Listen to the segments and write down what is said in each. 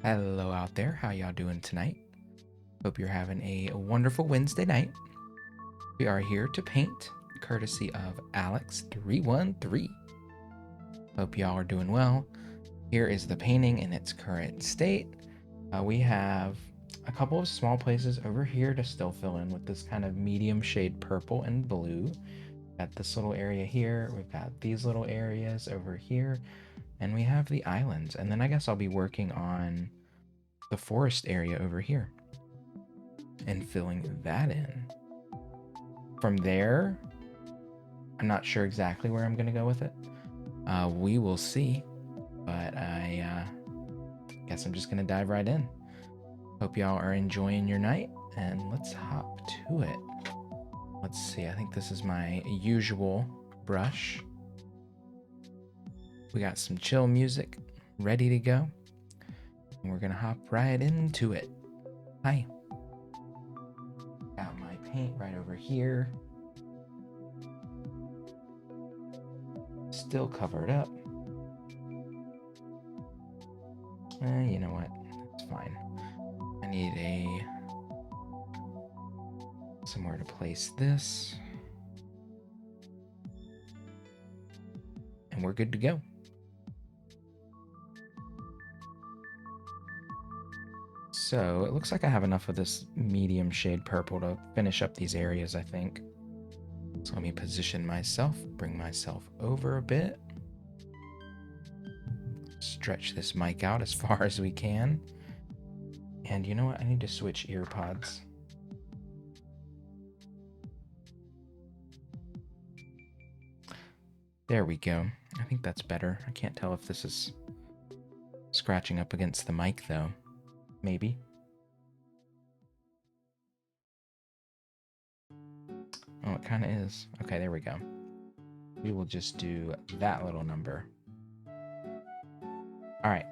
Hello out there. How y'all doing tonight? Hope you're having a wonderful Wednesday night. We are here to paint, courtesy of Alex313. Hope y'all are doing well. Here is the painting in its current state. We have a couple of small places over here to still fill in with this kind of medium shade purple and blue. Got this little area here. We've got these little areas over here. And we have the islands. And then I guess I'll be working on the forest area over here and filling that in. From there, I'm not sure exactly where I'm going to go with it. We will see, but I guess I'm just going to dive right in. Hope y'all are enjoying your night, and let's hop to it. Let's see, I think this is my usual brush. We got some chill music ready to go, and we're going to hop right into it. Hi. Got my paint right over here. Still covered up. You know what? It's fine. I need somewhere to place this. And we're good to go. So it looks like I have enough of this medium shade purple to finish up these areas, I think. So let me position myself, bring myself over a bit. Stretch this mic out as far as we can. And you know what? I need to switch ear pods. There we go. I think that's better. I can't tell if this is scratching up against the mic though. Maybe. Oh, it kind of is. Okay, there we go. We will just do that little number. All right.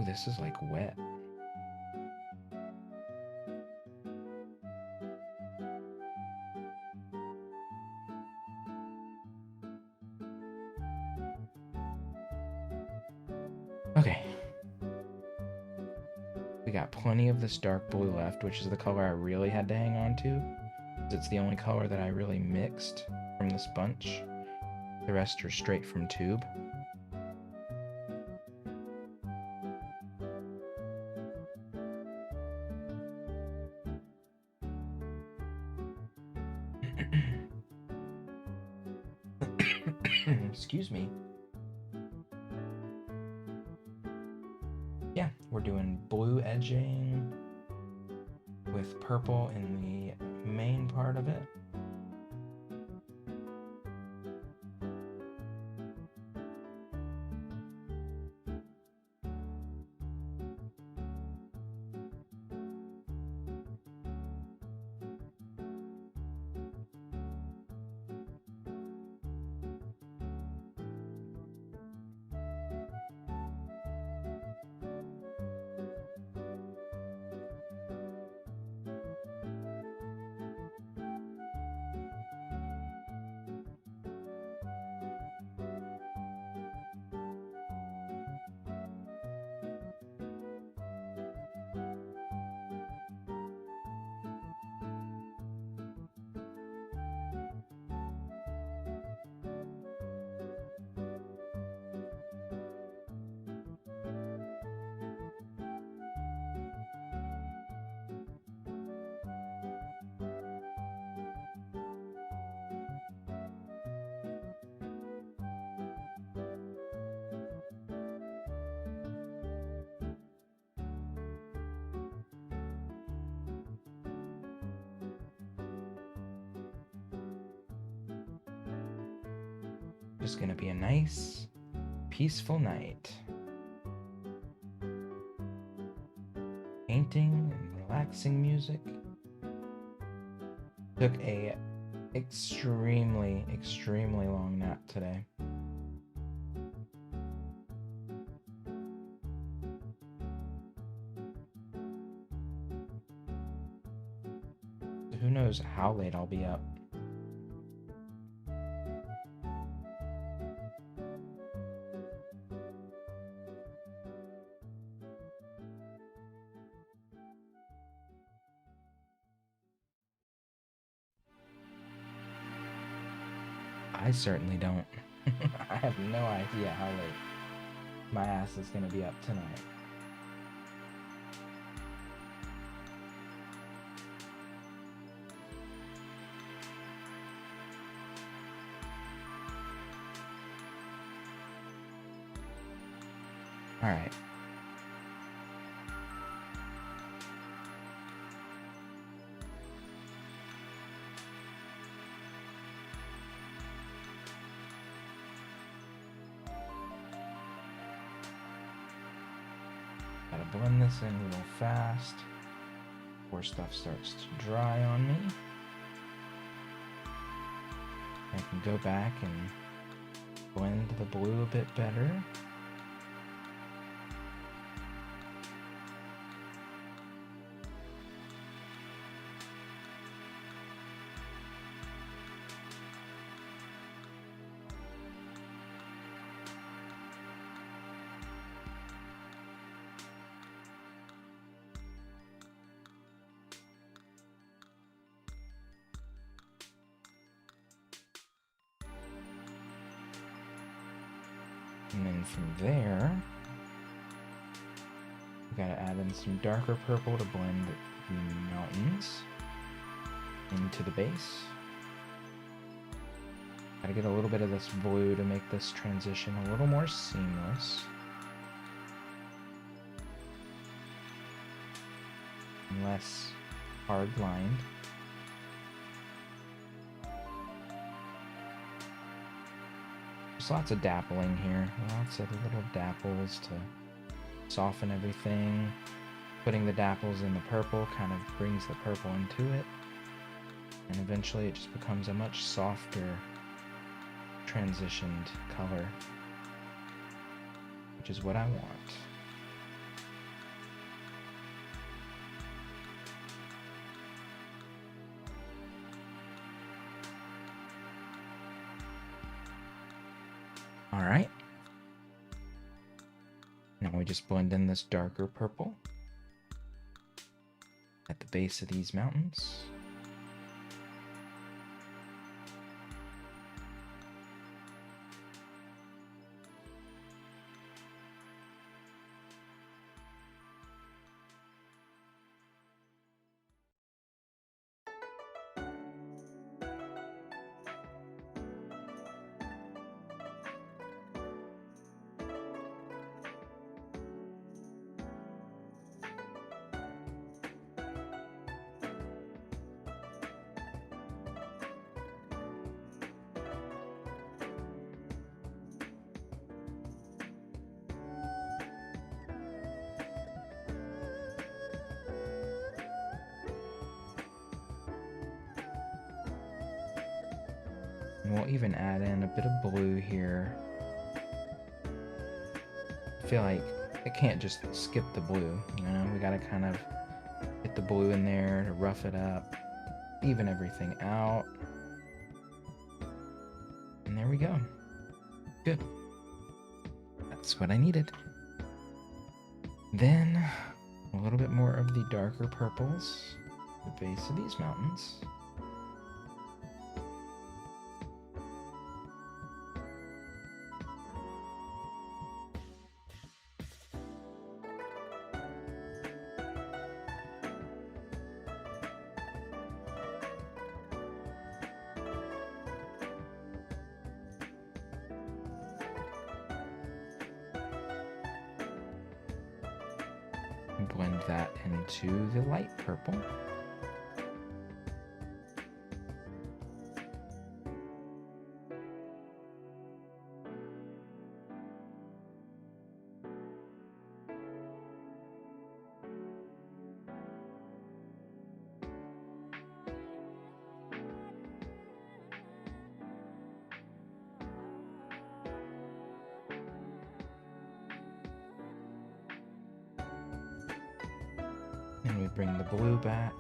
Ooh, this is like wet. Okay. We got plenty of this dark blue left, which is the color I really had to hang on to. It's the only color that I really mixed from this bunch. The rest are straight from tube. Excuse me. Yeah, we're doing blue edging with purple in the main part of it. Just gonna be a nice, peaceful night. Painting and relaxing music. Took a extremely long nap today. who knows how late I'll be up. I certainly don't. I have no idea how late my ass is going to be up tonight. All right. Gotta blend this in real fast before stuff starts to dry on me. I can go back and blend the blue a bit better. And then from there, we gotta add in some darker purple to blend the mountains into the base. Gotta get a little bit of this blue to make this transition a little more seamless. And less hard-lined. There's lots of dappling here, lots of little dapples to soften everything. Putting the dapples in the purple kind of brings the purple into it, and eventually it just becomes a much softer transitioned color, which is what I want. All right. Now we just blend in this darker purple at the base of these mountains. And we'll even add in a bit of blue here. I feel like it can't just skip the blue, you know? We gotta kind of get the blue in there to rough it up, even everything out. And there we go. Good. That's what I needed. Then a little bit more of the darker purples at the base of these mountains. Blend that into the light purple. And we bring the blue back.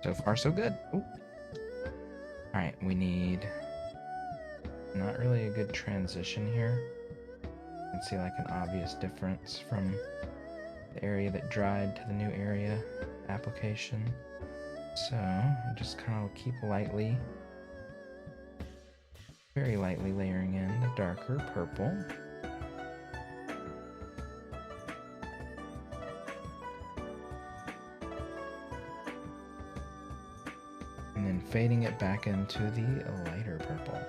So far, so good. Ooh. All right, we need not really a good transition here. You can see like an obvious difference from the area that dried to the new area application. So I'm just kind of keep lightly, very lightly layering in the darker purple. And then fading it back into the lighter purple.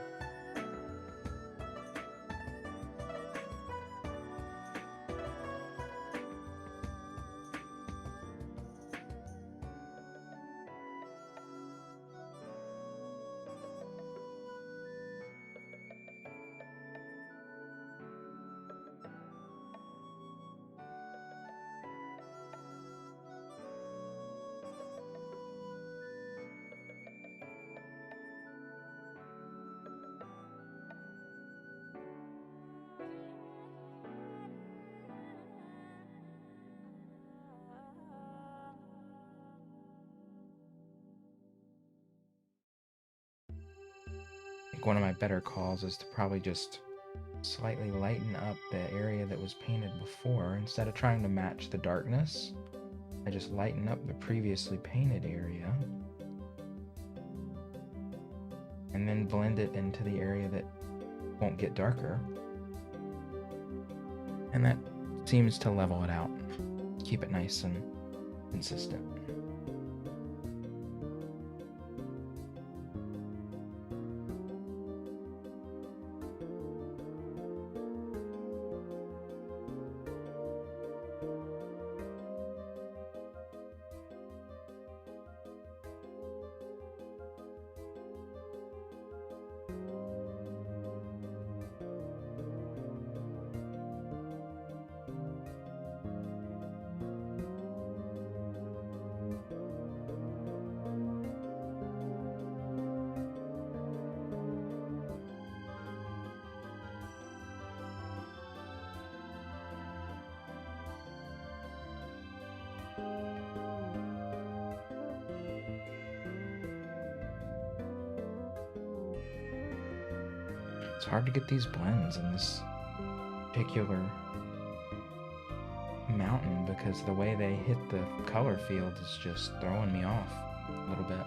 I think one of my better calls is to probably just slightly lighten up the area that was painted before. Instead of trying to match the darkness, I just lighten up the previously painted area and then blend it into the area that won't get darker. And that seems to level it out, keep it nice and consistent. It's hard to get these blends in this particular mountain because the way they hit the color field is just throwing me off a little bit.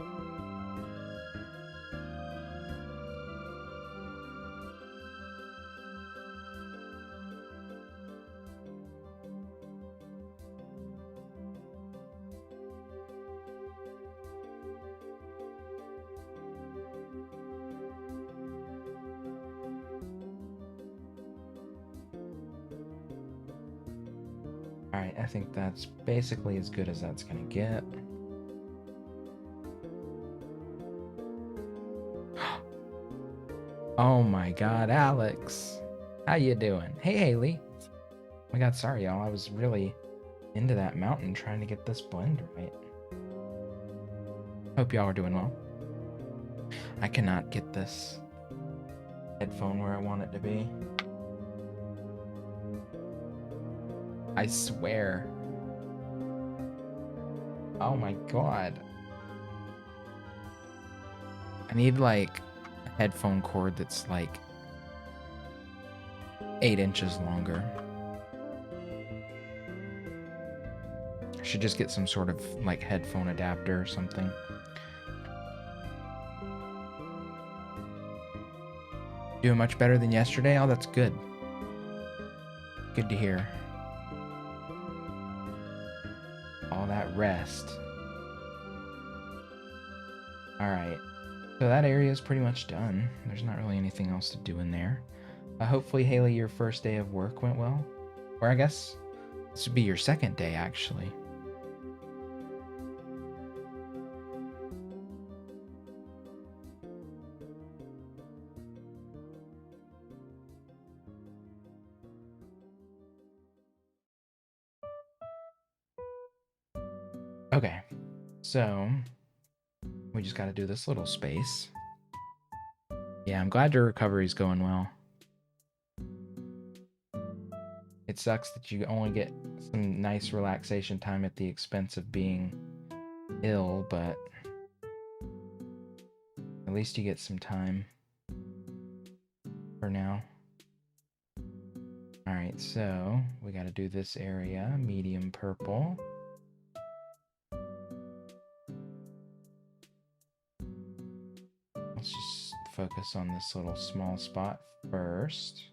Alright, I think that's basically as good as that's gonna get. Oh my god, Alex! How you doing? Hey, Haley! Oh my god, sorry y'all, I was really into that mountain trying to get this blend right. Hope y'all are doing well. I cannot get this headphone where I want it to be. I swear. Oh my god. I need like a headphone cord that's like 8 inches longer. I should just get some sort of like headphone adapter or something. Doing much better than yesterday? Oh, that's good. Good to hear. All that rest. Alright. So that area is pretty much done. There's not really anything else to do in there. Hopefully, Haley, your first day of work went well. Or I guess this would be your second day, actually. Okay, so we just got to do this little space. Yeah, I'm glad your recovery's going well. It sucks that you only get some nice relaxation time at the expense of being ill, but At least you get some time for now. All right, so we got to do this area, medium purple. Let's just focus on this little small spot first.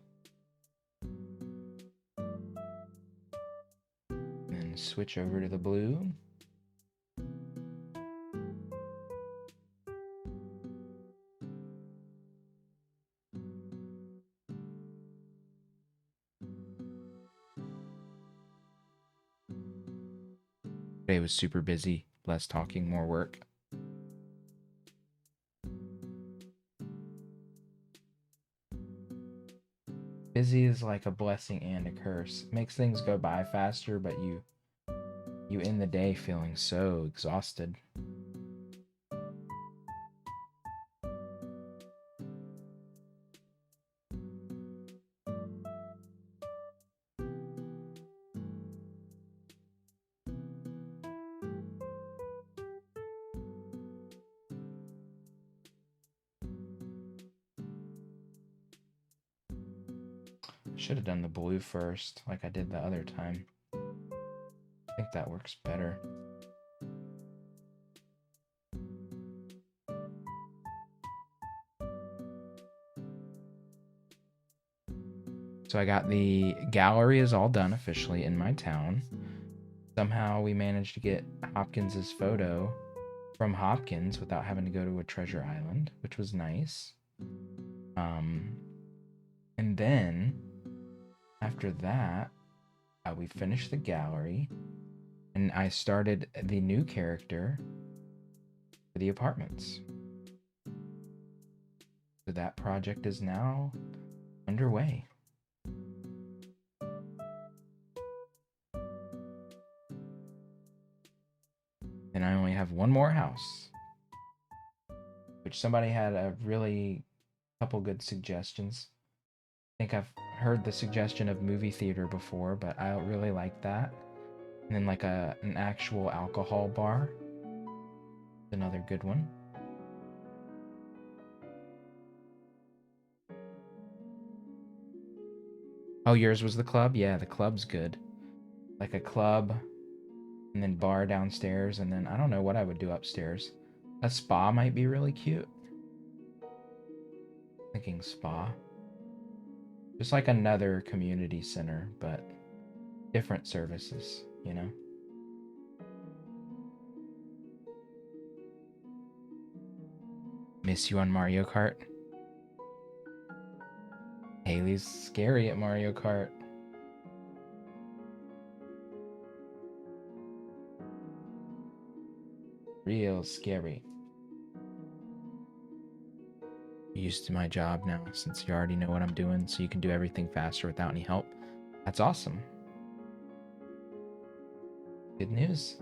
Then switch over to the blue. Today was super busy, less talking, more work. Busy is like a blessing and a curse. It makes things go by faster, but you end the day feeling so exhausted. Should have done the blue first, like I did the other time. I think that works better. So I got the gallery is all done officially in my town. Somehow we managed to get Hopkins's photo from Hopkins without having to go to a treasure island, which was nice. And then after that, we finished the gallery, and I started the new character for the apartments. So that project is now underway. And I only have one more house, which somebody had a really couple good suggestions. I think I've heard the suggestion of movie theater before, but I don't really like that. And then like an actual alcohol bar, another good one. Oh, yours was the club? Yeah, the club's good. Like a club, and then bar downstairs, and then I don't know what I would do upstairs. A spa might be really cute. Thinking spa. Just like another community center, but different services, you know? Miss you on Mario Kart? Haley's scary at Mario Kart. Real scary. Used to my job now, since you already know what I'm doing, so you can do everything faster without any help. That's awesome. Good news.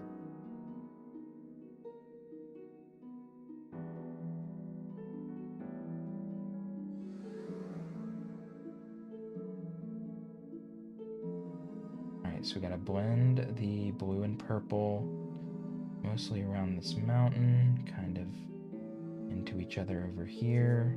Alright, so we gotta blend the blue and purple mostly around this mountain, kind of into each other over here.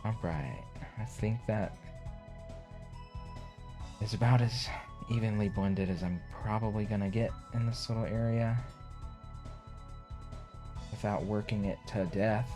Alright, I think that is about as evenly blended as I'm probably gonna get in this little area without working it to death.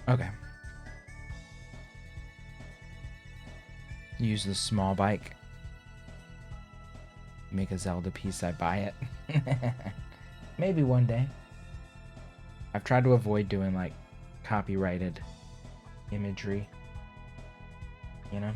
Okay. Use the small bike. Make a Zelda piece, I buy it. Maybe one day. I've tried to avoid doing like copyrighted imagery, you know?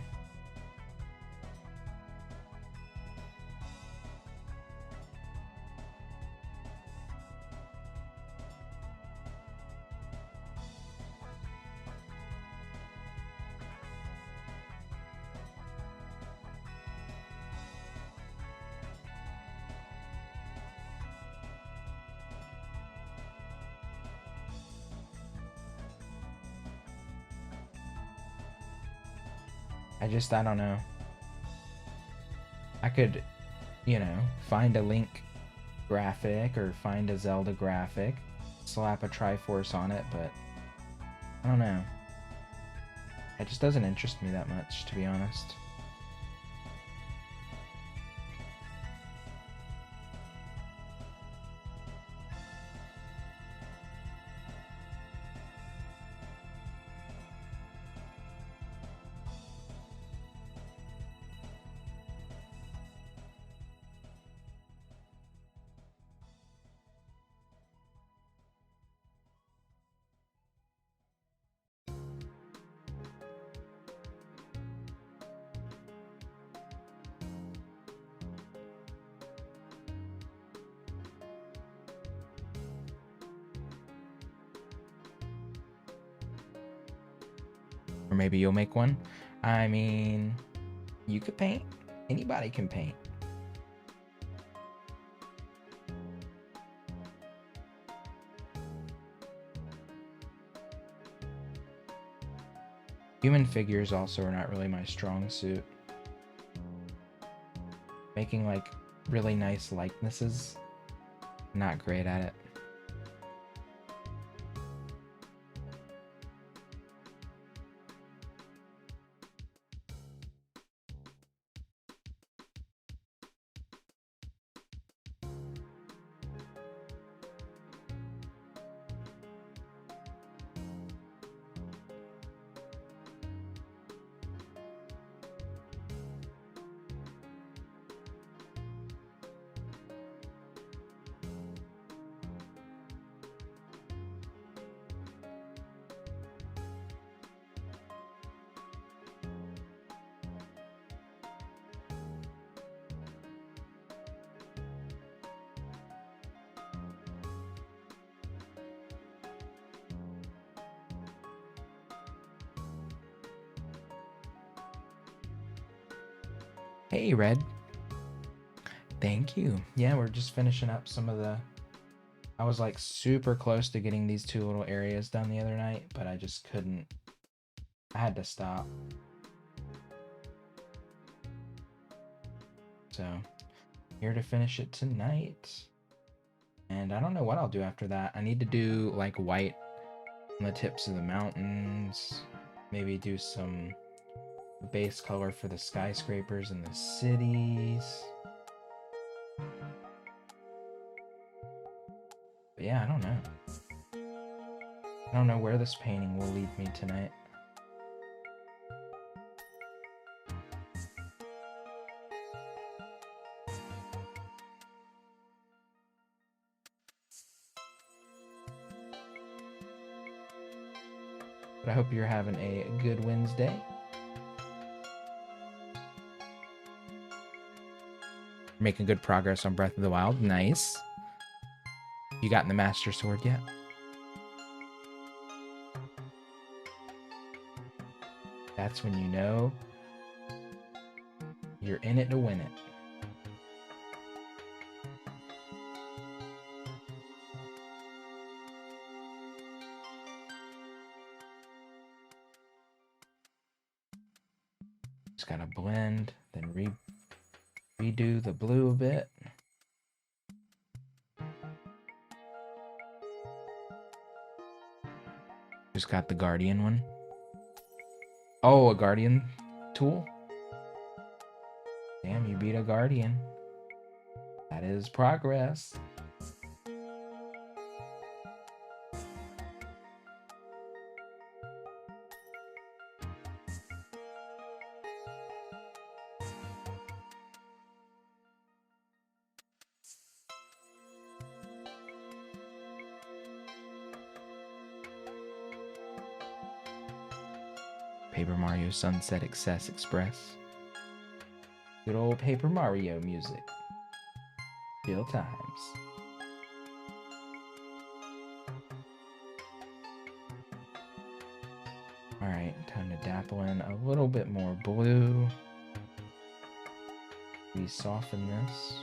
I don't know. I could, you know, find a Link graphic or find a Zelda graphic, slap a Triforce on it, but I don't know. It just doesn't interest me that much, to be honest. Or maybe you'll make one. I mean, you could paint. Anybody can paint. Human figures also are not really my strong suit. Making like really nice likenesses, not great at it. Hey, Red. Thank you. Yeah, we're just finishing up some of the... I was like super close to getting these two little areas done the other night, but I just couldn't. I had to stop. So, here to finish it tonight. And I don't know what I'll do after that. I need to do like white on the tips of the mountains. Maybe do some base color for the skyscrapers and the cities. But yeah, I don't know. I don't know where this painting will lead me tonight. But I hope you're having a good Wednesday. Making good progress on Breath of the Wild. Nice. You gotten the Master Sword yet? That's when you know you're in it to win it. Just gotta blend, then redo the blue a bit. Just got the Guardian one. Oh, a Guardian tool? Damn, you beat a Guardian. That is progress. Paper Mario Sunset Excess Express. Good old Paper Mario music. Feel times. Alright, time to dapple in a little bit more blue. We soften this.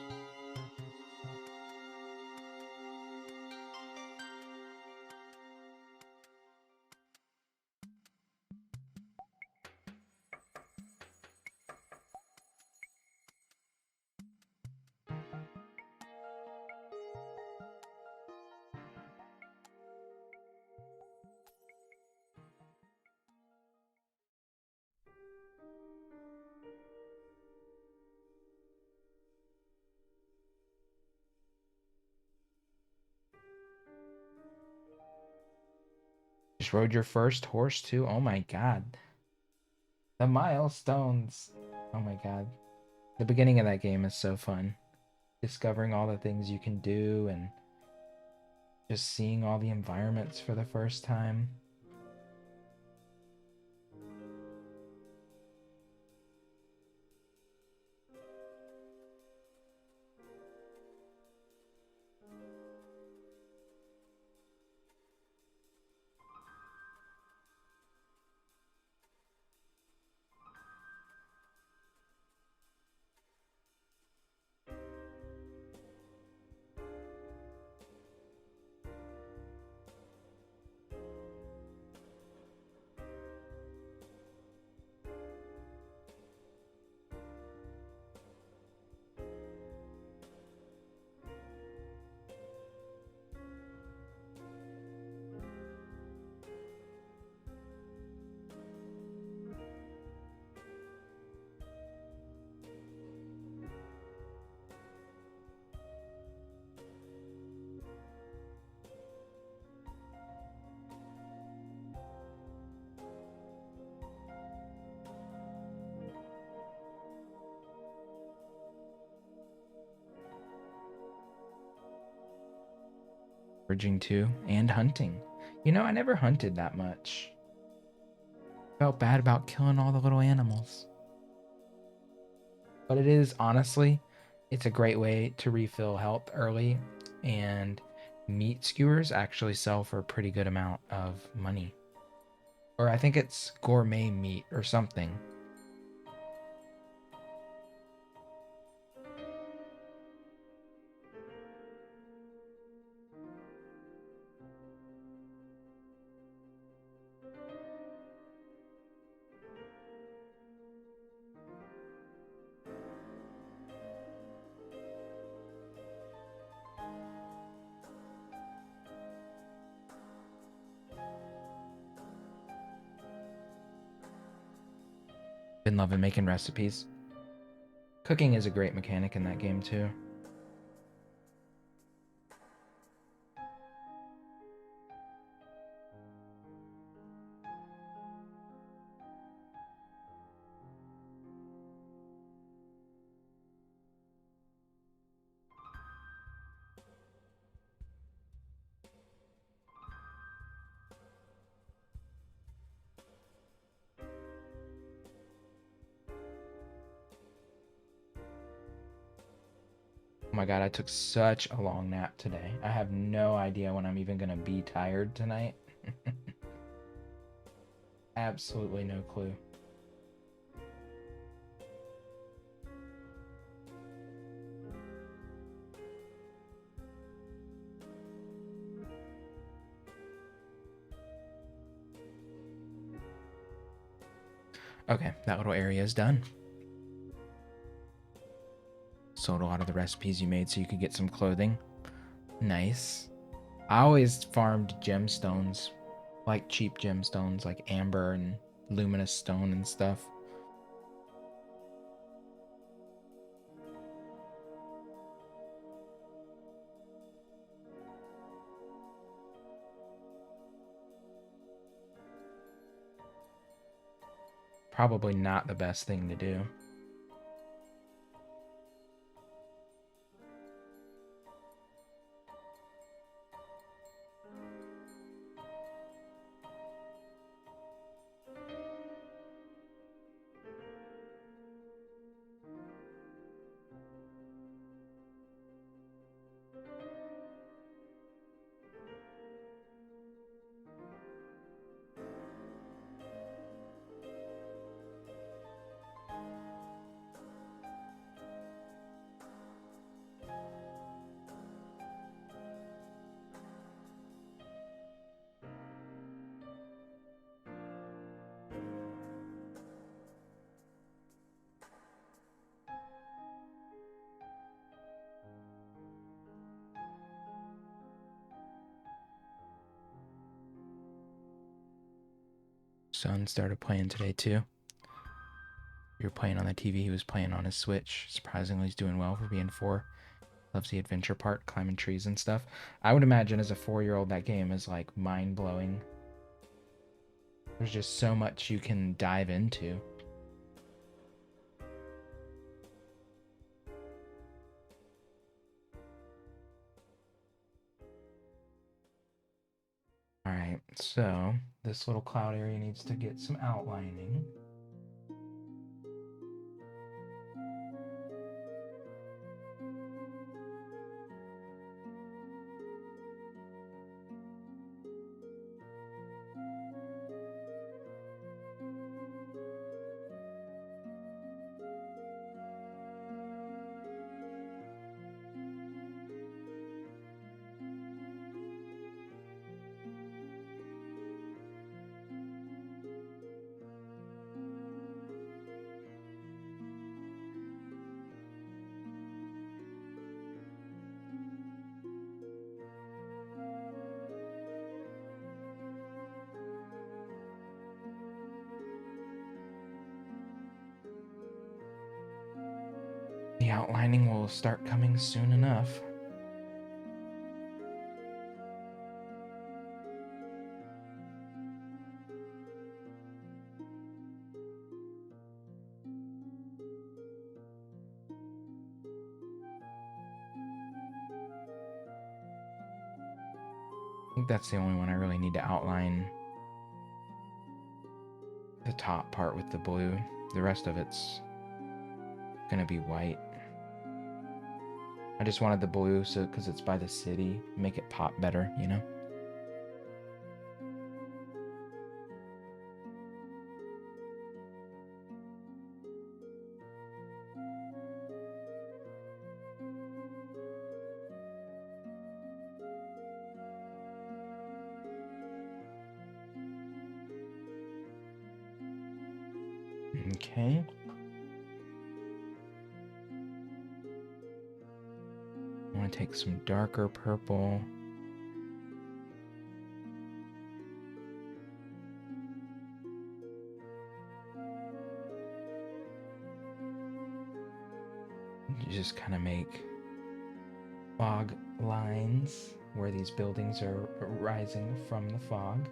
Just rode your first horse too? Oh my god. The milestones. Oh my god. The beginning of that game is so fun. Discovering all the things you can do and just seeing all the environments for the first time. Foraging too, and hunting. You know, I never hunted that much. Felt bad about killing all the little animals. But it is, honestly, it's a great way to refill health early, and meat skewers actually sell for a pretty good amount of money. Or I think it's gourmet meat or something. Been loving making recipes. Cooking is a great mechanic in that game too. Oh my god, I took such a long nap today. I have no idea when I'm even gonna be tired tonight. Absolutely no clue. Okay, that little area is done. Sold a lot of the recipes you made so you could get some clothing. Nice. I always farmed gemstones, like cheap gemstones, like amber and luminous stone and stuff. Probably not the best thing to do. Son started playing today too. You were playing on the TV, he was playing on his Switch. Surprisingly, he's doing well for being 4. Loves the adventure part, climbing trees and stuff. I would imagine as a 4-year-old that game is like mind-blowing. There's just so much you can dive into. Alright, so this little cloud area needs to get some outlining. The outlining will start coming soon enough. I think that's the only one I really need to outline. The top part with the blue. The rest of it's gonna be white. I just wanted the blue so because it's by the city, make it pop better, you know? Okay. I want to take some darker purple. You just kind of make fog lines where these buildings are rising from the fog.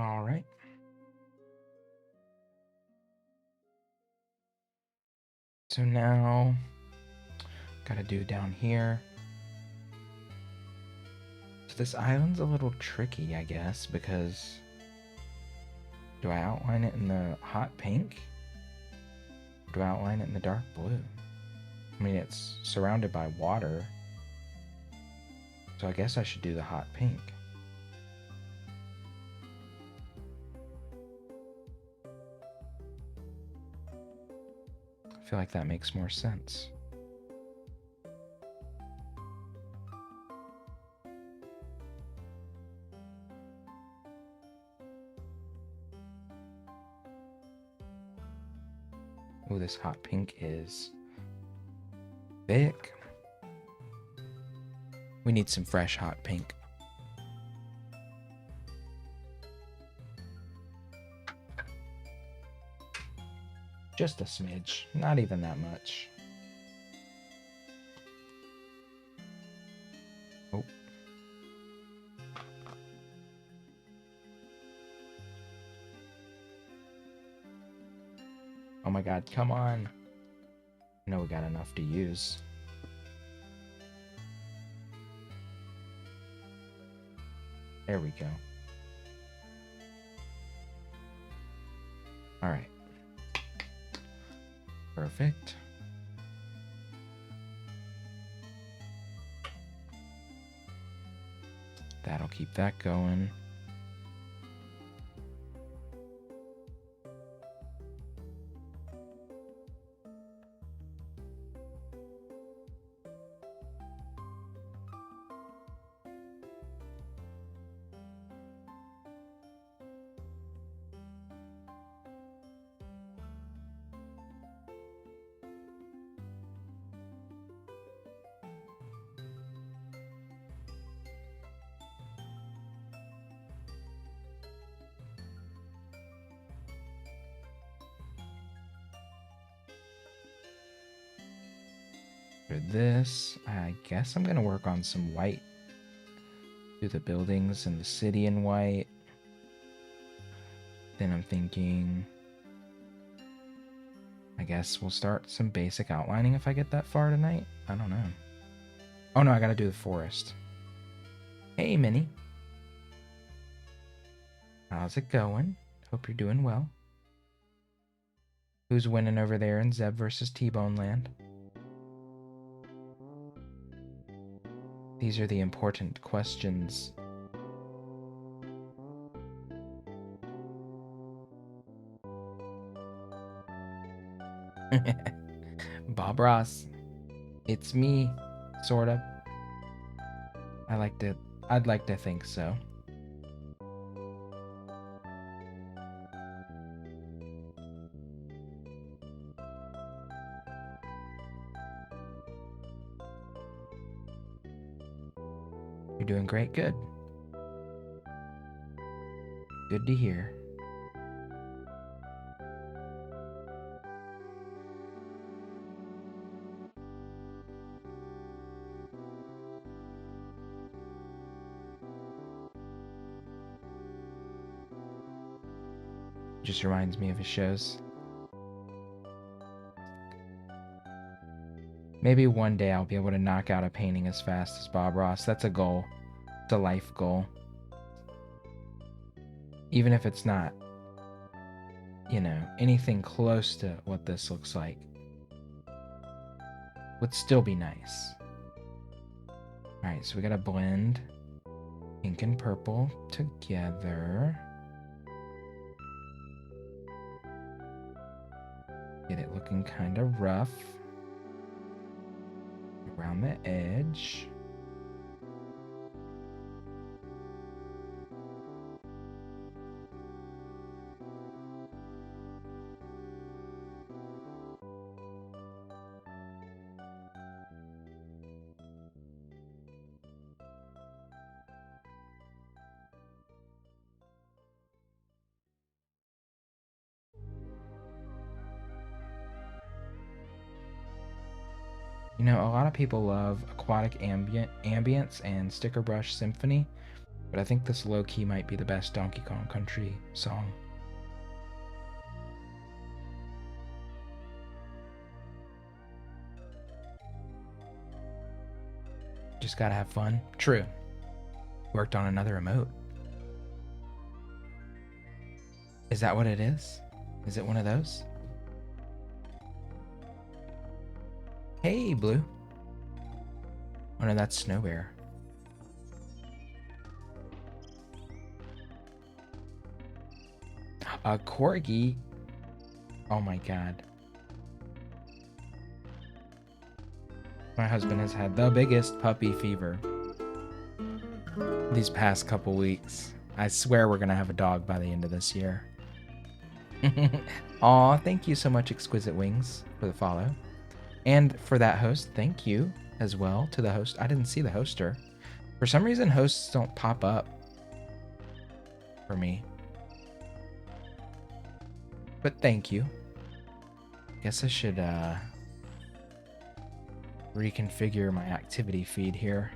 All right. So now, gotta do down here. So this island's a little tricky, I guess, because do I outline it in the hot pink? Or do I outline it in the dark blue? I mean, it's surrounded by water, so I guess I should do the hot pink. I feel like that makes more sense. Oh, this hot pink is thick. We need some fresh hot pink. Just a smidge, not even that much. Oh. Oh my god, come on. I know we got enough to use. There we go. All right. Perfect. That'll keep that going. For this, I guess I'm gonna work on some white. Do the buildings and the city in white. Then I'm thinking, I guess we'll start some basic outlining if I get that far tonight. I don't know. Oh no, I gotta do the forest. Hey, Minnie. How's it going? Hope you're doing well. Who's winning over there in Zeb versus T-Bone Land? These are the important questions. Bob Ross. It's me, sort of. I'd like to think so. You're doing great, good. Good to hear. Just reminds me of his shows. Maybe one day I'll be able to knock out a painting as fast as Bob Ross. That's a goal. It's a life goal. Even if it's not, you know, anything close to what this looks like, would still be nice. Alright, so we gotta blend pink and purple together. Get it looking kind of rough around the edge. You know, a lot of people love aquatic ambience and sticker brush symphony, but I think this low-key might be the best Donkey Kong Country song. Just gotta have fun. True. Worked on another emote. Is that what it is? Is it one of those? Hey, Blue. Oh no, that's Snow Bear. A corgi? Oh my god. My husband has had the biggest puppy fever these past couple weeks. I swear we're gonna have a dog by the end of this year. Aw, thank you so much, Exquisite Wings, for the follow. And for that host, thank you as well to the host. I didn't see the hoster. For some reason, hosts don't pop up for me. But thank you. Guess I should reconfigure my activity feed here.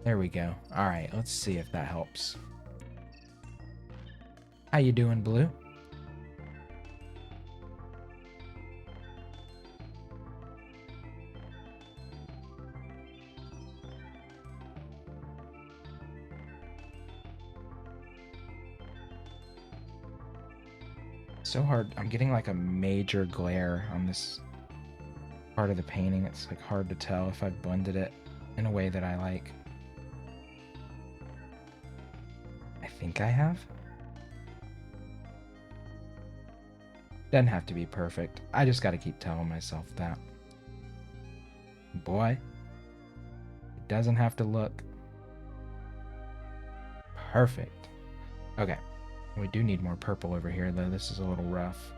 There we go. All right, let's see if that helps. How you doing, Blue? So hard. I'm getting like a major glare on this part of the painting. It's like hard to tell if I've blended it in a way that I like. I think I have. Doesn't have to be perfect. I just got to keep telling myself that. Boy, it doesn't have to look perfect. Okay. We do need more purple over here, though. This is a little rough.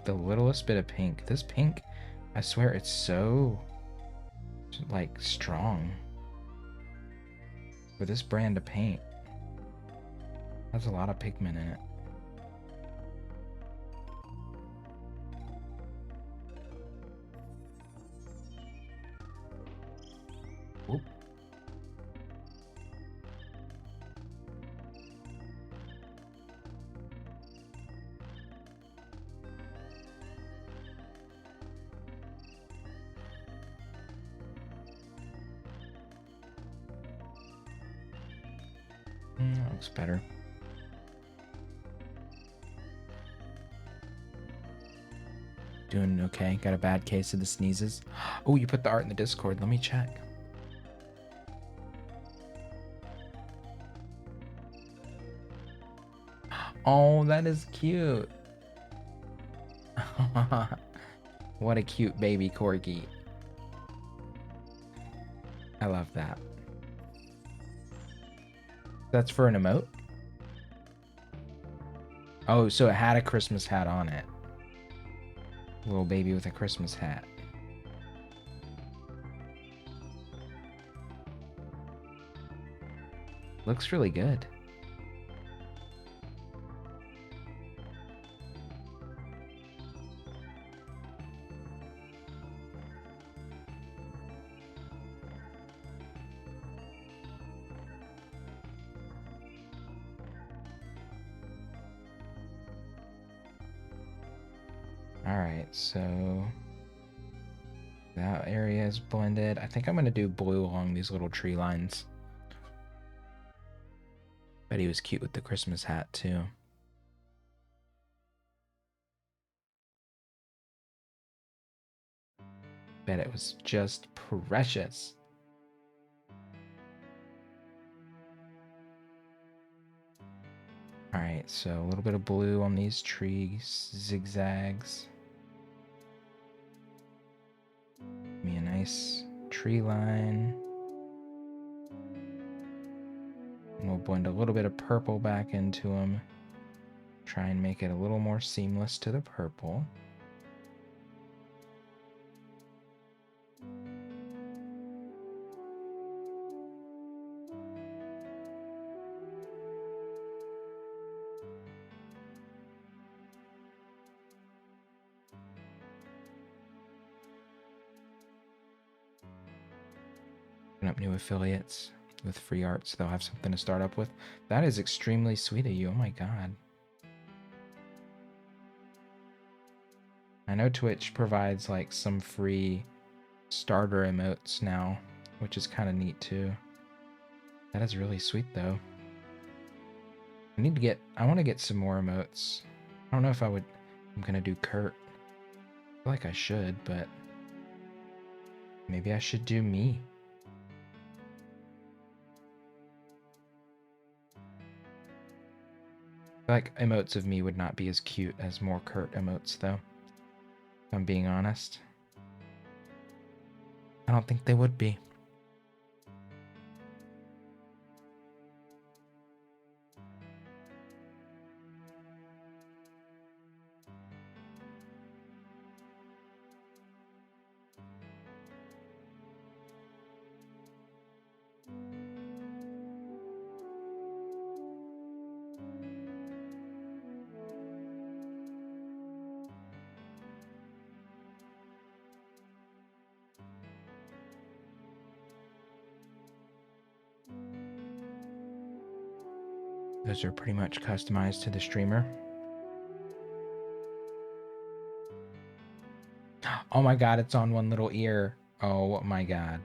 The littlest bit of pink. This pink, I swear it's so, like, strong. For this brand of paint. Has a lot of pigment in it. Oop. That looks better. Doing okay. Got a bad case of the sneezes. Oh, you put the art in the Discord. Let me check. Oh, that is cute. What a cute baby corgi. I love that. That's for an emote? Oh, so it had a Christmas hat on it. Little baby with a Christmas hat. Looks really good. Alright, so that area is blended. I think I'm going to do blue along these little tree lines. Bet he was cute with the Christmas hat, too. Bet it was just precious. Alright, so a little bit of blue on these trees, zigzags. Give me a nice tree line. And we'll blend a little bit of purple back into them. Try and make it a little more seamless to the purple. Open up new affiliates with free art so they'll have something to start up with. That is extremely sweet of you. Oh my god. I know Twitch provides like some free starter emotes now, which is kind of neat too. That is really sweet though. I want to get some more emotes. I don't know if I'm gonna do Kurt. I feel like I should, but maybe I should do me. I feel like emotes of me would not be as cute as more Kurt emotes though, if I'm being honest. I don't think they would be. Those are pretty much customized to the streamer. Oh my god, it's on one little ear. Oh my god.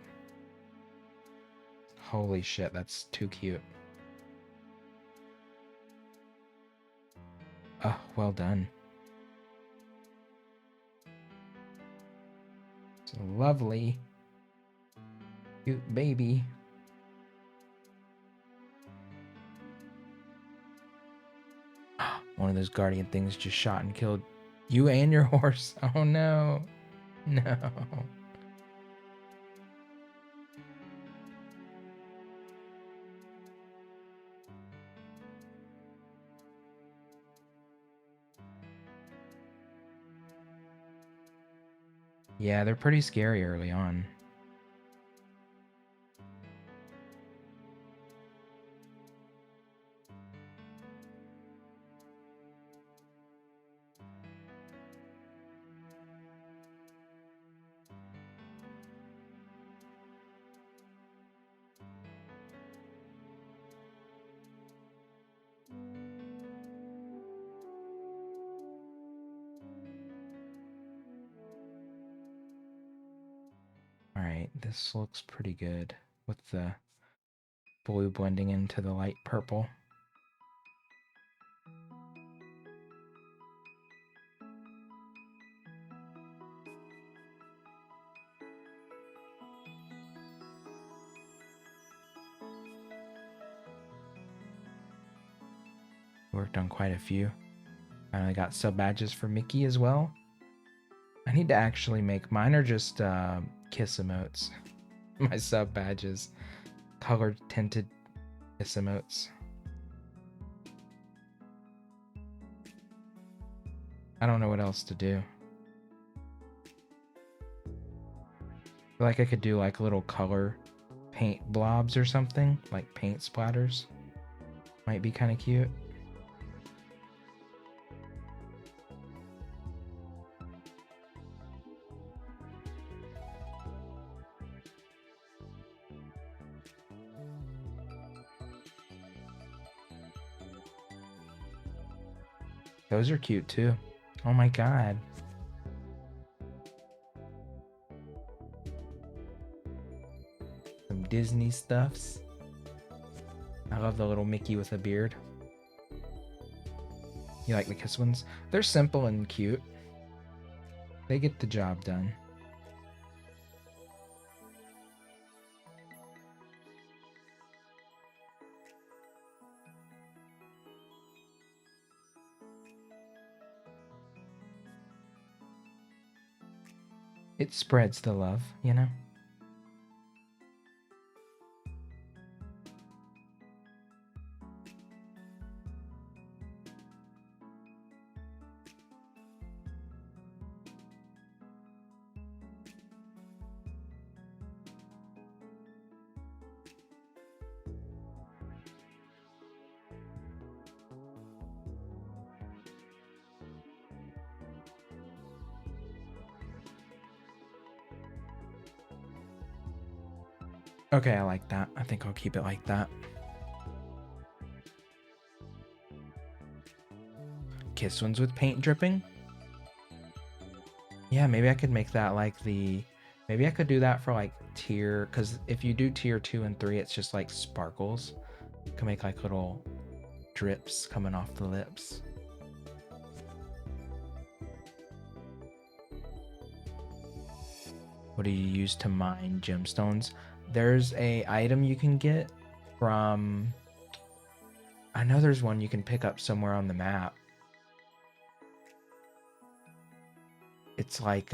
Holy shit, that's too cute. Oh, well done. It's a lovely, cute baby. One of those guardian things just shot and killed you and your horse. Oh no. No. Yeah, they're pretty scary early on. Alright, this looks pretty good with the blue blending into the light purple. Worked on quite a few. Finally got sub badges for Mickey as well. I need to actually make mine are just kiss emotes. My sub badges, color tinted kiss emotes. I don't know what else to do. I feel like I could do like little color paint blobs or something, like paint splatters. Might be kind of cute. Those are cute too. Oh my god. Some Disney stuffs. I love the little Mickey with a beard. You like the kiss ones? They're simple and cute. They get the job done. It spreads the love, you know? Okay, I like that. I think I'll keep it like that. Kiss ones with paint dripping? Yeah, maybe I could make that like the... Maybe I could do that for like tier... Because if you do tier 2 and 3, it's just like sparkles. You can make like little drips coming off the lips. What do you use to mine gemstones? There's a item you can get from... I know there's one you can pick up somewhere on the map. It's like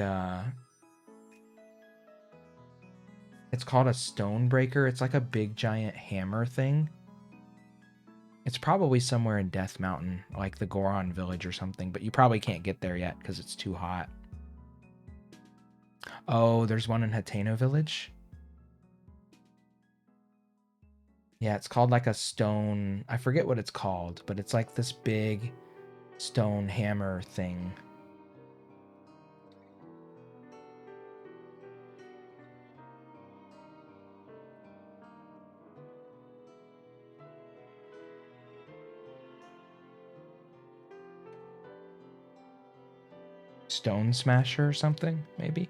it's called a stone breaker. It's like a big giant hammer thing. It's probably somewhere in Death Mountain, like the Goron village or something, but you probably can't get there yet because it's too hot. Oh, there's one in Hateno village? Yeah, it's called like a stone... I forget what it's called, but it's like this big stone hammer thing. Stone Smasher or something, maybe?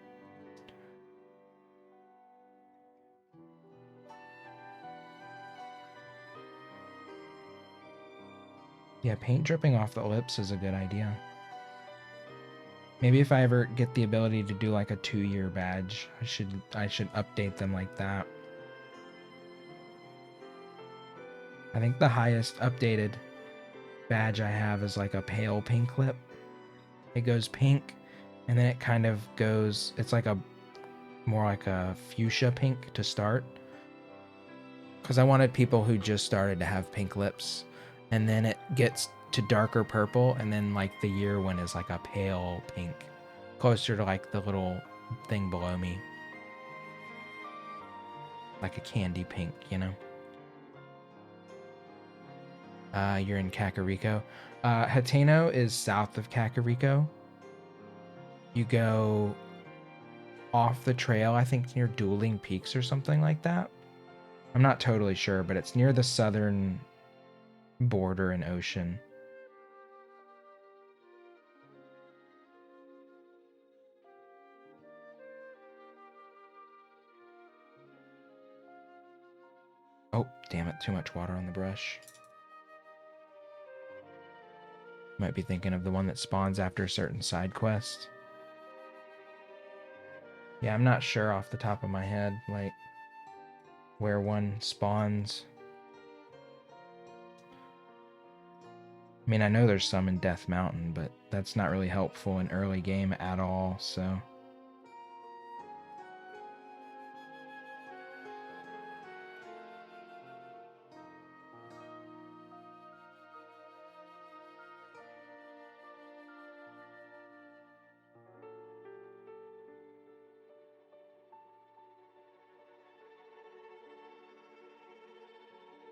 Yeah, paint dripping off the lips is a good idea. Maybe if I ever get the ability to do like a 2-year badge, I should update them like that. I think the highest updated badge I have is like a pale pink lip. It goes pink and then it kind of goes, it's like a more like a fuchsia pink to start. Because I wanted people who just started to have pink lips, and then it gets to darker purple, and then like the year one is like a pale pink, closer to like the little thing below me, like a candy pink, you know. You're in Kakariko. Hateno is south of Kakariko. You go off the trail, I think near Dueling Peaks or something like that. I'm not totally sure, but it's near the southern border and ocean. Oh, damn it, too much water on the brush. Might be thinking of the one that spawns after a certain side quest. Yeah, I'm not sure off the top of my head, like, where one spawns. I mean, I know there's some in Death Mountain, but that's not really helpful in early game at all, so...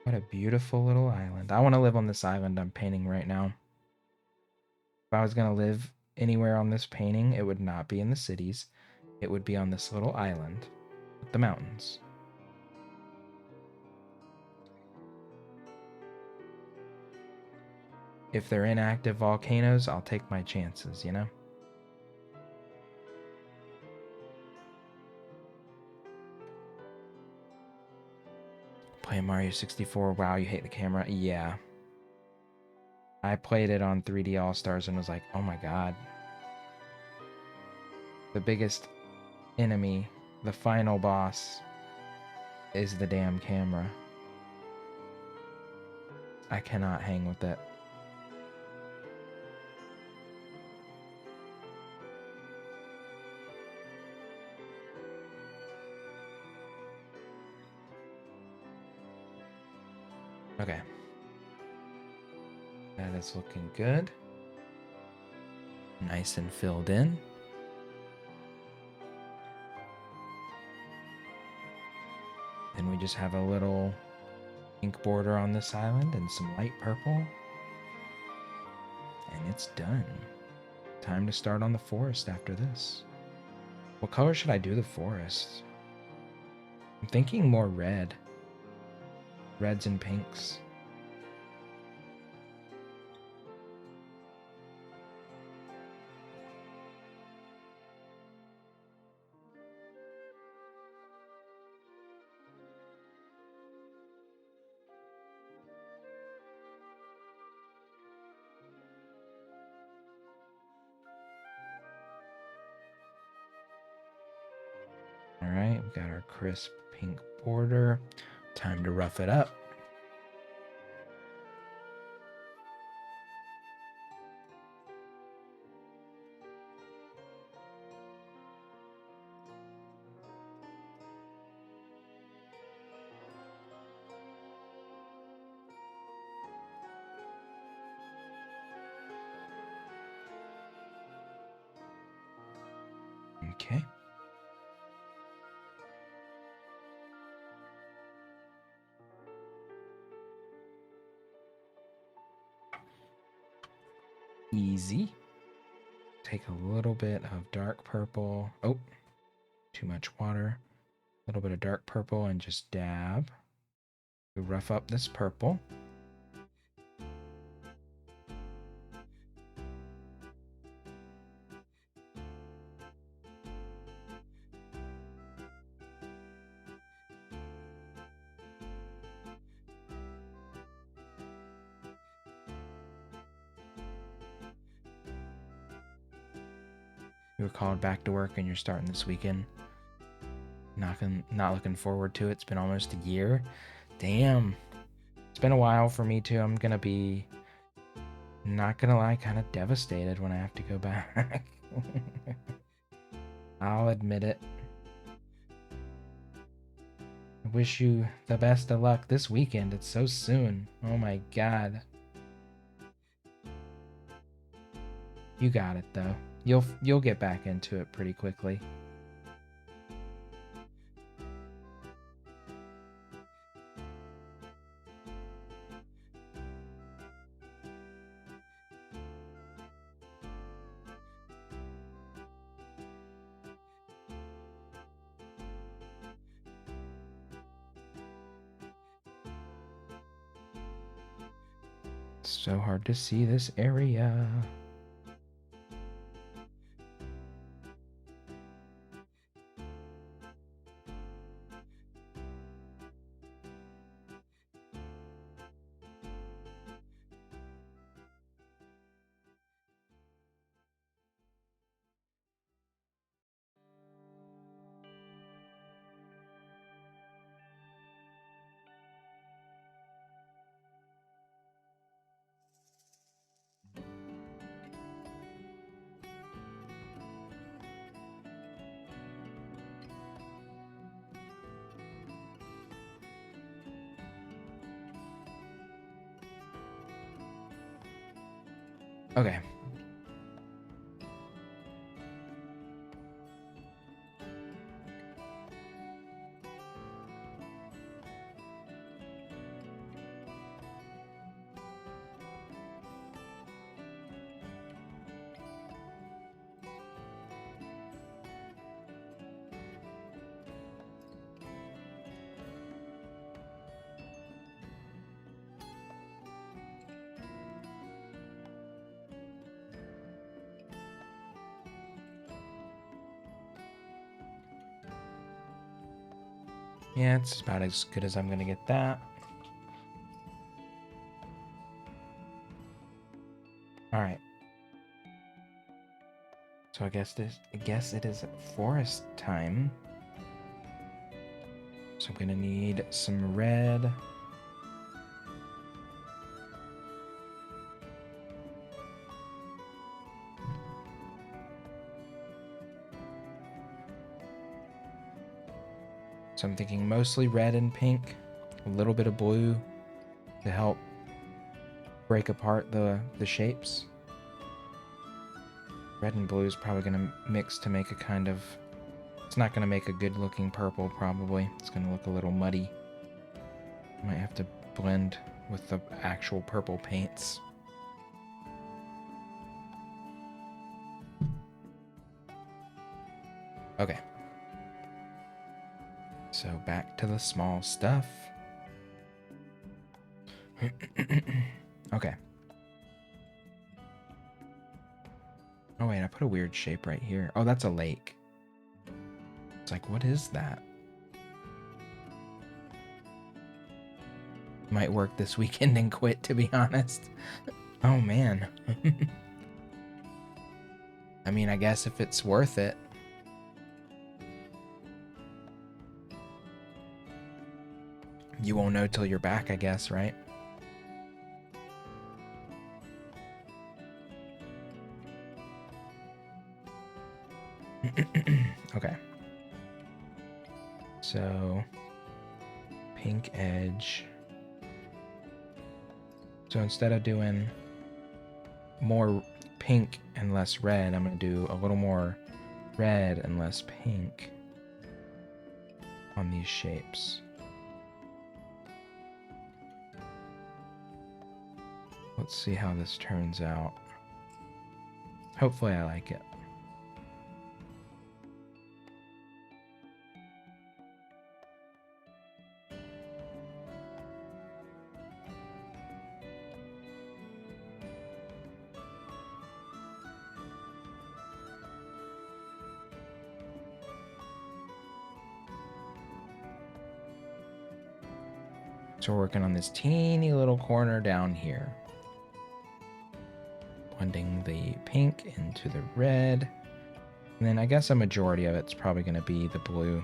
What a beautiful little island. I want to live on this island I'm painting right now. If I was going to live anywhere on this painting, it would not be in the cities. It would be on this little island with the mountains. If they're inactive volcanoes, I'll take my chances, you know? Playing Mario 64, wow, you hate the camera? Yeah. I played it on 3D All-Stars and was like, oh my god. The biggest enemy, the final boss, is the damn camera. I cannot hang with it. Okay. That is looking good. Nice and filled in. Then we just have a little pink border on this island and some light purple. And it's done. Time to start on the forest after this. What color should I do the forest? I'm thinking more red. Reds and pinks. All right, we got our crisp pink border. Time to rough it up. Okay. Easy. Take a little bit of dark purple. Oh, too much water. A little bit of dark purple and just dab. We rough up this purple. You were called back to work and you're starting this weekend. Not looking forward to it. It's been almost a year. Damn. It's been a while for me too. I'm gonna be, not gonna lie, kind of devastated when I have to go back. I'll admit it. I wish you the best of luck this weekend. It's so soon. Oh my god. You got it though. You'll get back into it pretty quickly. So hard to see this area. Okay. Yeah, it's about as good as I'm gonna get that. All right. So I guess it is forest time. So I'm gonna need some red. So I'm thinking mostly red and pink, a little bit of blue to help break apart the shapes. Red and blue is probably going to mix to make a kind of... It's not going to make a good looking purple, probably. It's going to look a little muddy. Might have to blend with the actual purple paints. Okay. So back back to the small stuff. Okay. Oh wait, I put a weird shape right here. Oh, that's a lake. It's like, what is that? Might work this weekend and quit, to be honest. Oh man. I mean, I guess if it's worth it. You won't know till you're back, I guess, right? Okay. So, pink edge. So instead of doing more pink and less red, I'm going to do a little more red and less pink on these shapes. Let's see how this turns out. Hopefully I like it. So we're working on this teeny little corner down here. Blending the pink into the red. And then I guess a majority of it's probably going to be the blue.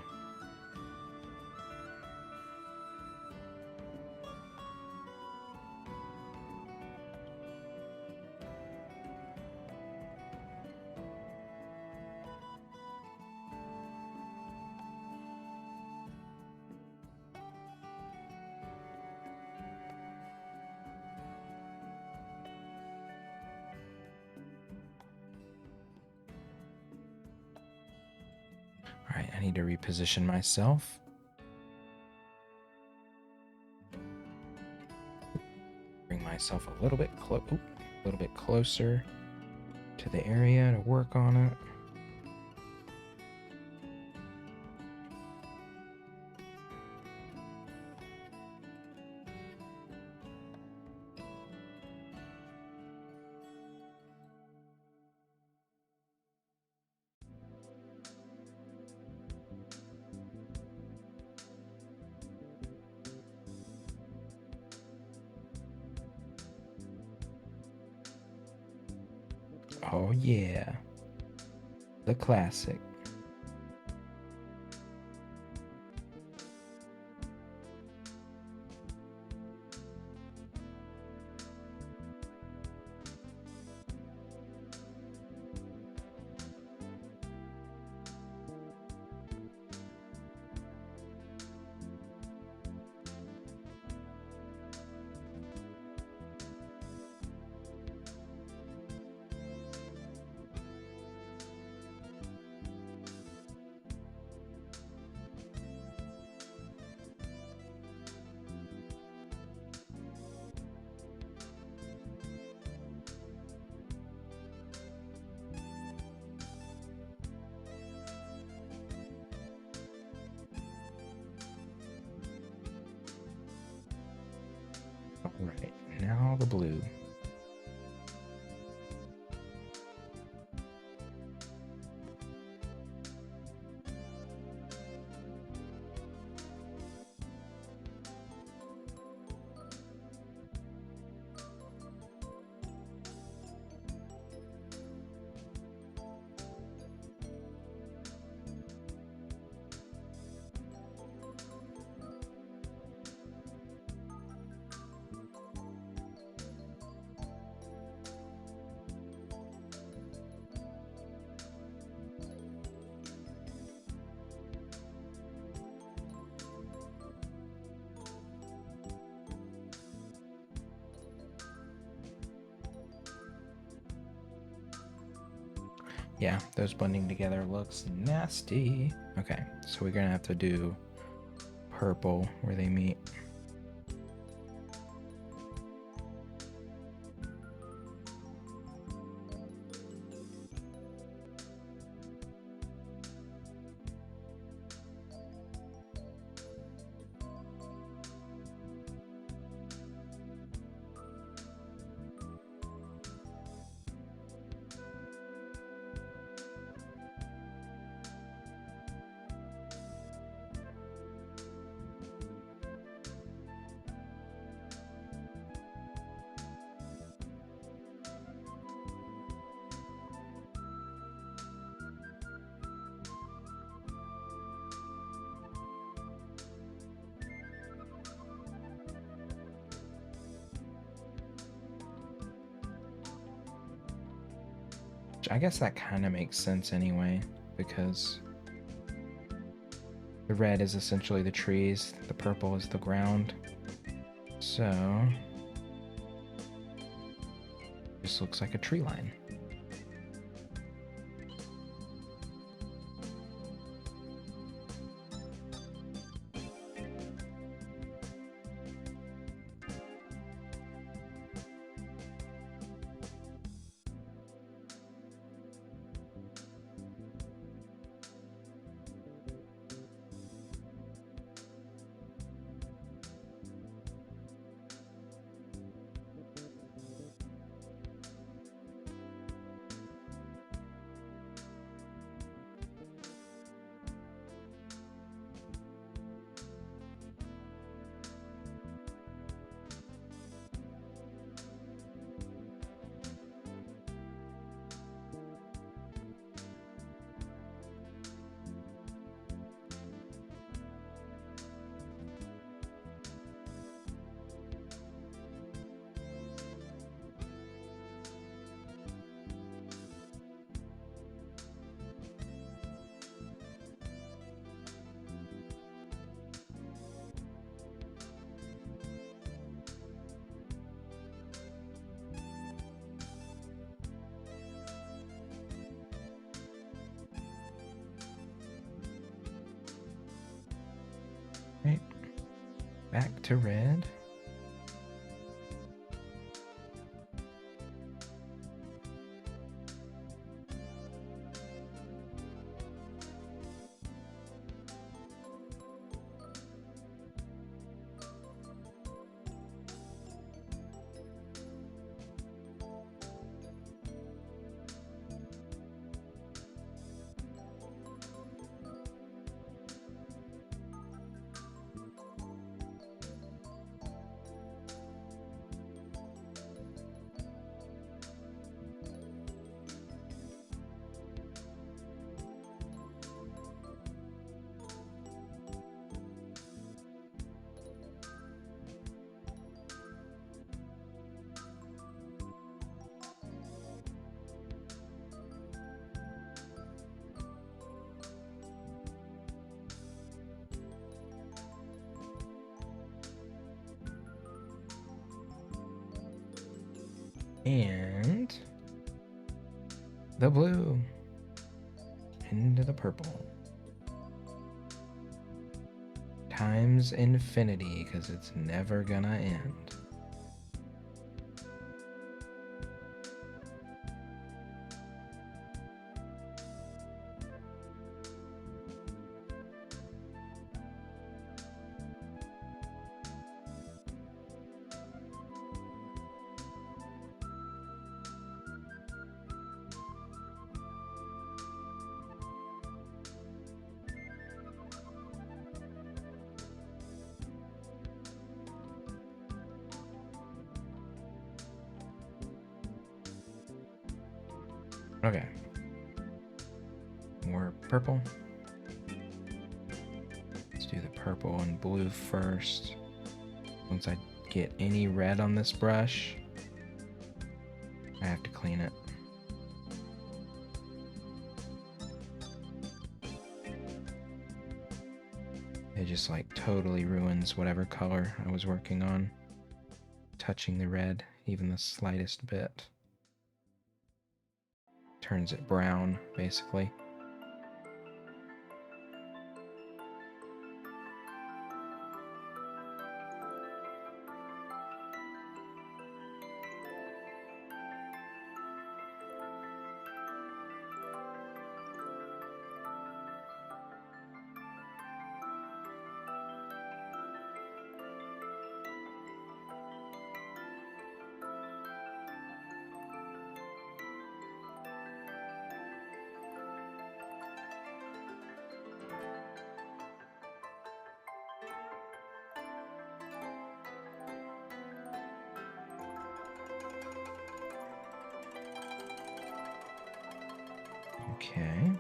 All right, I need to reposition myself. Bring myself a little bit closer to the area to work on it. Oh yeah, the classic. All right, now the blue. Yeah, those blending together looks nasty. Okay, so we're gonna have to do purple where they meet. I guess that kind of makes sense anyway, because the red is essentially the trees, the purple is the ground. So, this looks like a tree line. Right, back to red. And the blue into the purple times infinity, because it's never gonna end. Okay. More purple. Let's do the purple and blue first. Once I get any red on this brush, I have to clean it. It just like totally ruins whatever color I was working on. Touching the red, even the slightest bit. Turns it brown, basically. Okay.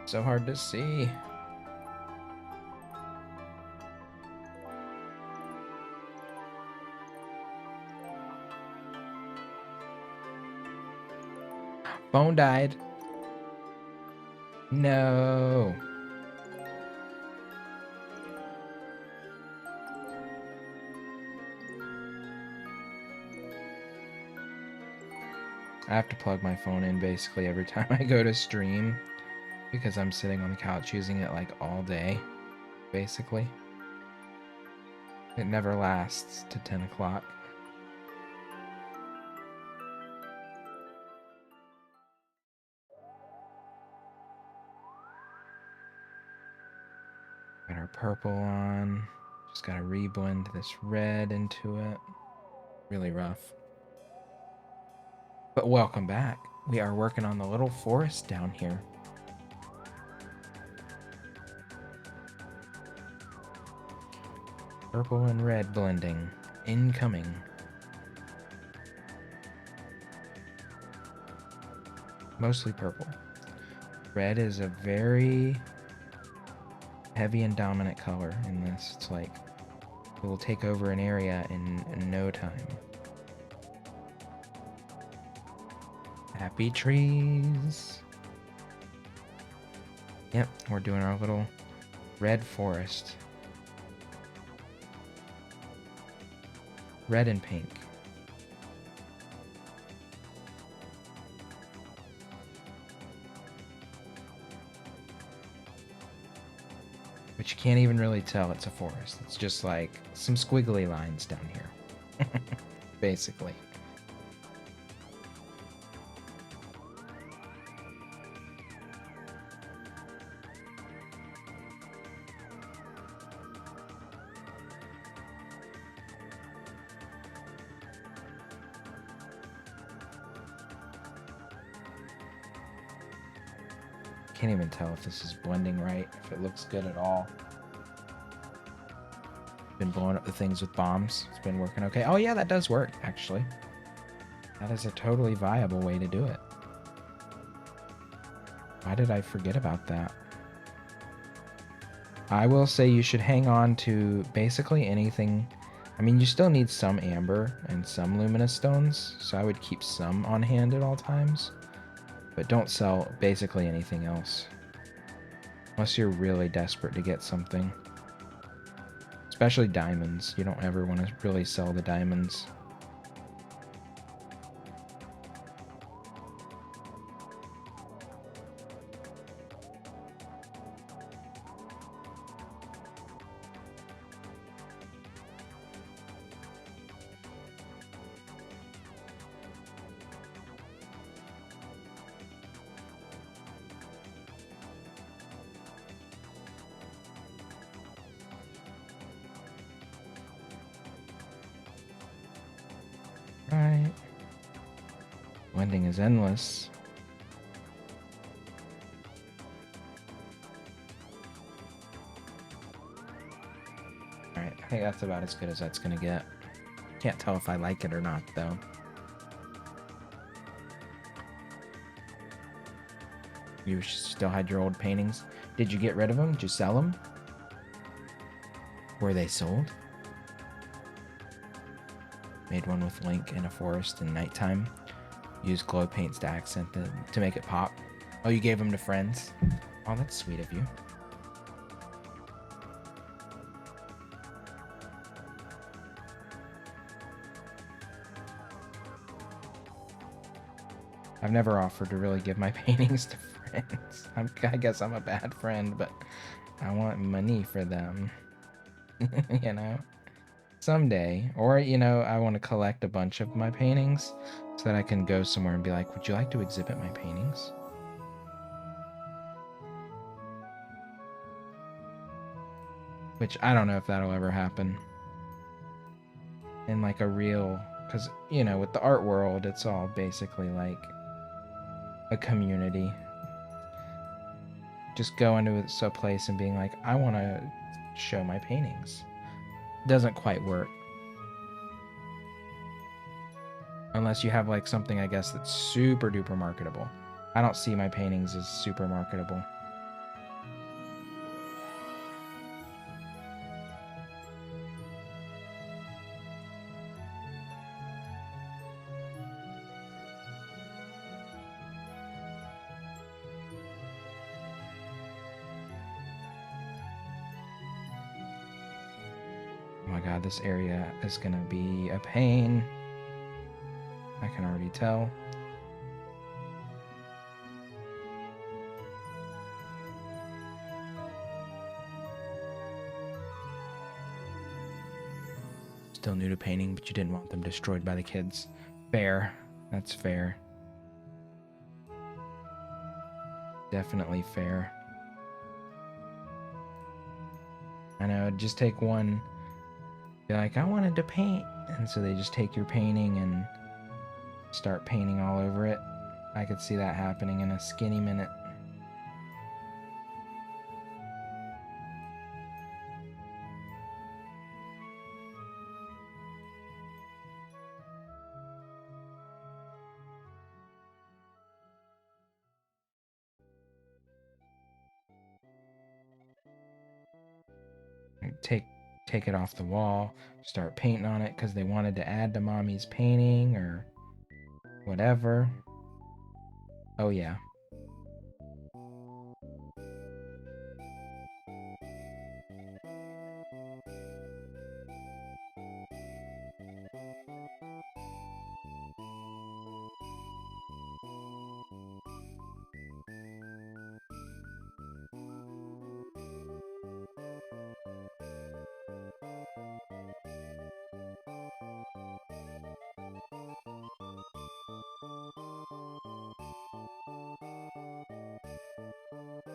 So hard to see. Phone died. No. I have to plug my phone in basically every time I go to stream because I'm sitting on the couch using it like all day, basically. It never lasts to 10 o'clock. Got our purple on. Just gotta reblend this red into it. Really rough. But welcome back. We are working on the little forest down here. Purple and red blending. Incoming. Mostly purple. Red is a very heavy and dominant color in this. It's like it will take over an area in no time. Happy trees. Yep, we're doing our little red forest. Red and pink. But you can't even really tell it's a forest. It's just like some squiggly lines down here. Basically. Can't even tell if this is blending right, if it looks good at all. Been blowing up the things with bombs. It's been working okay. Oh yeah, that does work, actually. That is a totally viable way to do it. Why did I forget about that? I will say you should hang on to basically anything. I mean, you still need some amber and some luminous stones, so I would keep some on hand at all times. But don't sell basically anything else. Unless you're really desperate to get something. Especially diamonds. You don't ever want to really sell the diamonds. Right. Blending is endless. Alright, I think that's about as good as that's gonna get. Can't tell if I like it or not, though. You still had your old paintings. Did you get rid of them? Did you sell them? Were they sold? Made one with Link in a forest in nighttime. Used glow paints to accent it, to make it pop. Oh, you gave them to friends? Oh, that's sweet of you. I've never offered to really give my paintings to friends. I guess I'm a bad friend, but I want money for them. You know? Someday. Or, you know, I want to collect a bunch of my paintings so that I can go somewhere and be like, would you like to exhibit my paintings? Which I don't know if that'll ever happen. In like a real, because, you know, with the art world, it's all basically like a community. Just going to a place and being like, I want to show my paintings. Doesn't quite work. Unless you have like something, I guess, that's super duper marketable. I don't see my paintings as super marketable. god, this area is gonna be a pain. I can already tell. Still new to painting, but you didn't want them destroyed by the kids. Fair. That's fair. Definitely fair. I know, it'd just take one. Be like, I wanted to paint. And so they just take your painting and start painting all over it. I could see that happening in a skinny minute. Take it off the wall, start painting on it because they wanted to add to mommy's painting or whatever. Oh yeah.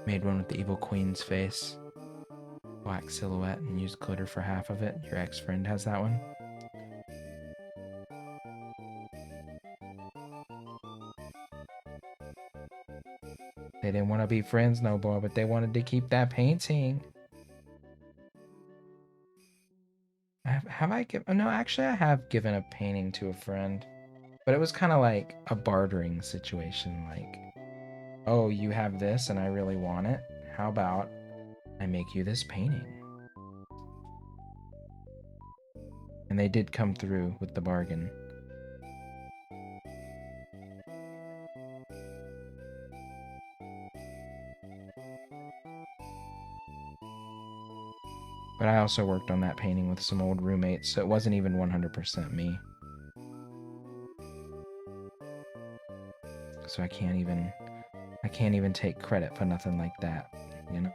Made one with the evil queen's face. Black silhouette and used glitter for half of it. Your ex-friend has that one. They didn't want to be friends no more, but they wanted to keep that painting. Have I given... No, actually I have given a painting to a friend. But it was kind of like a bartering situation. Like, oh, you have this and I really want it. How about I make you this painting? And they did come through with the bargain. But I also worked on that painting with some old roommates, so it wasn't even 100% me. So I can't even take credit for nothing like that, you know?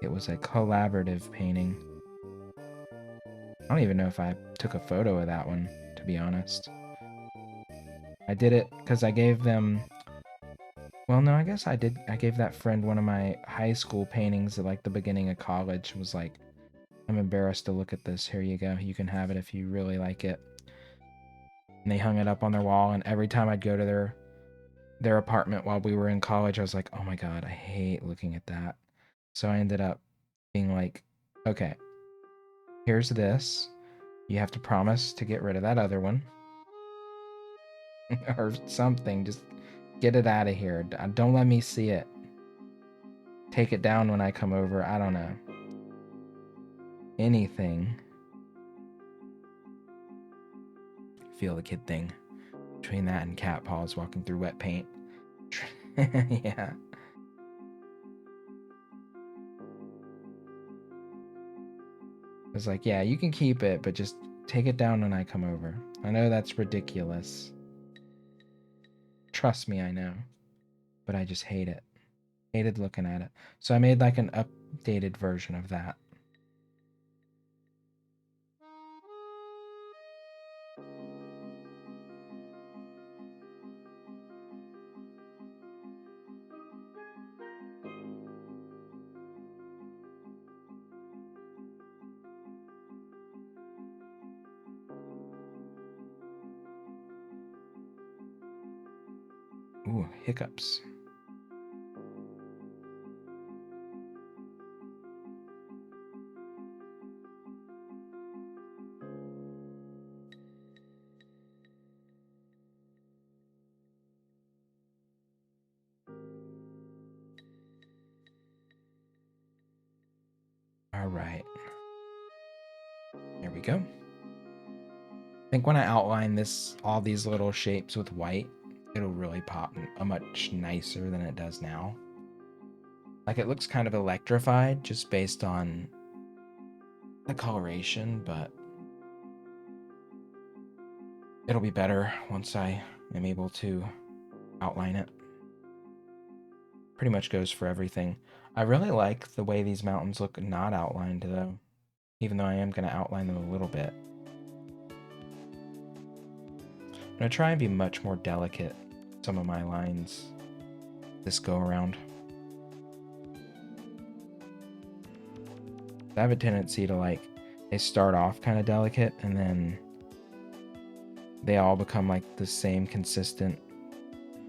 It was a collaborative painting. I don't even know if I took a photo of that one, to be honest. I did it because I gave them... Well, no, I guess I did. I gave that friend one of my high school paintings at like the beginning of college. It was like, I'm embarrassed to look at this. Here you go. You can have it if you really like it. And they hung it up on their wall, and every time I'd go to their apartment while we were in college, I was like, oh my god, I hate looking at that. So I ended up being like, okay, here's this. You have to promise to get rid of that other one. Or something. Just get it out of here. Don't let me see it. Take it down when I come over. I don't know. Anything. Feel the kid thing. Between that and cat paws walking through wet paint. Yeah. I was like, yeah, you can keep it, but just take it down when I come over. I know that's ridiculous. Trust me, I know. But I just hate it. Hated looking at it. So I made like an updated version of that. Ooh, hiccups. All right. There we go. I think when I outline all these little shapes with white, it'll really pop a much nicer than it does now. Like, it looks kind of electrified just based on the coloration, but it'll be better once I am able to outline it. Pretty much goes for everything. I really like the way these mountains look not outlined, though, even though I am going to outline them a little bit. I'm going to try and be much more delicate with some of my lines this go around. I have a tendency to, like, they start off kind of delicate and then they all become like the same consistent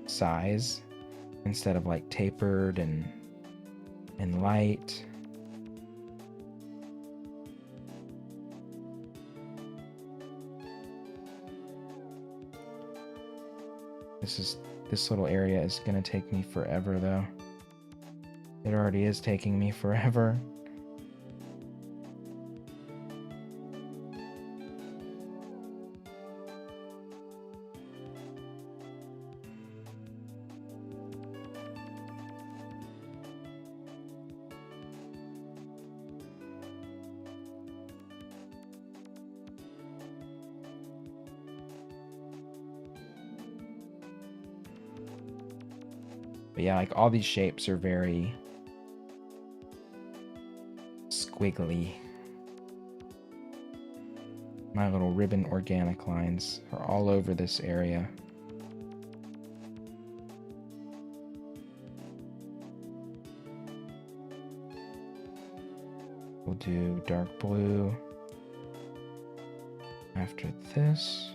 size instead of like tapered and light. This little area is gonna take me forever though. It already is taking me forever. But yeah, like all these shapes are very squiggly. My little ribbon organic lines are all over this area. We'll do dark blue after this.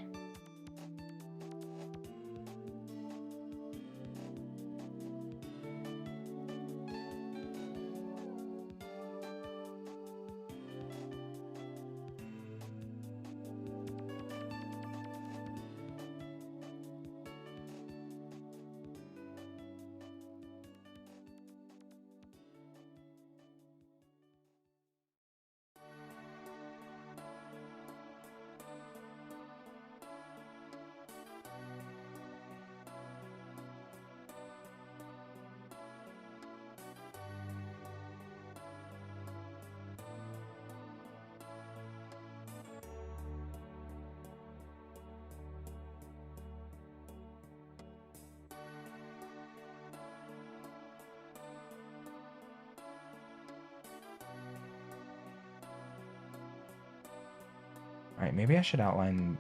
Alright, maybe I should outline...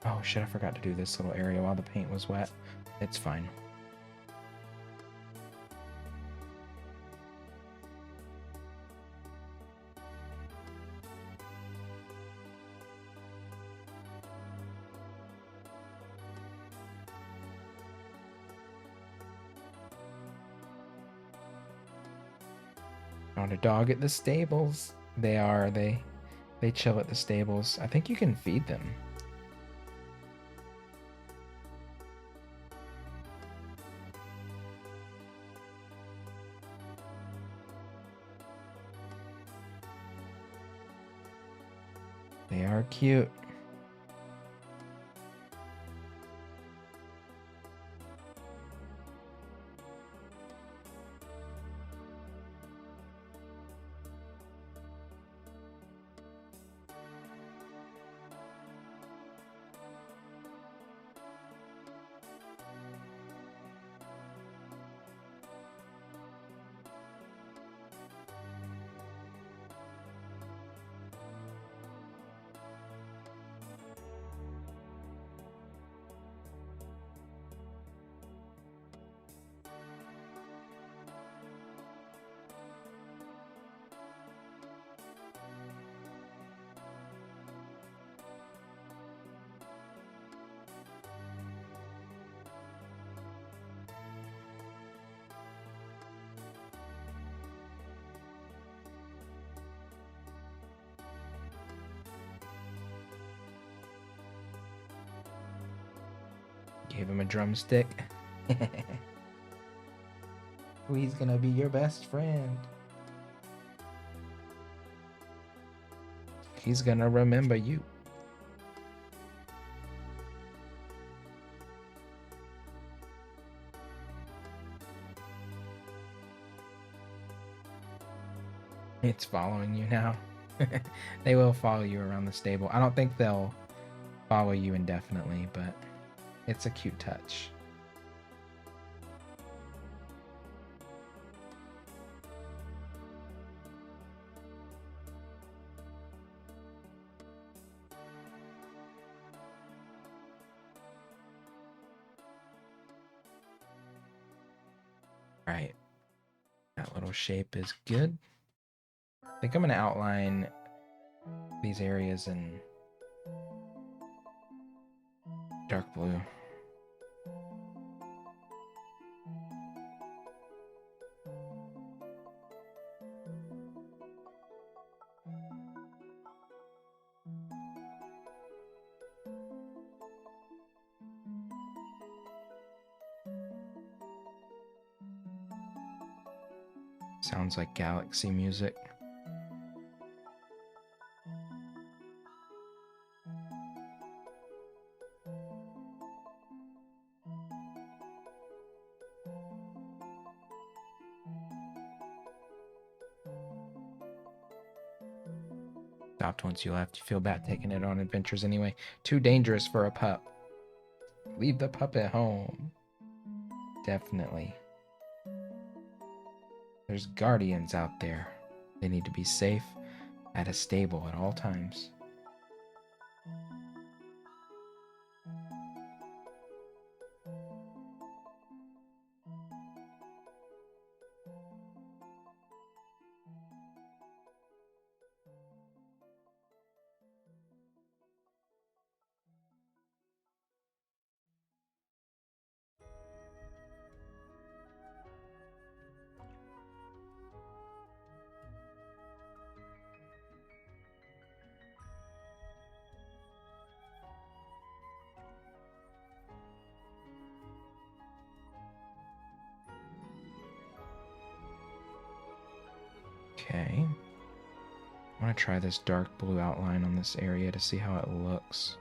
Oh shit, I forgot to do this little area while the paint was wet. It's fine. Found a dog at the stables. They chill at the stables. I think you can feed them. They are cute. Gave him a drumstick. He's gonna be your best friend. He's gonna remember you. It's following you now. They will follow you around the stable. I don't think they'll follow you indefinitely, but it's a cute touch. Right. That little shape is good. I think I'm going to outline these areas in dark blue. Sounds like galaxy music. Stopped once you left. You feel bad taking it on adventures anyway. Too dangerous for a pup. Leave the pup at home. Definitely. There's guardians out there. They need to be safe at a stable at all times. Okay. I want to try this dark blue outline on this area to see how it looks.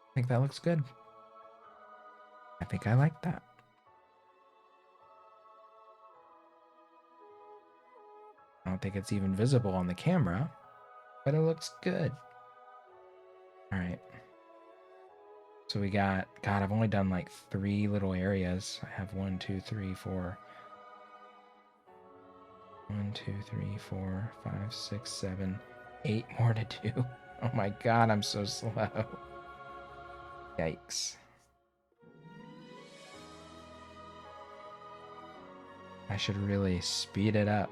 I think that looks good. I think I like that. I don't think it's even visible on the camera, but it looks good. All right. So we got, God, I've only done like 3 little areas. I have 1, 2, 3, 4. 1, 2, 3, 4, 5, 6, 7, 8 more to do. Oh my God, I'm so slow. Yikes. I should really speed it up.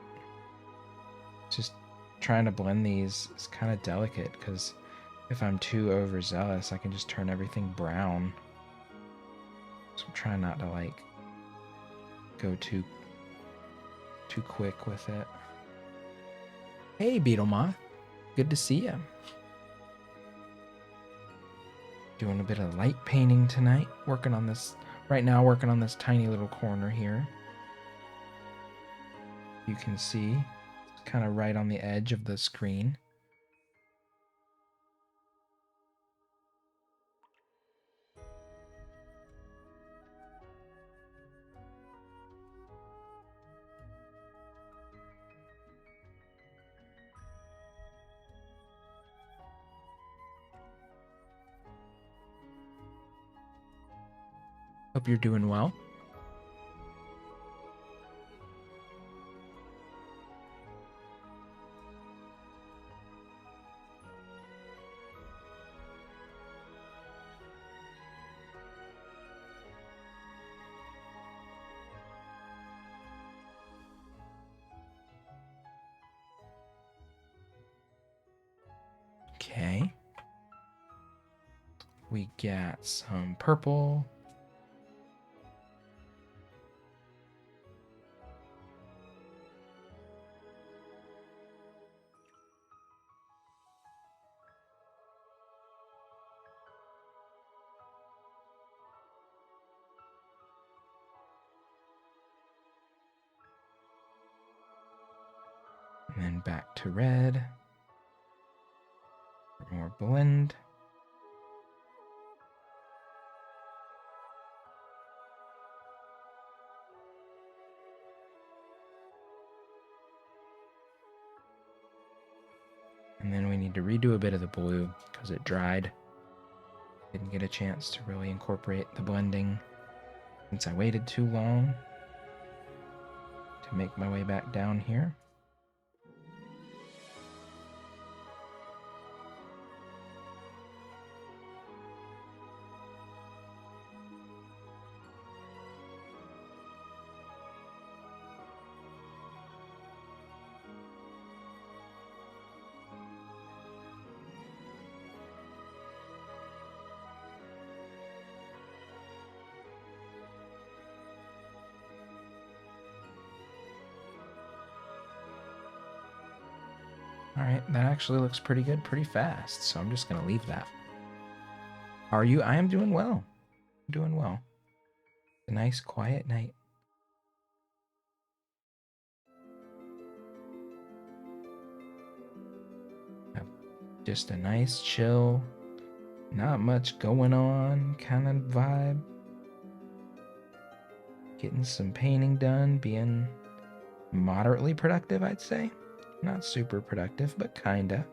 Just trying to blend these is kind of delicate because if I'm too overzealous, I can just turn everything brown. So I'm trying not to like go too quick with it. Hey, Beetle Moth. Good to see you. Doing a bit of light painting tonight. Working on this tiny little corner here. You can see it's kind of right on the edge of the screen. Hope you're doing well. Okay. We got some purple. And then back to red. For more blend. And then we need to redo a bit of the blue because it dried. Didn't get a chance to really incorporate the blending since I waited too long to make my way back down here. All right, that actually looks pretty good, pretty fast. So I'm just going to leave that. How are you? I am doing well. Doing well. A nice quiet night. Just a nice chill, not much going on kind of vibe. Getting some painting done, being moderately productive, I'd say. Not super productive, but kinda.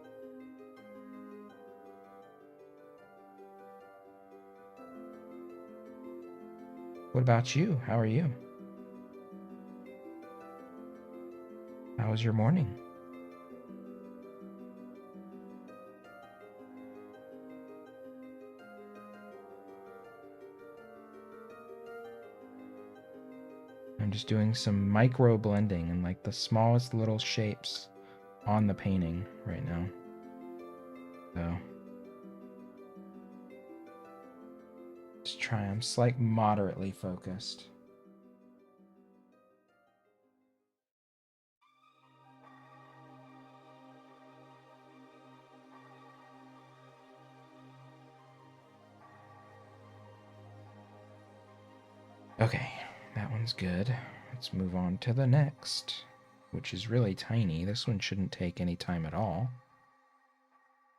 What about you? How are you? How was your morning? I'm just doing some micro blending and like the smallest little shapes on the painting right now. So let's try. I'm like moderately focused. Okay, that one's good. Let's move on to the next, which is really tiny. This one shouldn't take any time at all.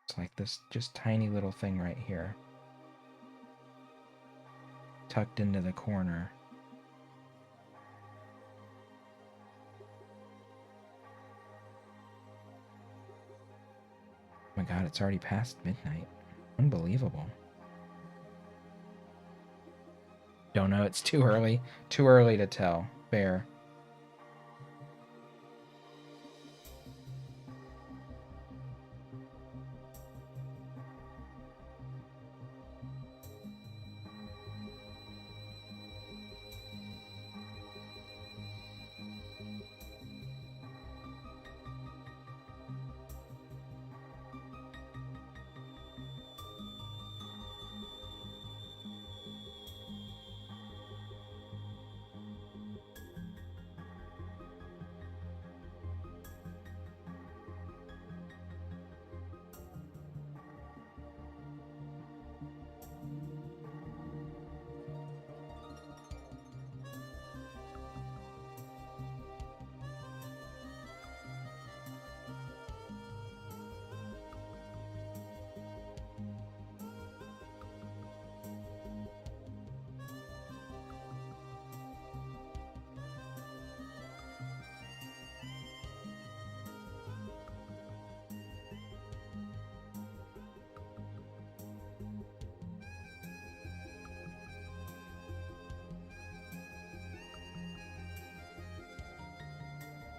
It's like this just tiny little thing right here, tucked into the corner. Oh my god, it's already past midnight. Unbelievable. Don't know, it's too early. Too early to tell. Fair.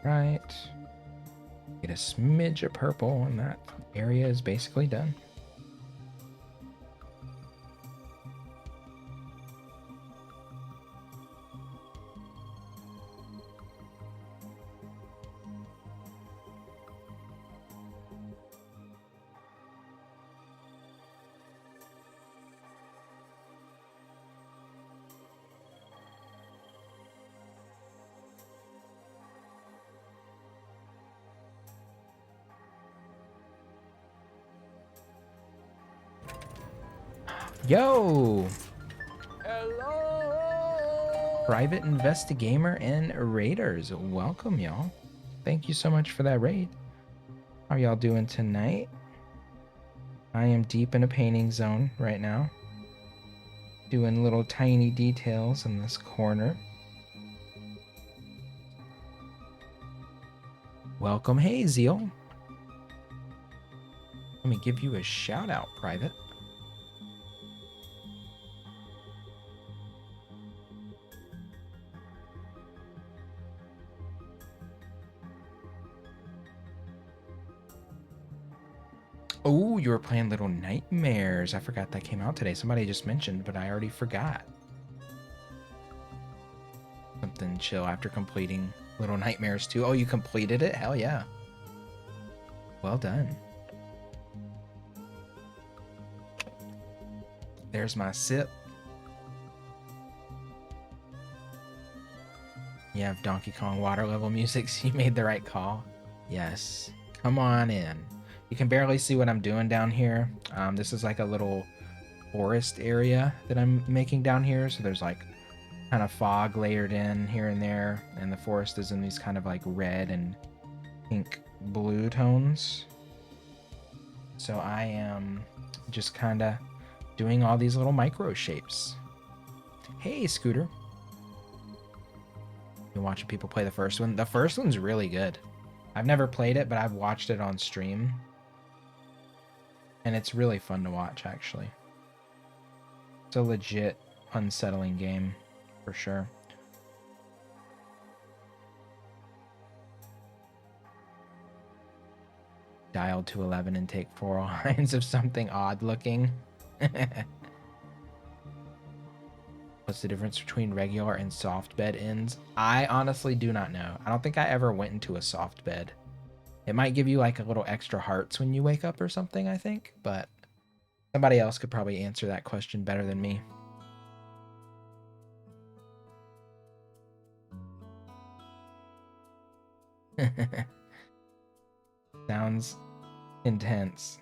Right. Get a smidge of purple, and that area is basically done. Yo! Hello! Private Investigator and Raiders. Welcome, y'all. Thank you so much for that raid. How y'all doing tonight? I am deep in a painting zone right now. Doing little tiny details in this corner. Welcome. Hey, Zeal. Let me give you a shout out, Private. Oh, you were playing Little Nightmares. I forgot that came out today. Somebody just mentioned, but I already forgot. Something chill after completing Little Nightmares 2. Oh, you completed it? Hell yeah. Well done. There's my sip. You have Donkey Kong water level music, so you made the right call. Yes. Come on in. You can barely see what I'm doing down here. This is like a little forest area that I'm making down here. So there's like kind of fog layered in here and there. And the forest is in these kind of like red and pink blue tones. So I am just kind of doing all these little micro shapes. Hey, Scooter. Been watching people play the first one. The first one's really good. I've never played it, but I've watched it on stream. And it's really fun to watch, actually. It's a legit unsettling game, for sure. Dial to 11 and take 4 lines of something odd looking. What's the difference between regular and soft bed ends? I honestly do not know. I don't think I ever went into a soft bed. It might give you like a little extra hearts when you wake up or something, I think, but somebody else could probably answer that question better than me. Sounds intense.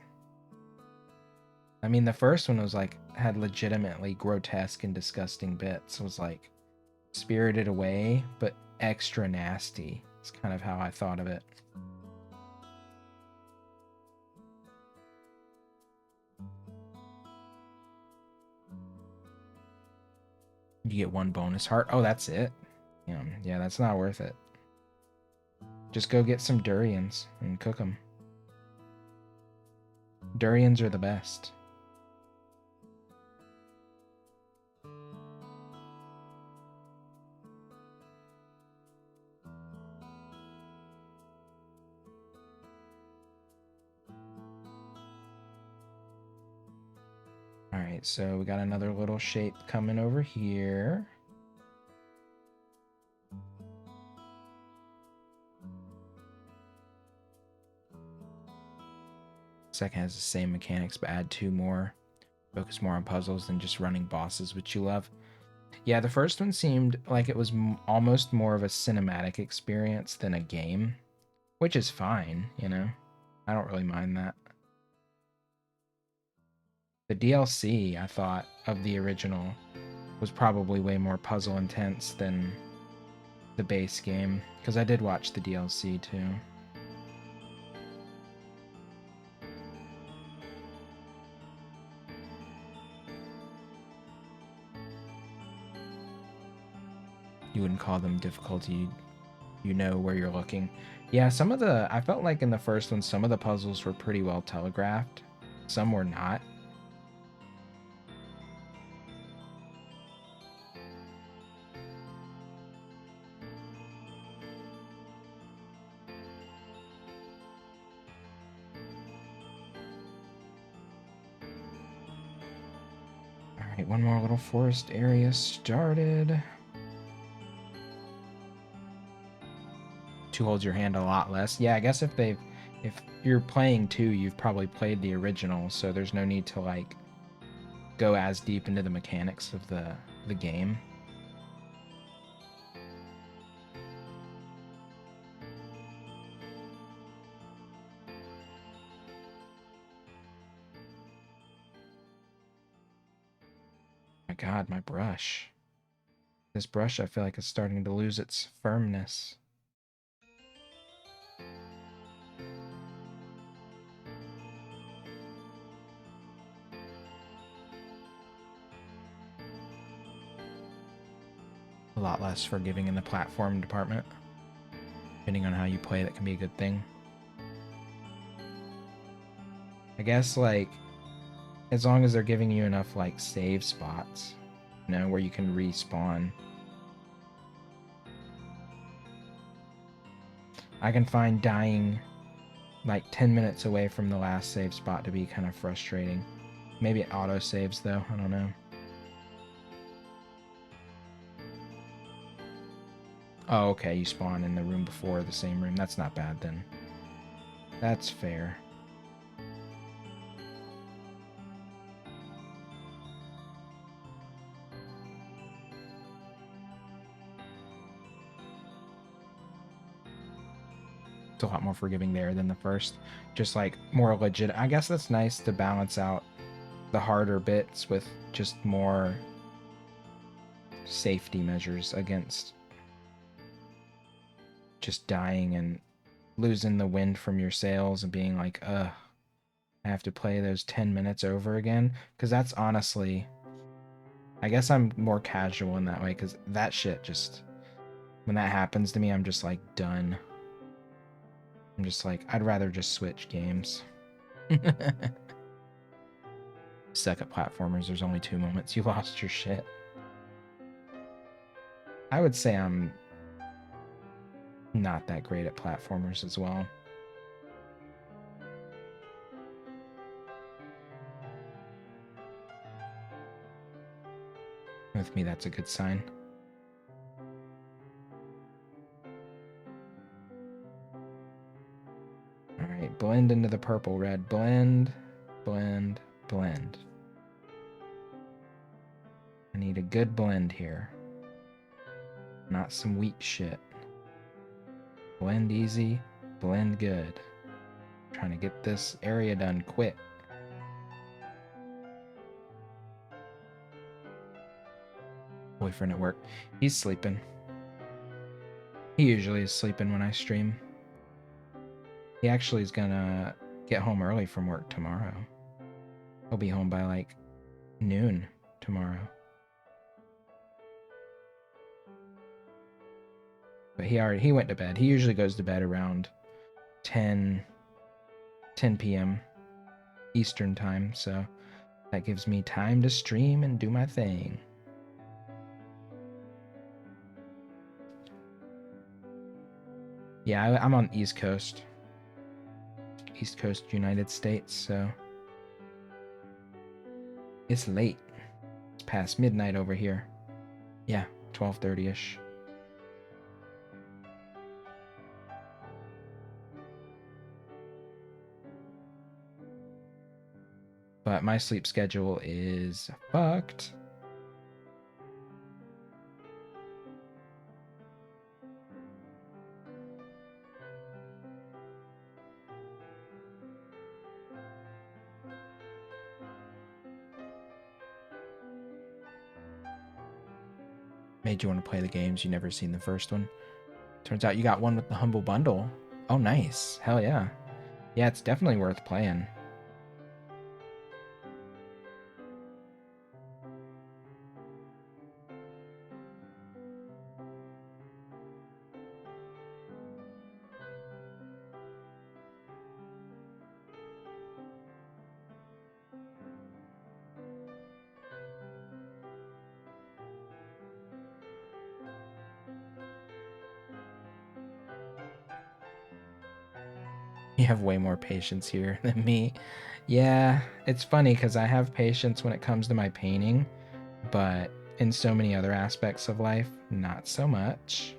I mean, the first one was like, had legitimately grotesque and disgusting bits. It was like Spirited Away, but extra nasty. It's kind of how I thought of it. You get 1 bonus heart. Oh, that's it. Yeah, that's not worth it. Just go get some durians and cook them. Durians are the best. All right, so we got another little shape coming over here. Second has the same mechanics, but add 2 more. Focus more on puzzles than just running bosses, which you love. Yeah, the first one seemed like it was almost more of a cinematic experience than a game, which is fine, you know? I don't really mind that. The DLC, I thought, of the original was probably way more puzzle intense than the base game, because I did watch the DLC too. You wouldn't call them difficulty, you know where you're looking. Yeah, I felt like in the first one, some of the puzzles were pretty well telegraphed. Some were not. All right, one more little forest area started. 2 holds your hand a lot less. Yeah, I guess if you're playing 2, you've probably played the original, so there's no need to like go as deep into the mechanics of the game. god, my brush. This brush I feel like is starting to lose its firmness. A lot less forgiving in the platform department. Depending on how you play, that can be a good thing. I guess, like, as long as they're giving you enough, like, save spots, you know, where you can respawn. I can find dying, like, 10 minutes away from the last save spot to be kind of frustrating. Maybe it auto-saves, though. I don't know. Oh, okay, you spawn in the room before the same room. That's not bad, then. That's fair. It's a lot more forgiving there than the first. Just, like, more legit. I guess that's nice to balance out the harder bits with just more safety measures against just dying and losing the wind from your sails and being like, I have to play those 10 minutes over again. Because that's honestly, I guess I'm more casual in that way, because that shit just, when that happens to me, I'm just like, done. I'm just like, I'd rather just switch games. Suck at platformers. There's only 2 moments you lost your shit. I would say I'm not that great at platformers as well. With me, that's a good sign. Alright, blend into the purple red. Blend, blend, blend. I need a good blend here. Not some weak shit. Blend easy, blend good. Trying to get this area done quick. Boyfriend at work. He's sleeping. He usually is sleeping when I stream. He actually is gonna get home early from work tomorrow. He'll be home by like noon tomorrow. But he went to bed. He usually goes to bed around 10 p.m. Eastern time, so that gives me time to stream and do my thing. Yeah, I'm on East Coast. East Coast United States, so it's late. It's past midnight over here. Yeah, 12:30ish. But my sleep schedule is fucked. Made you want to play the games. You never seen the first one. Turns out you got one with the Humble Bundle. Oh, nice. Hell yeah. Yeah, it's definitely worth playing. You have way more patience here than me. Yeah, it's funny because I have patience when it comes to my painting, but in so many other aspects of life, not so much.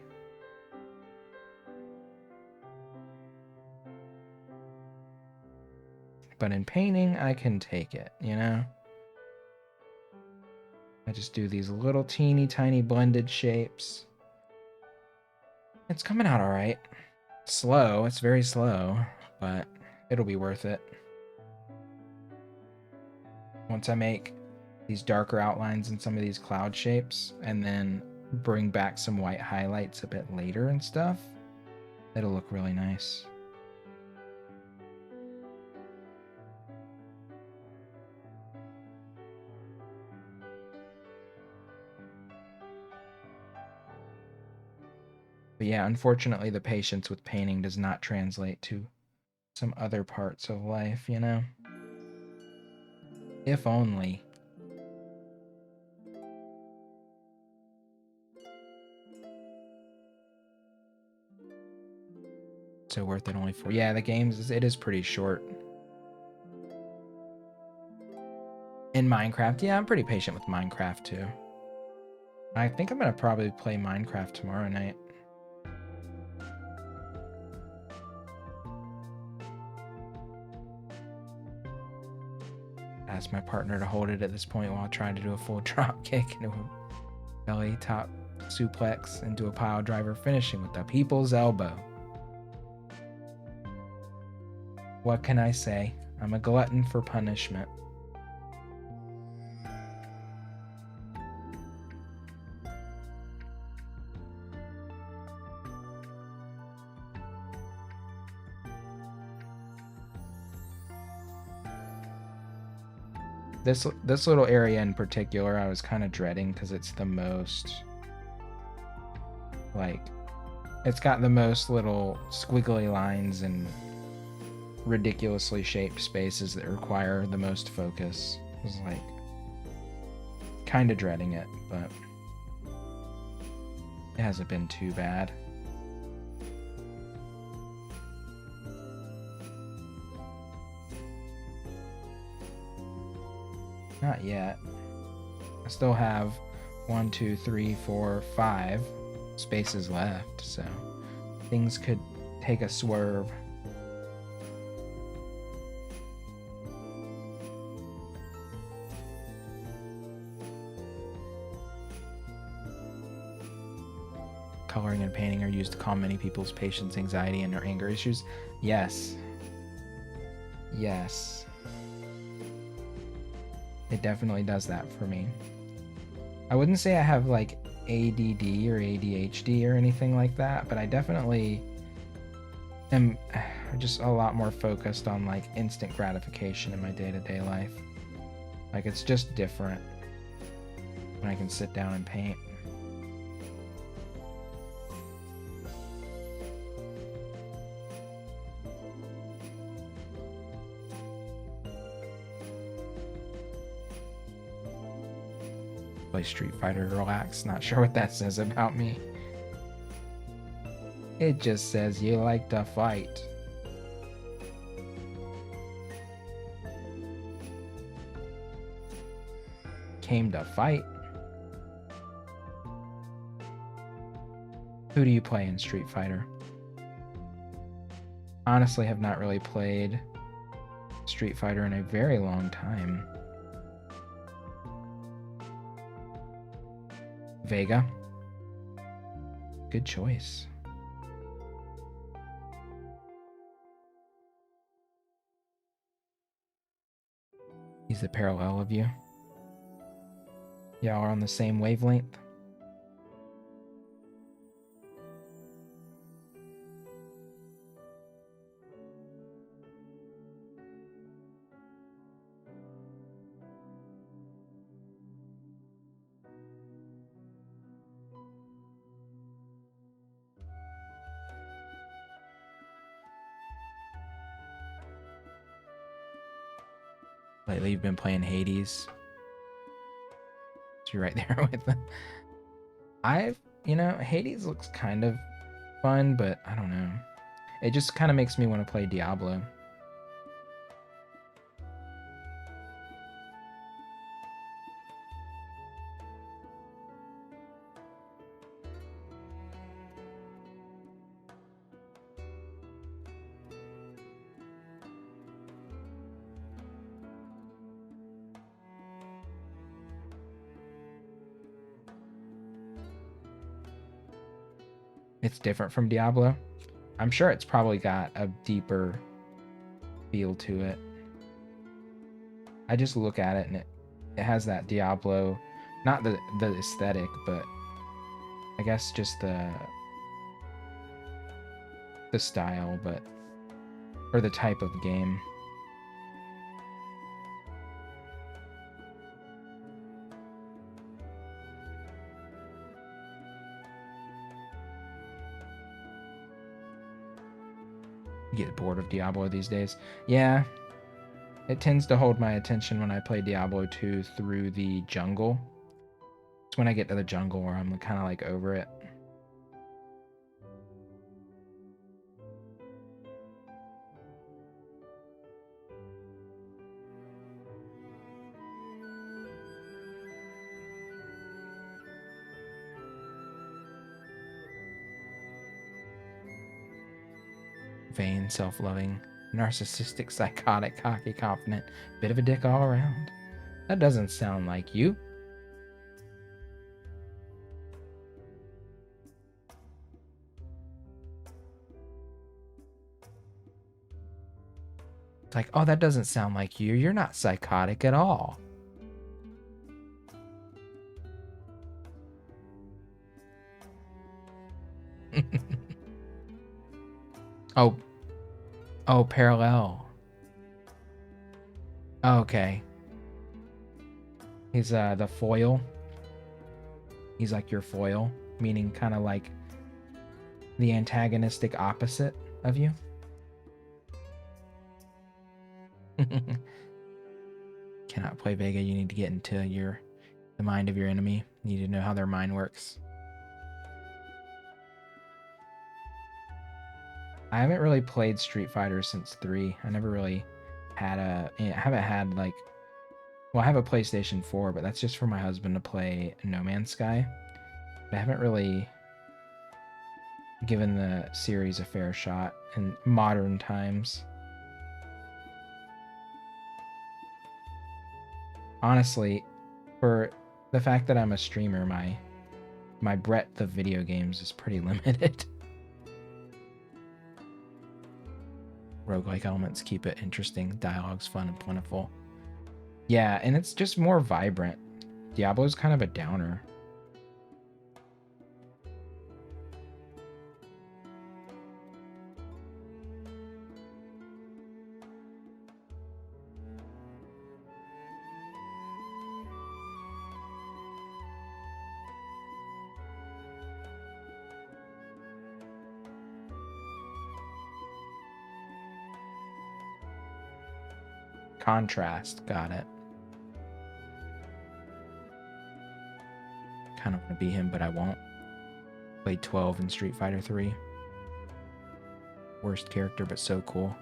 But in painting, I can take it, you know? I just do these little teeny tiny blended shapes. It's coming out all right. Slow, it's very slow, but it'll be worth it. Once I make these darker outlines in some of these cloud shapes, and then bring back some white highlights a bit later and stuff. It'll look really nice. But yeah, unfortunately, the patience with painting does not translate to some other parts of life, you know? If only. So worth it only for... Yeah, the games, it is pretty short. In Minecraft, yeah, I'm pretty patient with Minecraft too. I think I'm gonna probably play Minecraft tomorrow night. Ask my partner to hold it at this point while trying to do a full drop kick into a belly top suplex into a pile driver, finishing with the people's elbow. What can I say? I'm a glutton for punishment. This little area in particular, I was kind of dreading because it's the most, like, it's got the most little squiggly lines and ridiculously shaped spaces that require the most focus. I was like, kind of dreading it, but it hasn't been too bad. Not yet. I still have 1, 2, 3, 4, 5 spaces left, so things could take a swerve. Coloring and painting are used to calm many people's patience, anxiety, and or anger issues. Yes. Yes. It definitely does that for me. I wouldn't say I have like ADD or ADHD or anything like that, but I definitely am just a lot more focused on like instant gratification in my day-to-day life. Like it's just different when I can sit down and paint. Play Street Fighter to relax. Not sure what that says about me. It just says you like to fight. Came to fight? Who do you play in Street Fighter? Honestly, have not really played Street Fighter in a very long time. Vega. Good choice. He's the parallel of you. Y'all are on the same wavelength. Lately, you've been playing Hades. So you're right there with them. Hades looks kind of fun, but I don't know. It just kind of makes me want to play Diablo. It's different from Diablo. I'm sure it's probably got a deeper feel to it. I just look at it and It has that Diablo, not the aesthetic, but I guess just the style, but or the type of game. Get bored of Diablo these days. Yeah, it tends to hold my attention when I play Diablo 2 through the jungle. It's when I get to the jungle where I'm kind of like over it. Vain, self-loving, narcissistic, psychotic, cocky, confident, bit of a dick all around. That doesn't sound like you. It's like, oh, that doesn't sound like you. You're not psychotic at all. oh, oh, parallel. Oh, okay. He's the foil. He's like your foil, meaning kind of like the antagonistic opposite of you. Cannot play Vega. You need to get into the mind of your enemy. You need to know how their mind works. I haven't really played Street Fighter since 3. I never really had I haven't had like, well, I have a PlayStation 4, but that's just for my husband to play No Man's Sky. But I haven't really given the series a fair shot in modern times. Honestly, for the fact that I'm a streamer, my breadth of video games is pretty limited. Roguelike elements keep it interesting, dialogue's fun and plentiful. Yeah, and it's just more vibrant. Diablo's kind of a downer. Contrast, got it. Kind of want to be him, but I won't. Played 12 in Street Fighter 3. Worst character, but so cool.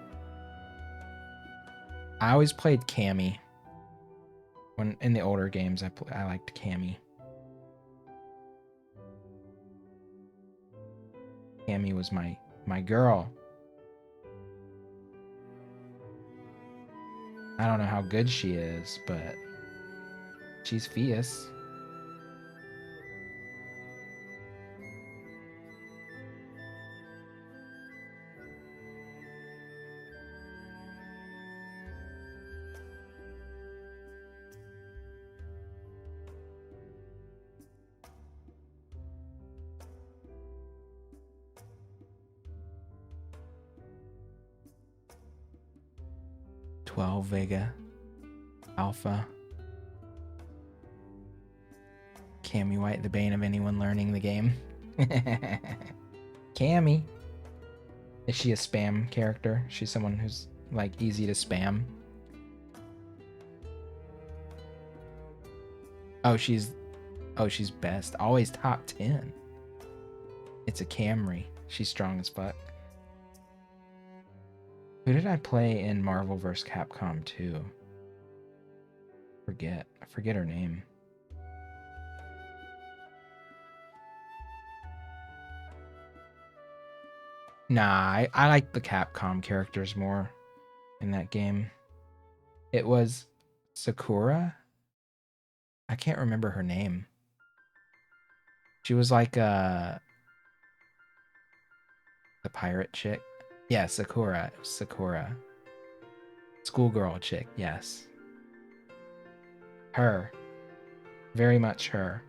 I always played Cammy. When in the older games, I liked Cammy. Cammy was my girl. I don't know how good she is, but she's fierce. Vega, Alpha, Cammy White, the bane of anyone learning the game. Cammy. Is she a spam character? She's someone who's like easy to spam. Oh, she's best. Always top 10. It's a Camry. She's strong as fuck. Who did I play in Marvel vs. Capcom 2? I forget her name. Nah, I like the Capcom characters more in that game. It was Sakura? I can't remember her name. She was like the pirate chick. Yeah, Sakura. It was Sakura. Schoolgirl chick, yes. Her. Very much her.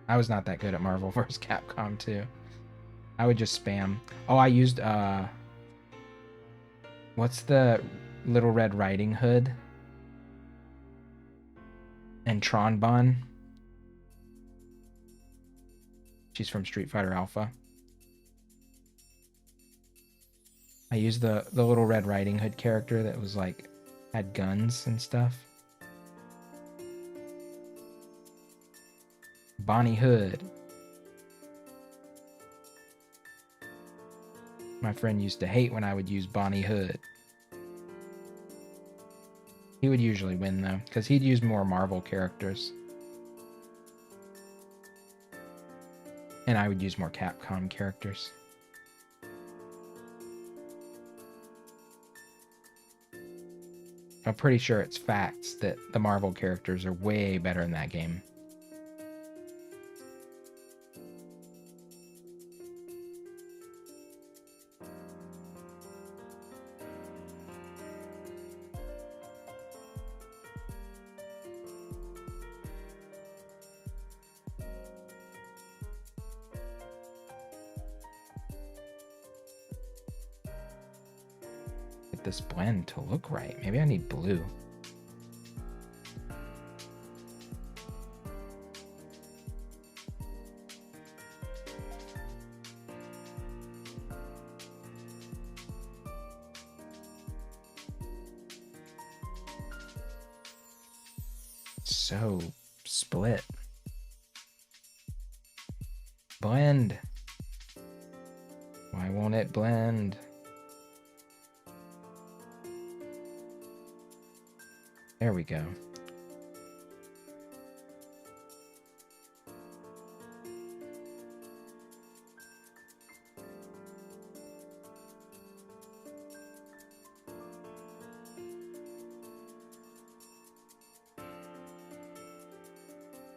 I was not that good at Marvel vs. Capcom 2. I would just spam. Oh, I used, what's the Little Red Riding Hood? And Tronbon. She's from Street Fighter Alpha. I used the Little Red Riding Hood character that was like, had guns and stuff. Bonnie Hood. My friend used to hate when I would use Bonnie Hood. He would usually win though, because he'd use more Marvel characters. And I would use more Capcom characters. I'm pretty sure it's facts that the Marvel characters are way better in that game. Get this blend to look right. Maybe I need blue. So split. Blend. Why won't it blend? There we go.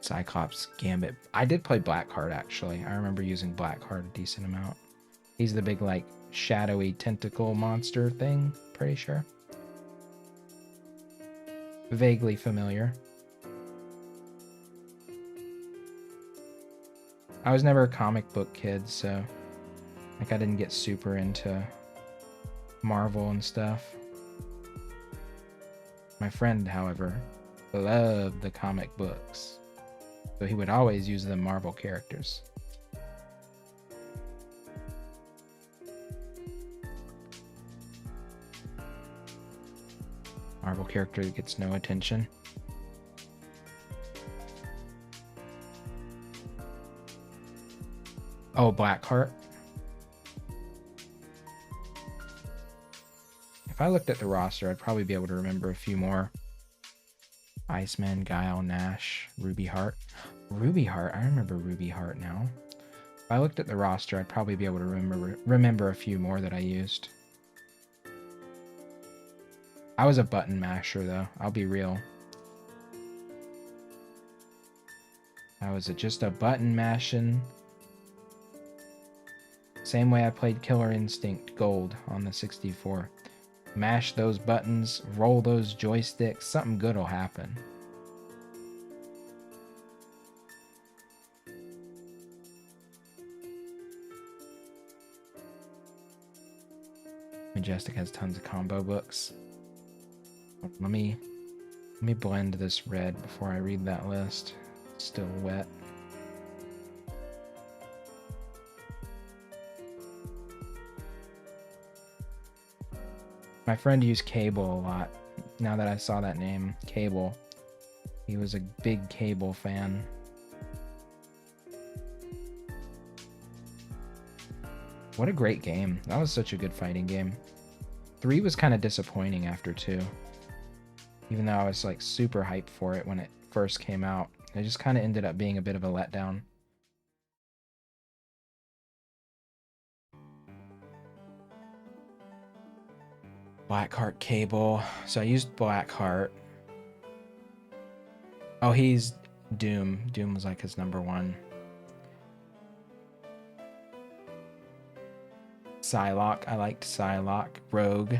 Cyclops, Gambit. I did play Blackheart, actually. I remember using Blackheart a decent amount. He's the big, like, shadowy tentacle monster thing, pretty sure. Vaguely familiar. I was never a comic book kid, so, like, I didn't get super into Marvel and stuff. My friend, however, loved the comic books. So he would always use the Marvel characters. Marvel character that gets no attention. Oh, Blackheart. If I looked at the roster, I'd probably be able to remember a few more. Iceman, Guile, Nash, Ruby Heart. Ruby Heart, I remember Ruby Heart now. If I looked at the roster, I'd probably be able to remember a few more that I used. I was a button masher though, I'll be real. I was just a button mashing. Same way I played Killer Instinct Gold on the 64. Mash those buttons, roll those joysticks, something good will happen. Majestic has tons of combo books. Let me blend this red before I read that list. It's still wet. My friend used Cable a lot. Now that I saw that name, Cable. He was a big Cable fan. What a great game. That was such a good fighting game. 3 was kind of disappointing after 2. Even though I was like super hyped for it when it first came out. It just kind of ended up being a bit of a letdown. Blackheart, Cable. So I used Blackheart. Oh, he's Doom. Doom was like his #1. Psylocke. I liked Psylocke. Rogue.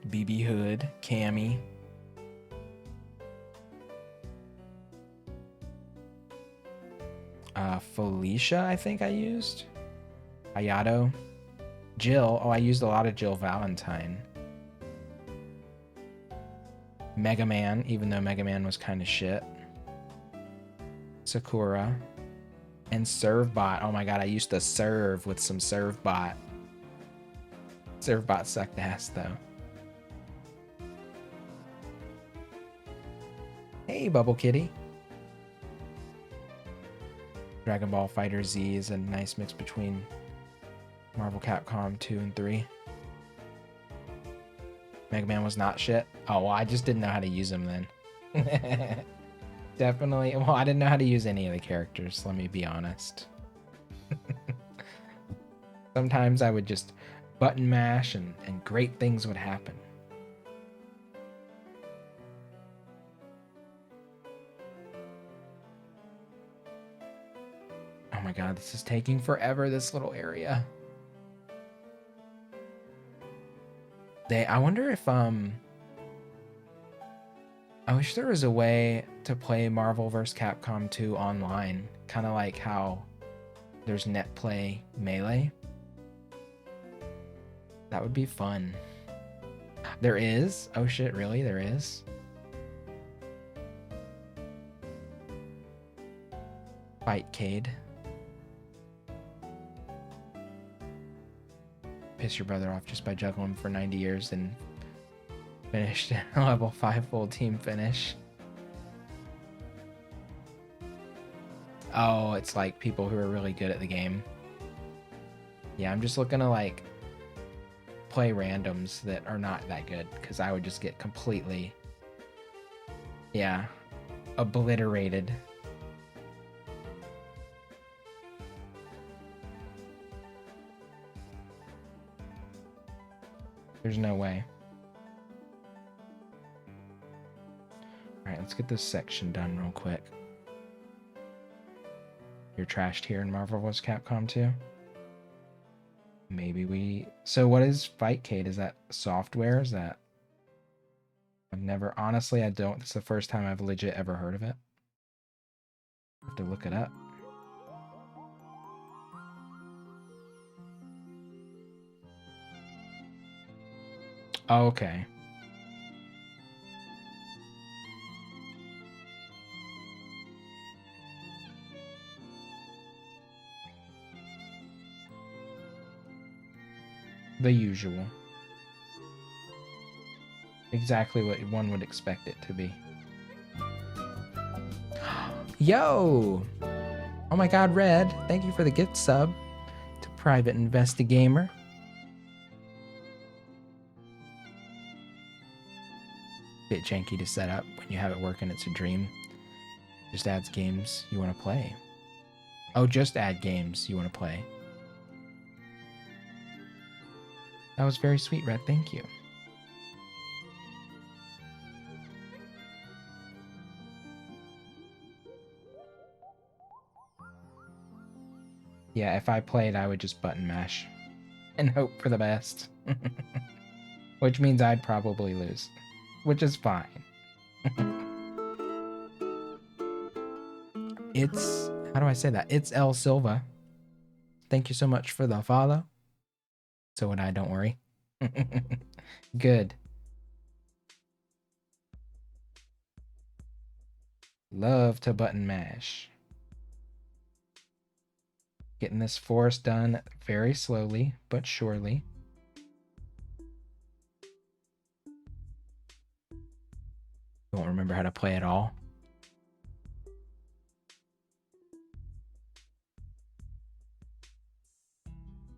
BB Hood, Cammy. Felicia, I think I used. Hayato. Jill. Oh, I used a lot of Jill Valentine. Mega Man, even though Mega Man was kind of shit. Sakura. And Servbot. Oh my god, I used to serve with some Servbot. Servbot sucked ass, though. Hey, Bubble Kitty. Dragon Ball Fighter Z is a nice mix between Marvel Capcom 2 and 3. Mega Man was not shit. Oh, well, I just didn't know how to use him then. Definitely. Well, I didn't know how to use any of the characters, let me be honest. Sometimes I would just button mash and great things would happen. Oh my god, this is taking forever, this little area. I wonder if, I wish there was a way to play Marvel vs. Capcom 2 online. Kind of like how there's NetPlay Melee. That would be fun. There is? Oh shit, really? There is? Fightcade. Piss your brother off just by juggling for 90 years and finished a level 5 full team finish. Oh, it's like people who are really good at the game. Yeah, I'm just looking to like play randoms that are not that good because I would just get completely, yeah, obliterated. There's no way. Alright, let's get this section done real quick. You're trashed here in Marvel vs. Capcom 2? Maybe we... So what is Fightcade? Is that software? Is that... I've never... Honestly, I don't... It's the first time I've legit ever heard of it. I have to look it up. Oh, okay. The usual. Exactly what one would expect it to be. Yo! Oh my god, Red, thank you for the gift sub to Private Investigamer. Bit janky to set up when you have it working, it's a dream. Just adds games you want to play. Oh, just add games you want to play. That was very sweet, Red. Thank you. Yeah, if I played, I would just button mash and hope for the best. Which means I'd probably lose, which is fine. It's, how do I say that? It's El Silva. Thank you so much for the follow. So would I, don't worry. Good. Love to button mash. Getting this forest done very slowly, but surely. Won't remember how to play at all.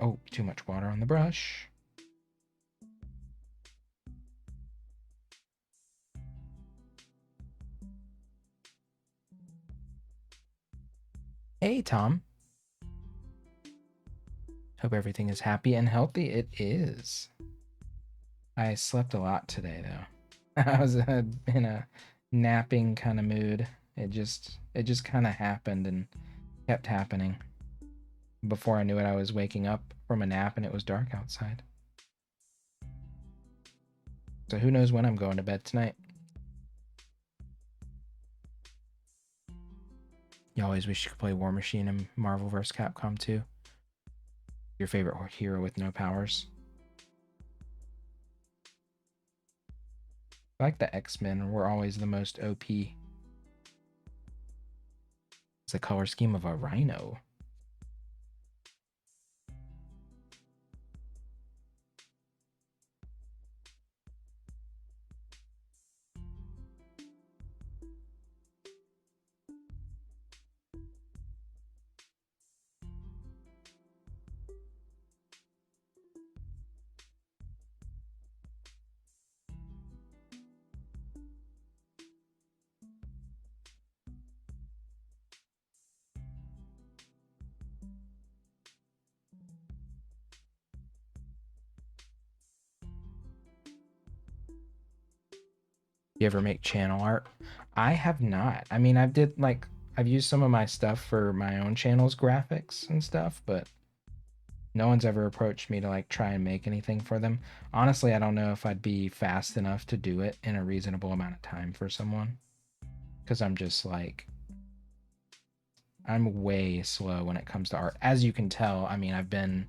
Oh, too much water on the brush. Hey, Tom. Hope everything is happy and healthy. It is. I slept a lot today, though. I was in a napping kind of mood. It just kind of happened and kept happening. Before I knew it, I was waking up from a nap and it was dark outside. So who knows when I'm going to bed tonight. You always wish you could play War Machine and Marvel vs. Capcom 2. Your favorite hero with no powers. I like the X-Men were always the most OP. It's the color scheme of a rhino. You ever make channel art? I have not. I mean, I've used some of my stuff for my own channel's graphics and stuff, but no one's ever approached me to like try and make anything for them. Honestly, I don't know if I'd be fast enough to do it in a reasonable amount of time for someone. Because I'm just like, I'm way slow when it comes to art. As you can tell, I mean, I've been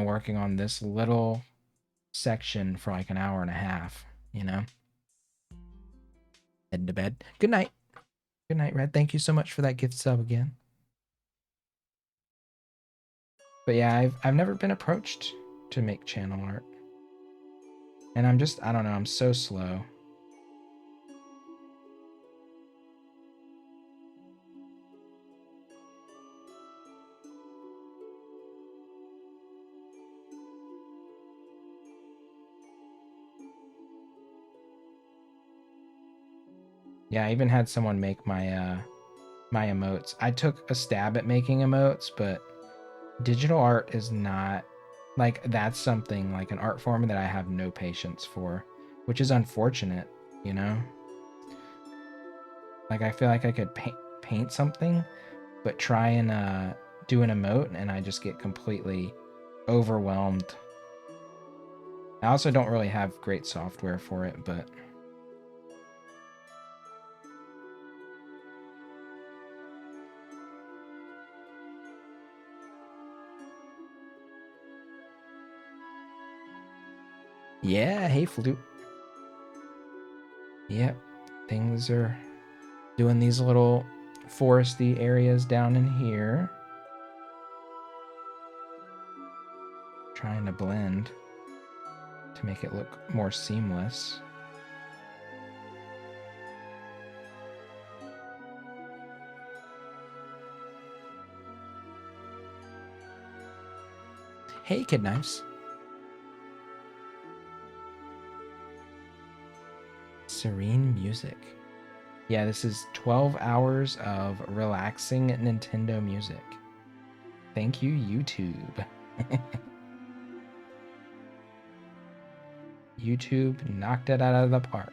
working on this little section for like an hour and a half, you know? Heading to bed. Good night. Good night, Red. Thank you so much for that gift sub again. But yeah, I've never been approached to make channel art. And I don't know, I'm so slow. Yeah, I even had someone make my my emotes. I took a stab at making emotes, but digital art is not like that's something like an art form that I have no patience for, which is unfortunate, you know? Like I feel like I could paint something, but try and do an emote and I just get completely overwhelmed. I also don't really have great software for it, but yeah, hey Flute. Yep, things are doing these little foresty areas down in here. Trying to blend to make it look more seamless. Hey, Kid Knives. Serene music. Yeah, this is 12 hours of relaxing Nintendo music. Thank you, YouTube. YouTube knocked it out of the park.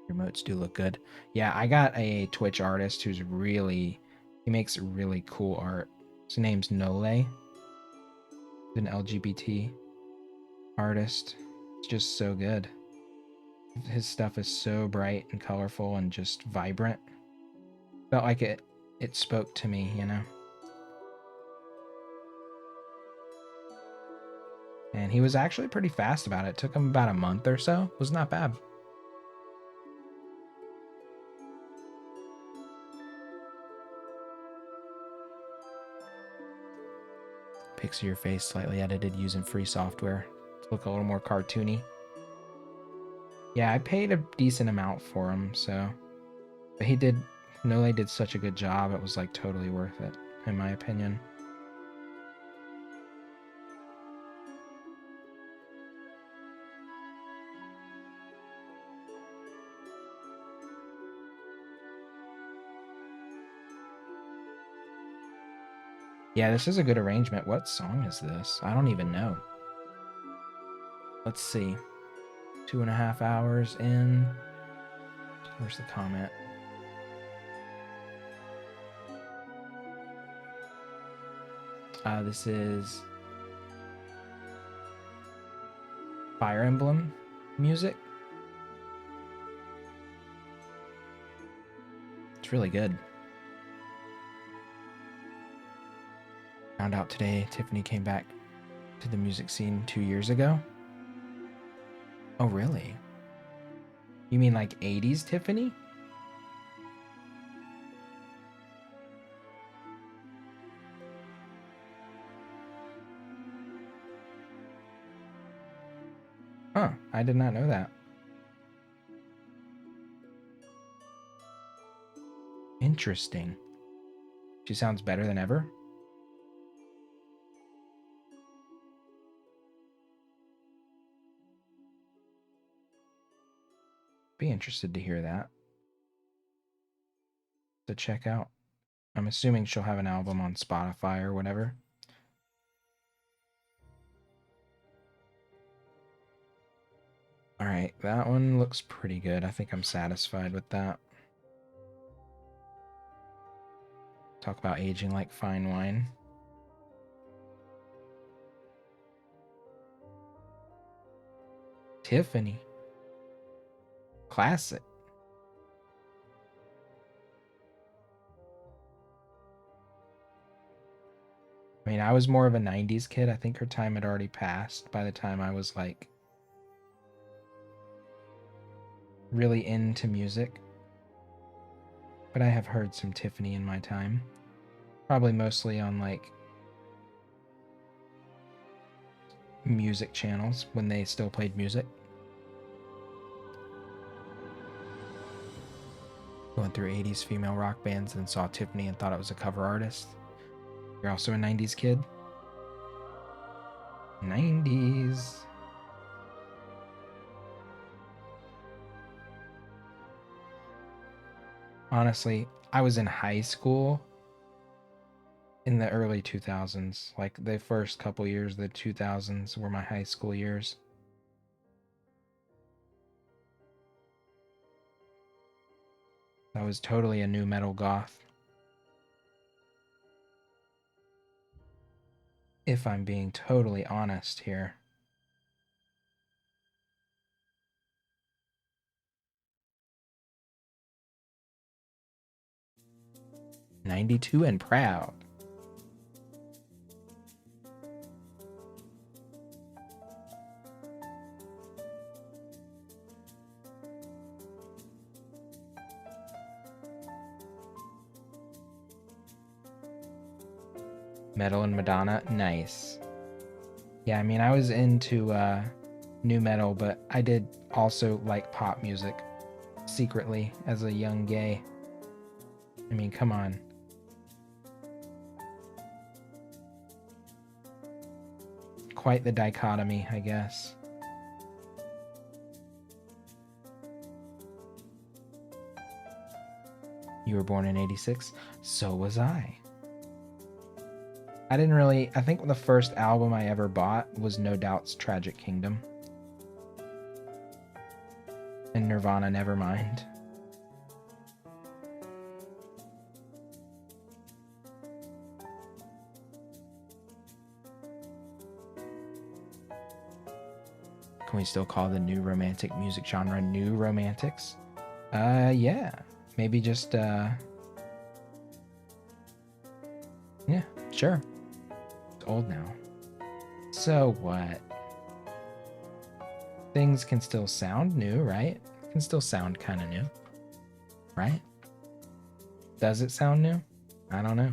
Your motes do look good. Yeah, I got a Twitch artist who's he makes really cool art. His name's Nole. He's an LGBT artist. It's just so good. His stuff is so bright and colorful and just vibrant. Felt like it spoke to me, you know? And he was actually pretty fast about it. It took him about a month or so. It was not bad. Pics of your face slightly edited using free software to look a little more cartoony. Yeah, I paid a decent amount for him, so. But Nole did such a good job, it was like totally worth it, in my opinion. Yeah, this is a good arrangement. What song is this? I don't even know. Let's see. 2.5 hours in. Where's the comment? This is Fire Emblem music. It's really good. Found out today Tiffany came back to the music scene 2 years ago. Oh, really? You mean like 80s Tiffany? Huh, I did not know that. Interesting. She sounds better than ever? Be interested to hear that. To check out. I'm assuming she'll have an album on Spotify or whatever. Alright, that one looks pretty good. I think I'm satisfied with that. Talk about aging like fine wine. Tiffany. Classic. I mean, I was more of a 90s kid. I think her time had already passed by the time I was like really into music. But I have heard some Tiffany in my time. Probably mostly on like music channels when they still played music. Going through 80s female rock bands and saw Tiffany and thought it was a cover artist. You're also a 90s kid? 90s. Honestly, I was in high school in the early 2000s. Like the first couple years of the 2000s were my high school years. I was totally a new metal goth. If I'm being totally honest here. '92 and proud. Metal and Madonna, nice. Yeah, I mean, I was into new metal, but I did also like pop music secretly as a young gay. I mean, come on. Quite the dichotomy, I guess. You were born in '86? So was I. I think the first album I ever bought was No Doubt's Tragic Kingdom. And Nirvana, Nevermind. Can we still call the new romantic music genre new romantics? Yeah. Maybe just, yeah, sure. It's old now. So what? Things can still sound new, right? Can still sound kind of new, right? Does it sound new? I don't know.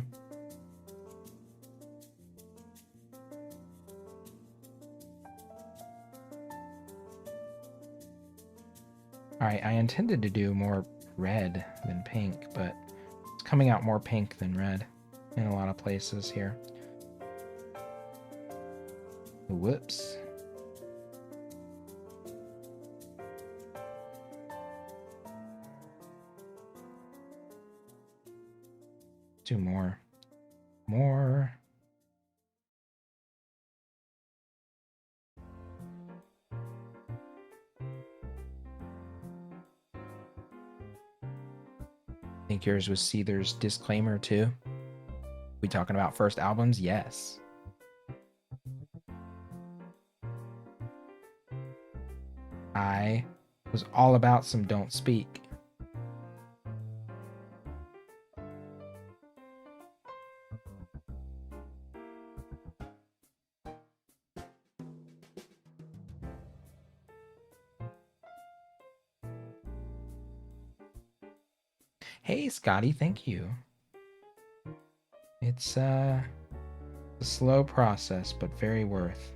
Alright, I intended to do more red than pink, but it's coming out more pink than red in a lot of places here. Whoops. Do more. More. think yours was Seether's Disclaimer too. We talking about first albums? Yes. I was all about some Don't Speak. Hey, Scotty, thank you. It's a slow process, but very worth.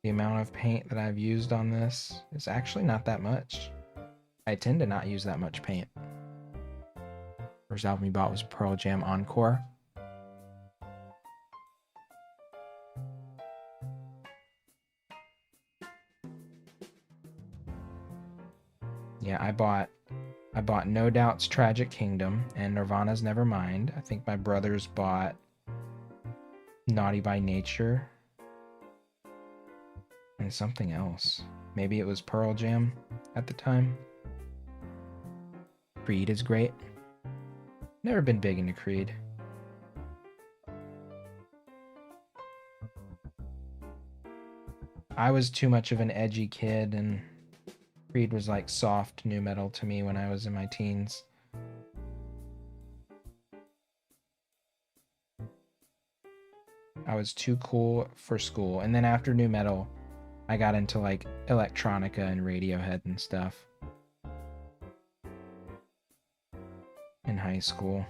The amount of paint that I've used on this is actually not that much. I tend to not use that much paint. First album you bought was Pearl Jam Encore. Yeah, I bought No Doubt's Tragic Kingdom and Nirvana's Nevermind. I think my brothers bought Naughty by Nature and something else. Maybe it was Pearl Jam at the time. Creed is great. Never been big into Creed. I was too much of an edgy kid, and Creed was like soft nu metal to me when I was in my teens. I was too cool for school. And then after nu metal, I got into like electronica and Radiohead and stuff in high school.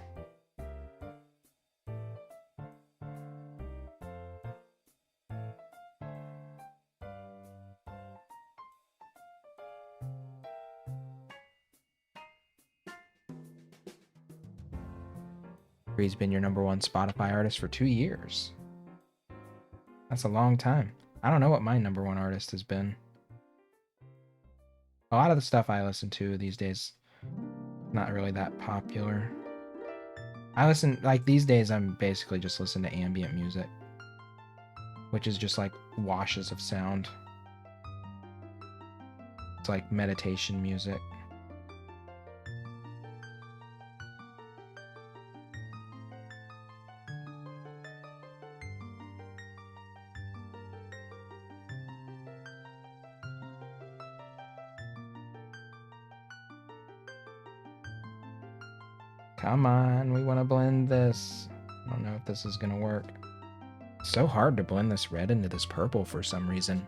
Creed's been your #1 Spotify artist for 2 years. That's a long time. I don't know what my #1 artist has been. A lot of the stuff I listen to these days, not really that popular. I listen, like these days, I'm basically just listening to ambient music, which is just like washes of sound. It's like meditation music. Come on, we want to blend this. I don't know if this is gonna work. It's so hard to blend this red into this purple for some reason.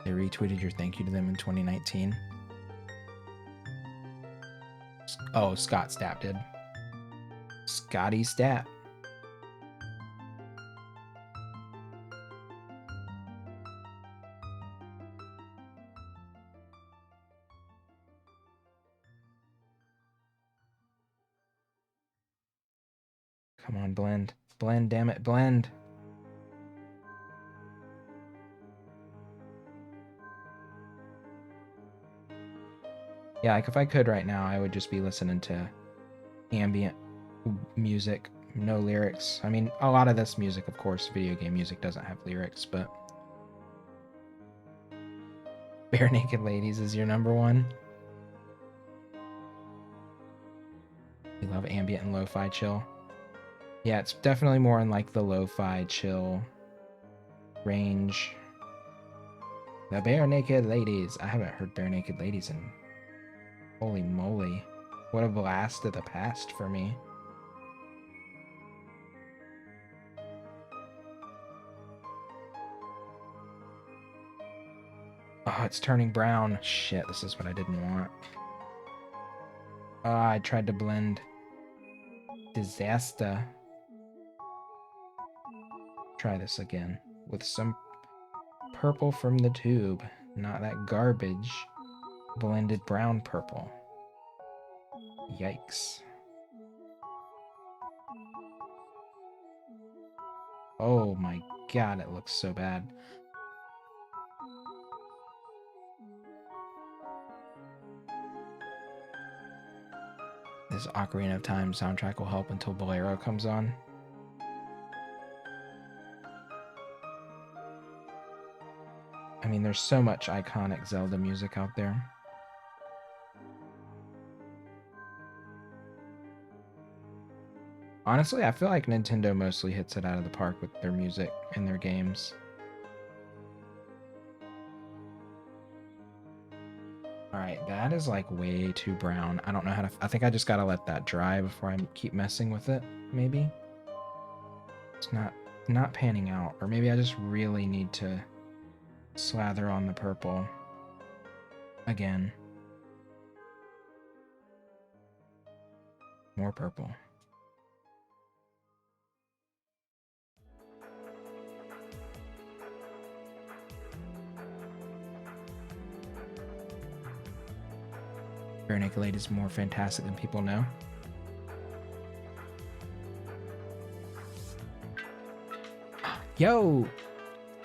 They retweeted your thank you to them in 2019. Oh, Scott Stapp did. Scotty Stapp. Come on, blend. Blend, damn it, blend. Yeah, like if I could right now, I would just be listening to ambient music, no lyrics. I mean, a lot of this music, of course, video game music doesn't have lyrics, but Bare Naked Ladies is your #1. You love ambient and lo-fi chill. Yeah, it's definitely more in like the lo-fi chill range. The Bare Naked Ladies. I haven't heard Bare Naked Ladies in holy moly. What a blast of the past for me. Oh, it's turning brown. Shit, this is what I didn't want. Oh, I tried to blend. Disaster. Try this again with some purple from the tube, not that garbage blended brown purple. Yikes. Oh my god, it looks so bad. This Ocarina of Time soundtrack will help until Bolero comes on. I mean, there's so much iconic Zelda music out there. Honestly, I feel like Nintendo mostly hits it out of the park with their music and their games. All right, that is like way too brown. I don't know how to... I think I just gotta let that dry before I keep messing with it, maybe. It's not panning out. Or maybe I just really need to slather on the purple again. More purple. Bare-Naked Ladies is more fantastic than people know. Yo!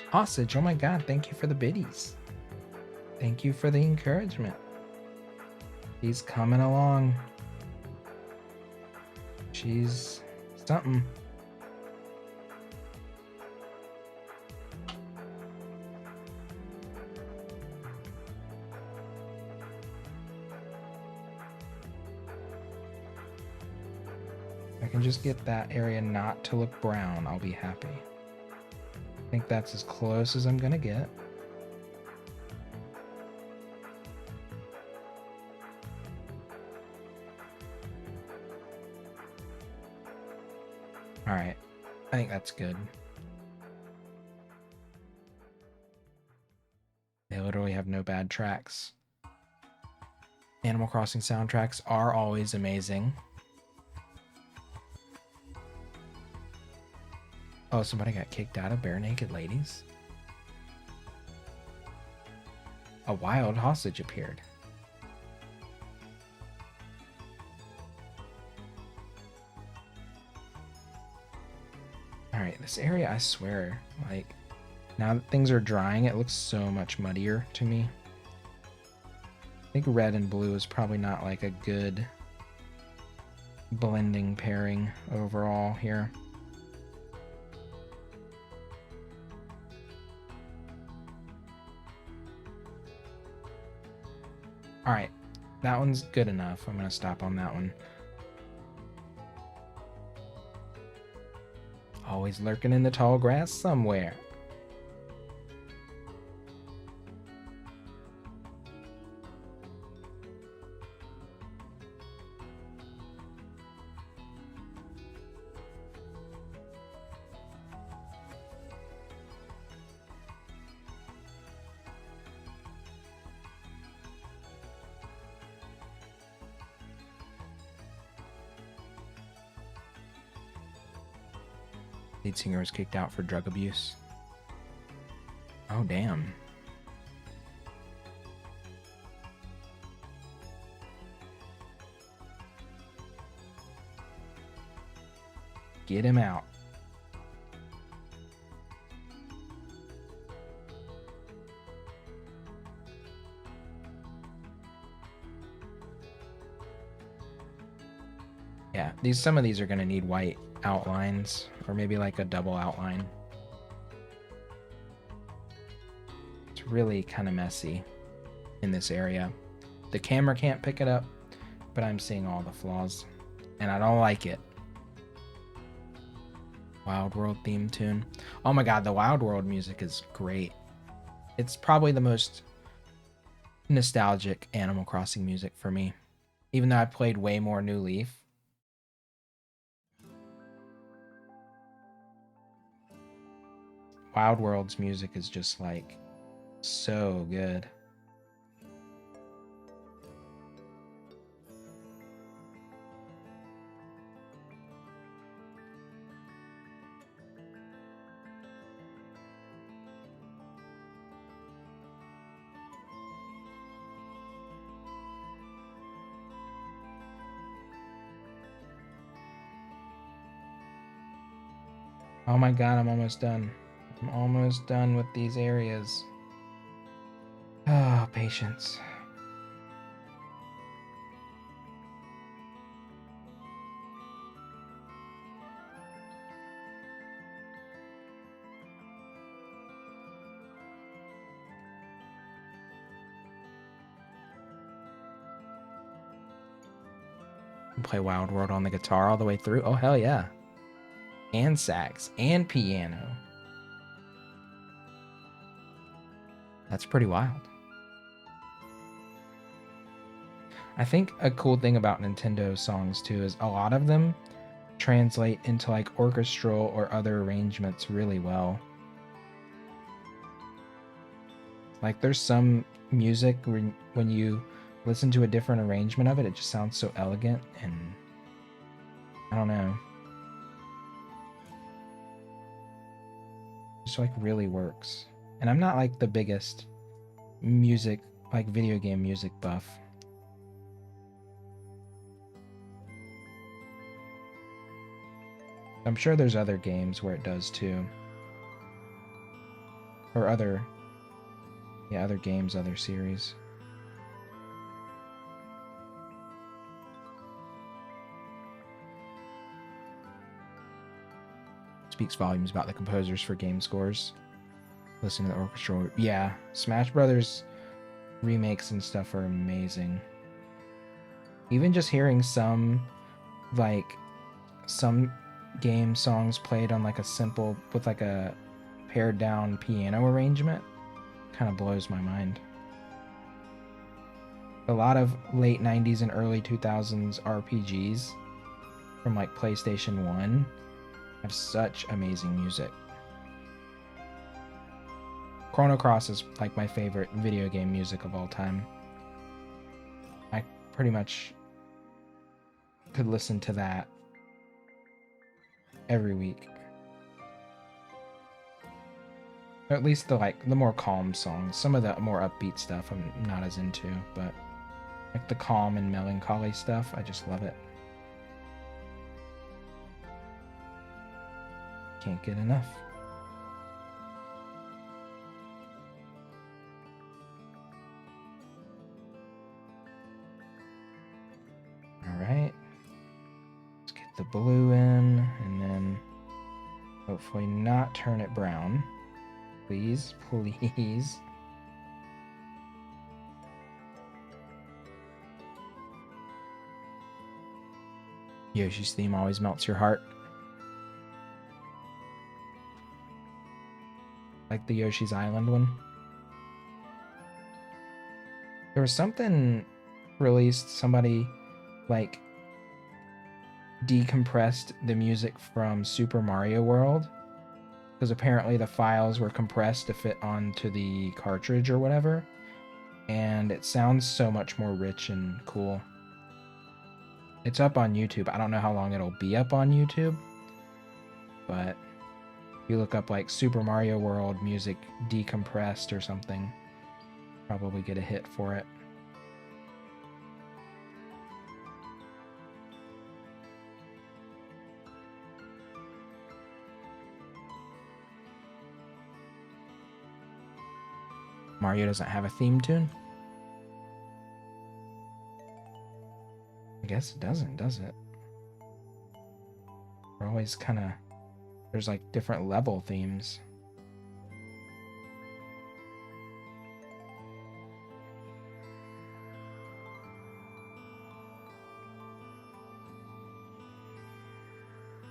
Hostage, oh my god, thank you for the biddies. Thank you for the encouragement. He's coming along. She's something. I can just get that area not to look brown, I'll be happy. I think that's as close as I'm gonna get. All right, I think that's good. They literally have no bad tracks. Animal Crossing soundtracks are always amazing. Oh, somebody got kicked out of Bare-Naked Ladies? A wild hostage appeared. Alright, this area, I swear, like, now that things are drying, it looks so much muddier to me. I think red and blue is probably not like a good blending pairing overall here. Alright, that one's good enough. I'm going to stop on that one. Always lurking in the tall grass somewhere. Lead singer was kicked out for drug abuse. Oh, damn. Get him out. Yeah, some of these are going to need white outlines, or maybe like a double outline. It's really kind of messy in this area. The camera can't pick it up, but I'm seeing all the flaws, and I don't like it. Wild World theme tune. Oh my god, the Wild World music is great. It's probably the most nostalgic Animal Crossing music for me. Even though I played way more New Leaf, Wild World's music is just like so good. Oh my god, I'm almost done. I'm almost done with these areas. Oh, patience. Play Wild World on the guitar all the way through. Oh, hell yeah. And sax and piano. That's pretty wild. I think a cool thing about Nintendo songs too is a lot of them translate into like orchestral or other arrangements really well. Like there's some music when you listen to a different arrangement of it, it just sounds so elegant, and I don't know. Just like really works. And I'm not like the biggest music, like video game music buff. I'm sure there's other games where it does too. Or other games, other series. Speaks volumes about the composers for game scores. Listen to the orchestral. Yeah, Smash Brothers remakes and stuff are amazing. Even just hearing some game songs played on like a simple with like a pared down piano arrangement kind of blows my mind. A lot of late 90s and early 2000s RPGs from like PlayStation 1 have such amazing music. Chrono Cross is like my favorite video game music of all time. I pretty much could listen to that every week. Or at least the more calm songs. Some of the more upbeat stuff I'm not as into, but like the calm and melancholy stuff, I just love it. Can't get enough. Alright. Let's get the blue in, and then hopefully not turn it brown. Please, please. Yoshi's theme always melts your heart. Like the Yoshi's Island one. There was something released, somebody like decompressed the music from Super Mario World, because apparently the files were compressed to fit onto the cartridge or whatever, and it sounds so much more rich and cool. It's up on YouTube. I don't know how long it'll be up on YouTube, but if you look up like Super Mario World music decompressed or something, probably get a hit for it. Mario doesn't have a theme tune? I guess it doesn't, does it? We're always kind of... There's like different level themes.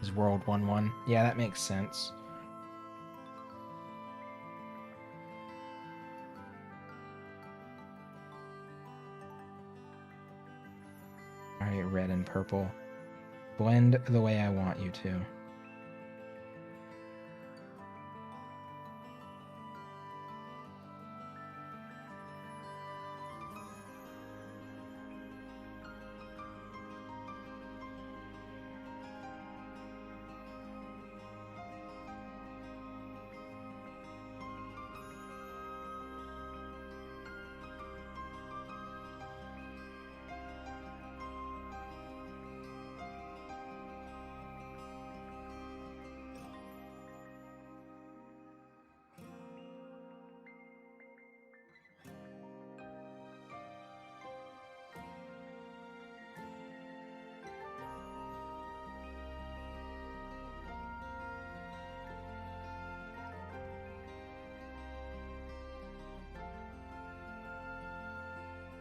Is World 1-1? Yeah, that makes sense. Alright, red and purple. Blend the way I want you to.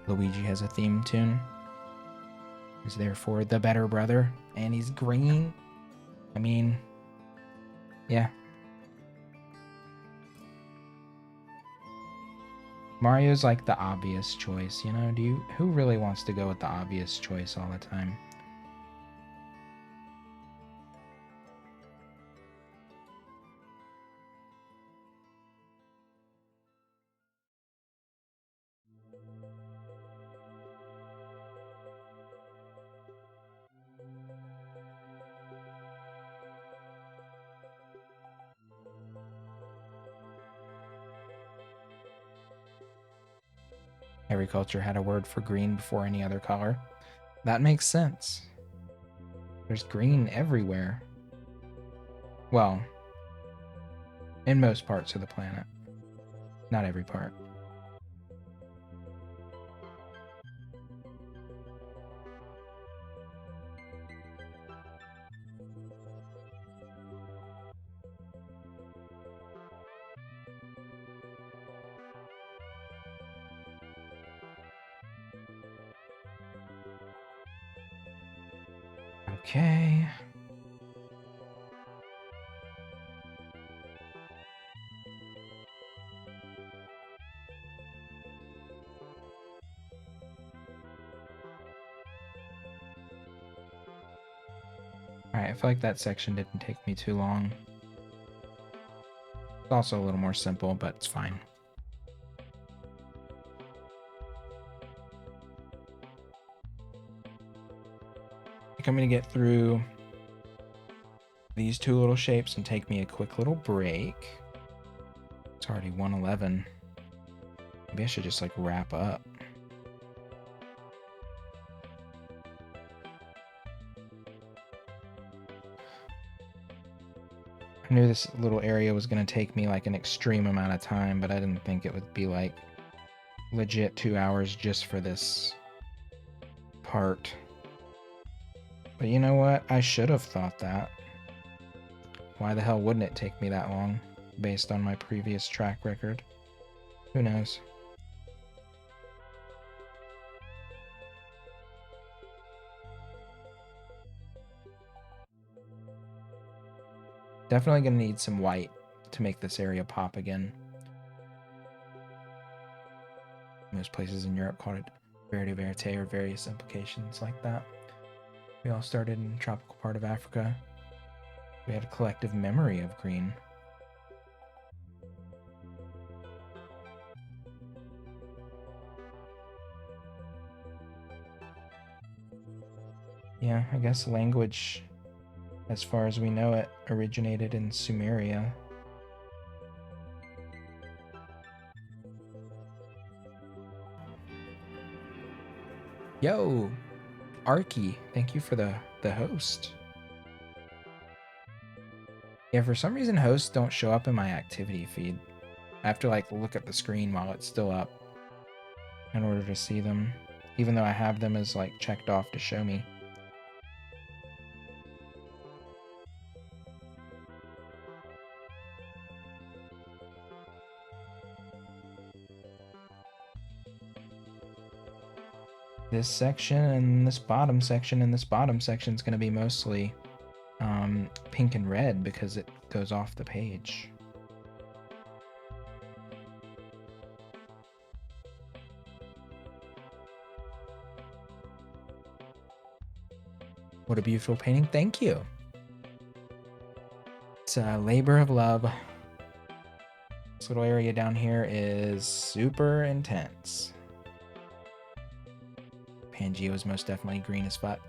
Luigi has a theme tune. He's therefore the better brother, and he's green. I mean, yeah. Mario's like the obvious choice, you know? Who really wants to go with the obvious choice all the time? Every culture had a word for green before any other color. That makes sense. There's green everywhere. Well, in most parts of the planet. Not every part. Okay. Alright, I feel like that section didn't take me too long. It's also a little more simple, but it's fine. I think I'm going to get through these two little shapes and take me a quick little break. It's already 1:11. Maybe I should just like wrap up. I knew this little area was going to take me like an extreme amount of time, but I didn't think it would be like legit 2 hours just for this part. But you know what? I should have thought that. Why the hell wouldn't it take me that long based on my previous track record? Who knows? Definitely going to need some white to make this area pop again. Most places in Europe call it verde verte or various implications like that. We all started in a tropical part of Africa. We had a collective memory of green. Yeah, I guess language, as far as we know it, originated in Sumeria. Yo, Arky, thank you for the host. Yeah, for some reason hosts don't show up in my activity feed. I have to like look at the screen while it's still up in order to see them, even though I have them as like checked off to show me. This section and this bottom section and this bottom section is going to be mostly pink and red because it goes off the page. What a beautiful painting. Thank you. It's a labor of love. This little area down here is super intense. Pangea is most definitely green as fuck.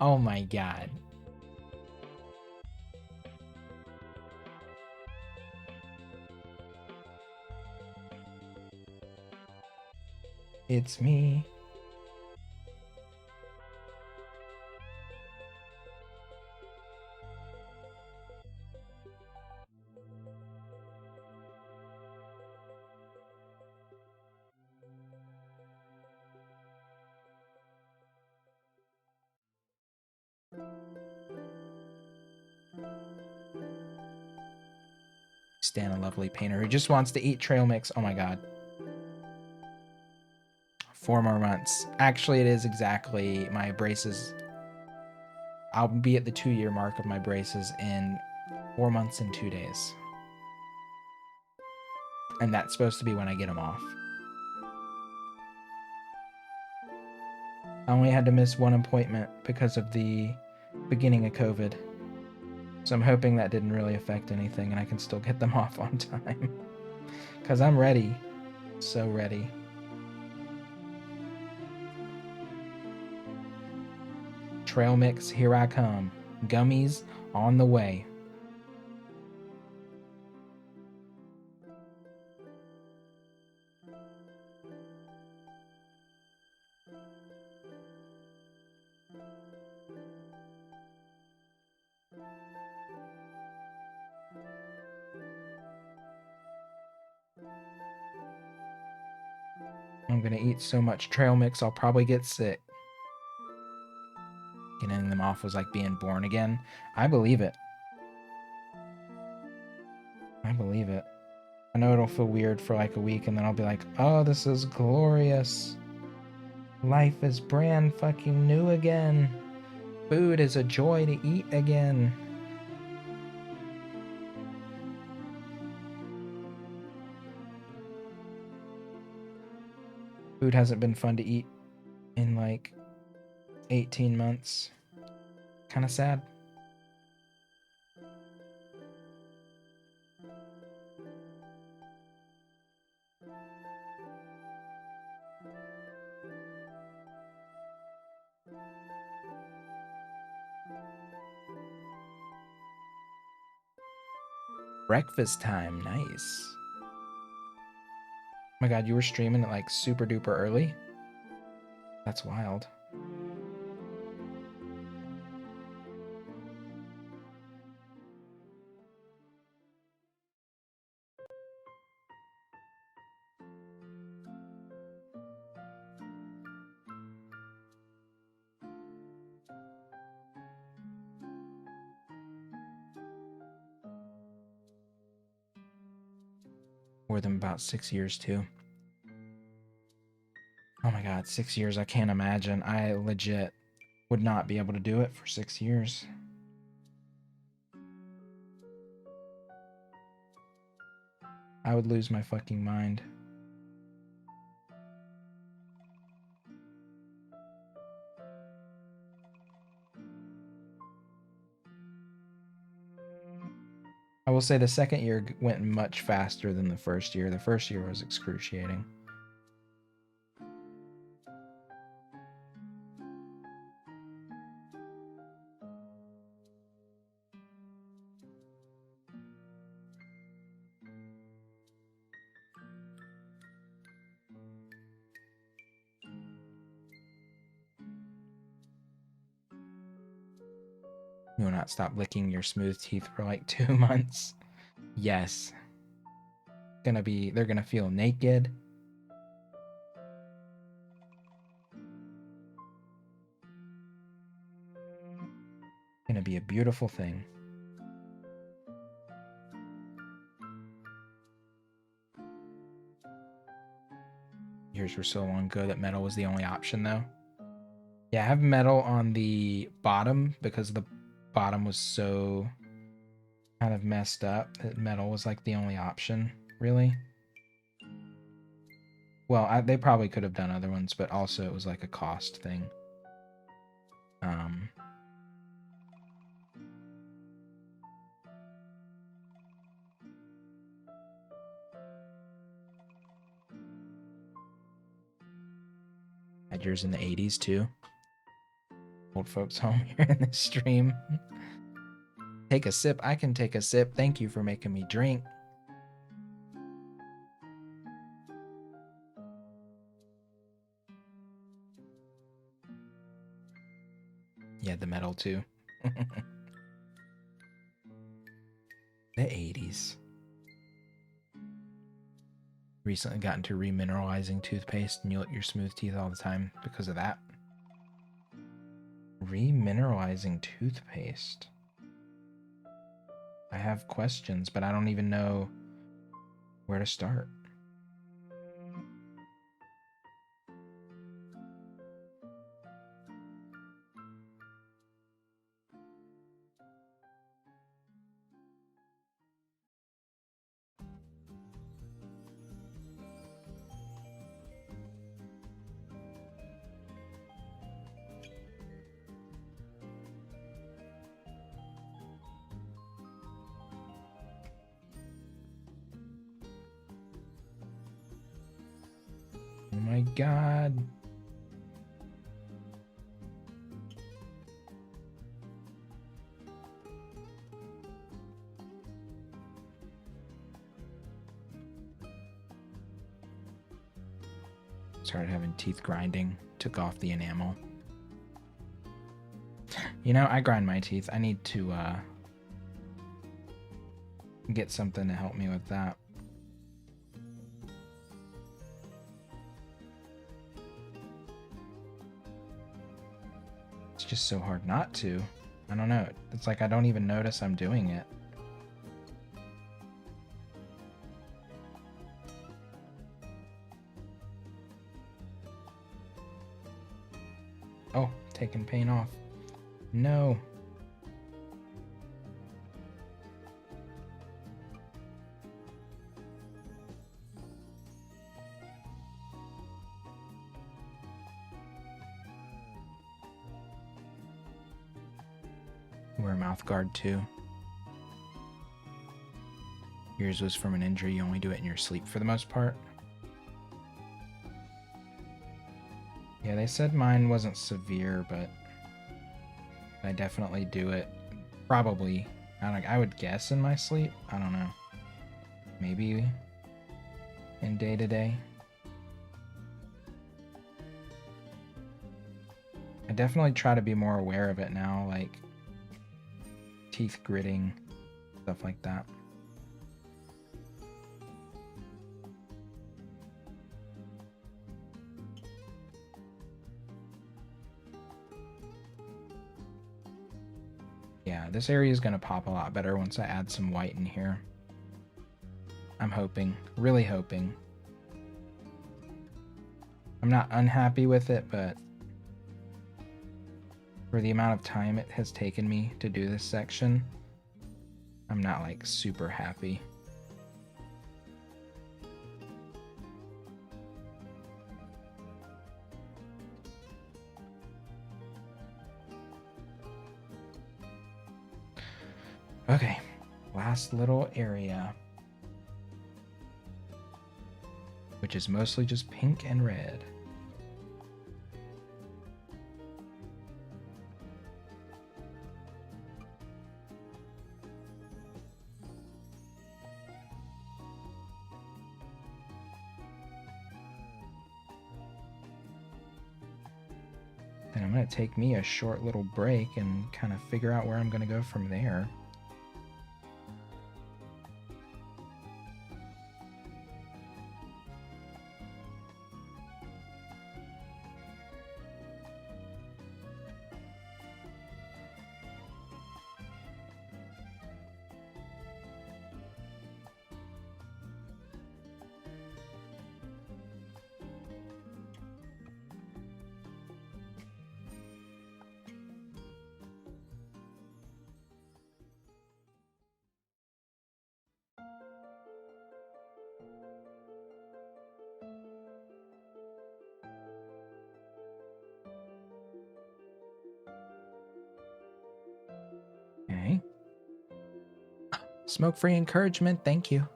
Oh my god. It's me. Stan, a lovely painter who just wants to eat trail mix. Oh my god. 4 more months. Actually, it is exactly my braces. I'll be at the 2-year mark of my braces in 4 months and 2 days. And that's supposed to be when I get them off. I only had to miss 1 appointment because of the beginning of COVID. So I'm hoping that didn't really affect anything and I can still get them off on time. Because I'm ready. So ready. Trail mix, here I come. Gummies on the way. I'm gonna eat so much trail mix, I'll probably get sick. Getting them off was like being born again. I believe it. I believe it. I know it'll feel weird for like a week and then I'll be like, oh, this is glorious. Life is brand fucking new again. Food is a joy to eat again. Food hasn't been fun to eat in like 18 months. Kind of sad. Breakfast time, nice. Oh my god, you were streaming at like super duper early? That's wild. More than about 6 years too. Oh my god, 6 years, I can't imagine. I legit would not be able to do it for 6 years. I would lose my fucking mind. I will say the second year went much faster than the first year. The first year was excruciating. You will not stop licking your smooth teeth for like 2 months. Yes. They're gonna feel naked. Gonna be a beautiful thing. Years were so long ago that metal was the only option though. Yeah, I have metal on the bottom because the bottom was so kind of messed up that metal was like the only option, really. Well, they probably could have done other ones, but also it was like a cost thing. Had yours in the 80s too. Old folks home here in this stream. Take a sip. I can take a sip. Thank you for making me drink. Yeah, the metal too. The 80s. Recently got into remineralizing toothpaste and you lick your smooth teeth all the time because of that. Remineralizing toothpaste. I have questions, but I don't even know where to start. Oh my god. Started having teeth grinding. Took off the enamel. You know, I grind my teeth. I need to get something to help me with that. It's just so hard not to. I don't know. It's like I don't even notice I'm doing it. Oh, taking paint off. No. Wear a mouth guard too. Yours was from an injury. You only do it in your sleep for the most part. Yeah, they said mine wasn't severe, but I definitely do it. Probably. I would guess in my sleep. I don't know. Maybe in day to day. I definitely try to be more aware of it now, like teeth gritting, stuff like that. Yeah, this area is going to pop a lot better once I add some white in here. I'm hoping, really hoping. I'm not unhappy with it, but for the amount of time it has taken me to do this section, I'm not like super happy. Okay, last little area, which is mostly just pink and red. Then I'm going to take me a short little break and kind of figure out where I'm going to go from there. Okay. Smoke-free encouragement, thank you.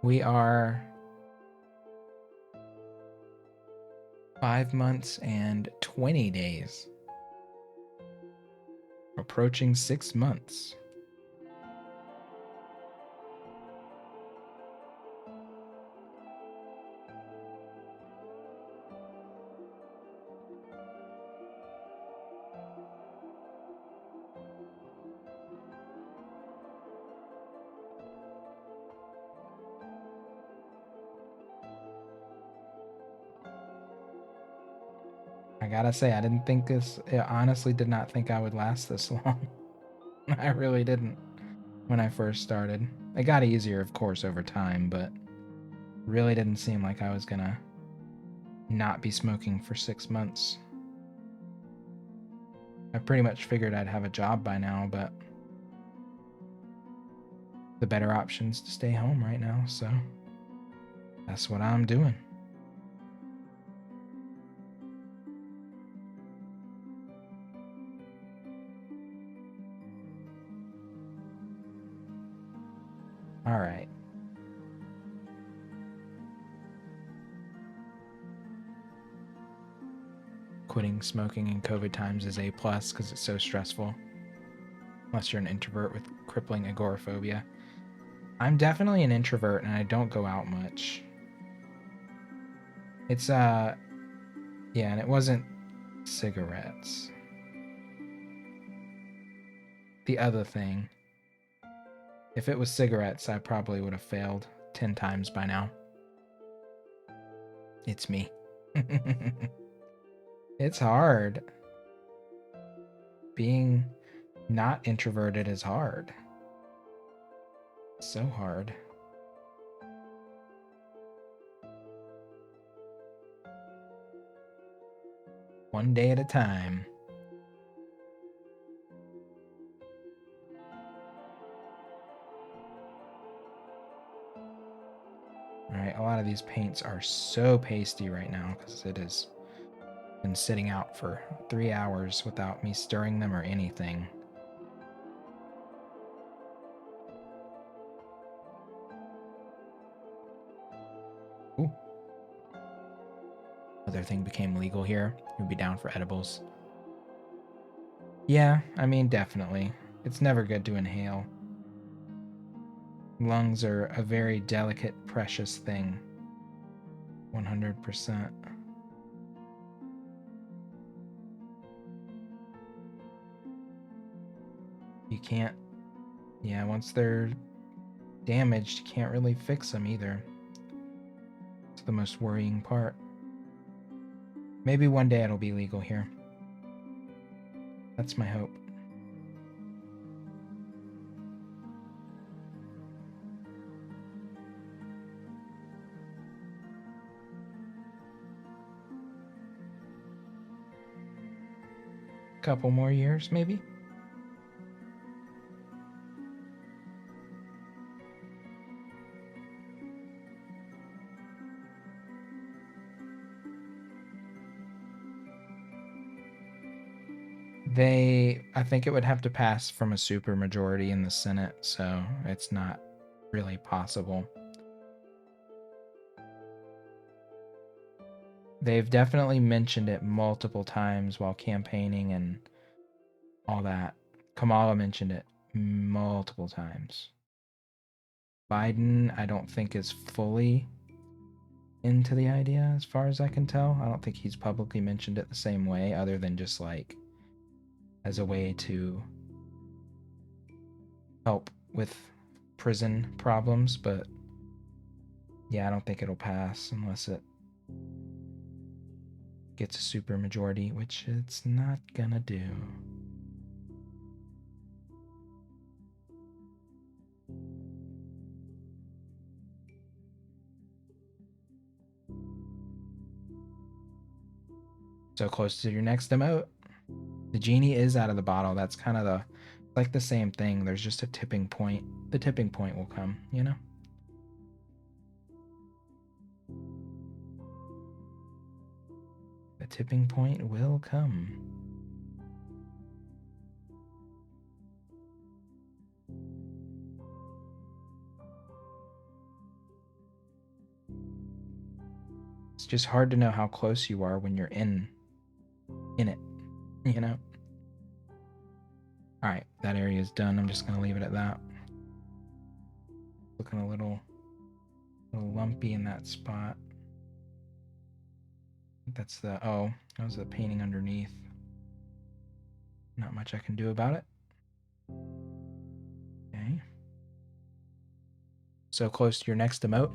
We are 5 months and 20 days. Approaching 6 months. I gotta say, I honestly did not think I would last this long. I really didn't when I first started. It got easier, of course, over time, but really didn't seem like I was gonna not be smoking for 6 months. I pretty much figured I'd have a job by now, but the better option's to stay home right now, so that's what I'm doing. All right. quitting smoking in COVID times is A+, because it's so stressful. Unless you're an introvert with crippling agoraphobia. I'm definitely an introvert, and I don't go out much. It's, yeah, and it wasn't cigarettes. The other thing. If it was cigarettes, I probably would have failed 10 times by now. It's me. It's hard. Being not introverted is hard. So hard. One day at a time. Alright, a lot of these paints are so pasty right now because it has been sitting out for 3 hours without me stirring them or anything. Ooh. Other thing became legal here. You'd be down for edibles. Yeah, I mean, definitely. It's never good to inhale. Lungs are a very delicate, precious thing. 100%. You can't, yeah, once they're damaged, you can't really fix them either. It's the most worrying part. Maybe one day it'll be legal here. That's my hope. Couple more years, maybe? I think it would have to pass from a supermajority in the Senate, so it's not really possible. They've definitely mentioned it multiple times while campaigning and all that. Kamala mentioned it multiple times. Biden, I don't think is fully into the idea as far as I can tell. I don't think he's publicly mentioned it the same way, other than just like as a way to help with prison problems, but yeah, I don't think it'll pass unless it gets a super majority, which it's not gonna do. So close to your next emote. The genie is out of the bottle. That's kind of like the same thing. There's just a tipping point. The tipping point will come, you know? The tipping point will come. It's just hard to know how close you are when you're in it, you know? All right, that area is done. I'm just going to leave it at that. Looking a little lumpy in that spot. That's that was the painting underneath. Not much I can do about it. Okay. So close to your next emote.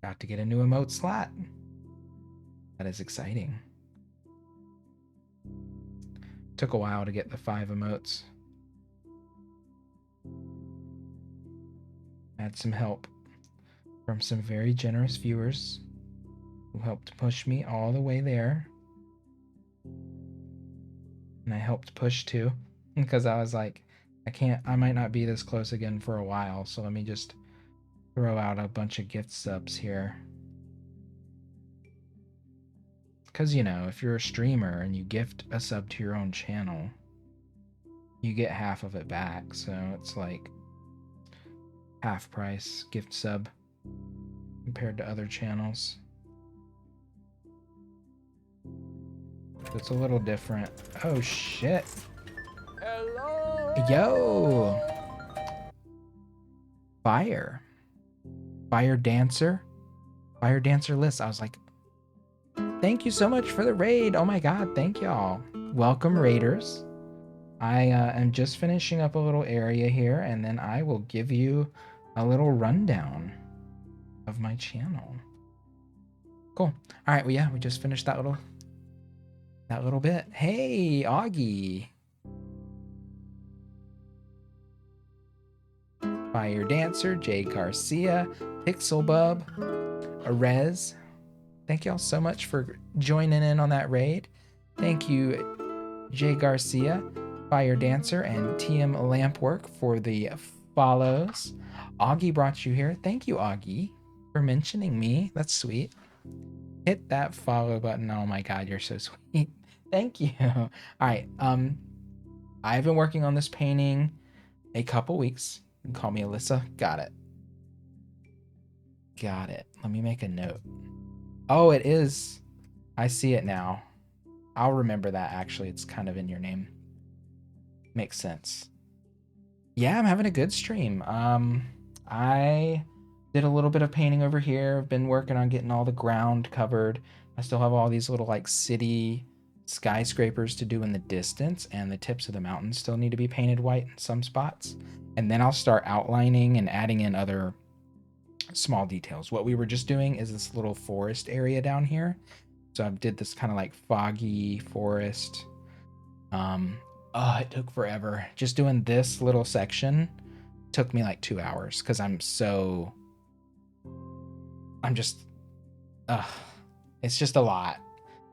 Got to get a new emote slot. That is exciting. Took a while to get the 5 emotes. Had some help from some very generous viewers who helped push me all the way there. And I helped push too, because I was like, I might not be this close again for a while, so let me just throw out a bunch of gift subs here. Because, you know, if you're a streamer and you gift a sub to your own channel, you get half of it back, so it's like half price gift sub compared to other channels. It's a little different. Oh shit. Hello. Yo. Fire dancer. Fire dancer list. I was like, thank you so much for the raid. Oh my god, thank y'all. Welcome raiders. I am just finishing up a little area here, and then I will give you a little rundown of my channel. Cool. All right, well, yeah, we just finished that little bit. Hey, Augie. Fire Dancer, Jay Garcia, Pixel Bub, Arez. Thank y'all so much for joining in on that raid. Thank you, Jay Garcia, Fire Dancer, and TM Lampwork for the follows. Augie brought you here. Thank you, Augie, for mentioning me. That's sweet. Hit that follow button. Oh my god, you're so sweet. Thank you. All right. I've been working on this painting a couple weeks. You can call me Alyssa. Got it. Got it. Let me make a note. Oh, it is. I see it now. I'll remember that, actually. It's kind of in your name. Makes sense. Yeah, I'm having a good stream. I did a little bit of painting over here. I've been working on getting all the ground covered. I still have all these little like city skyscrapers to do in the distance, and the tips of the mountains still need to be painted white in some spots. And then I'll start outlining and adding in other small details. What we were just doing is this little forest area down here. So I did this kind of like foggy forest. It took forever. Just doing this little section took me like 2 hours because it's just a lot.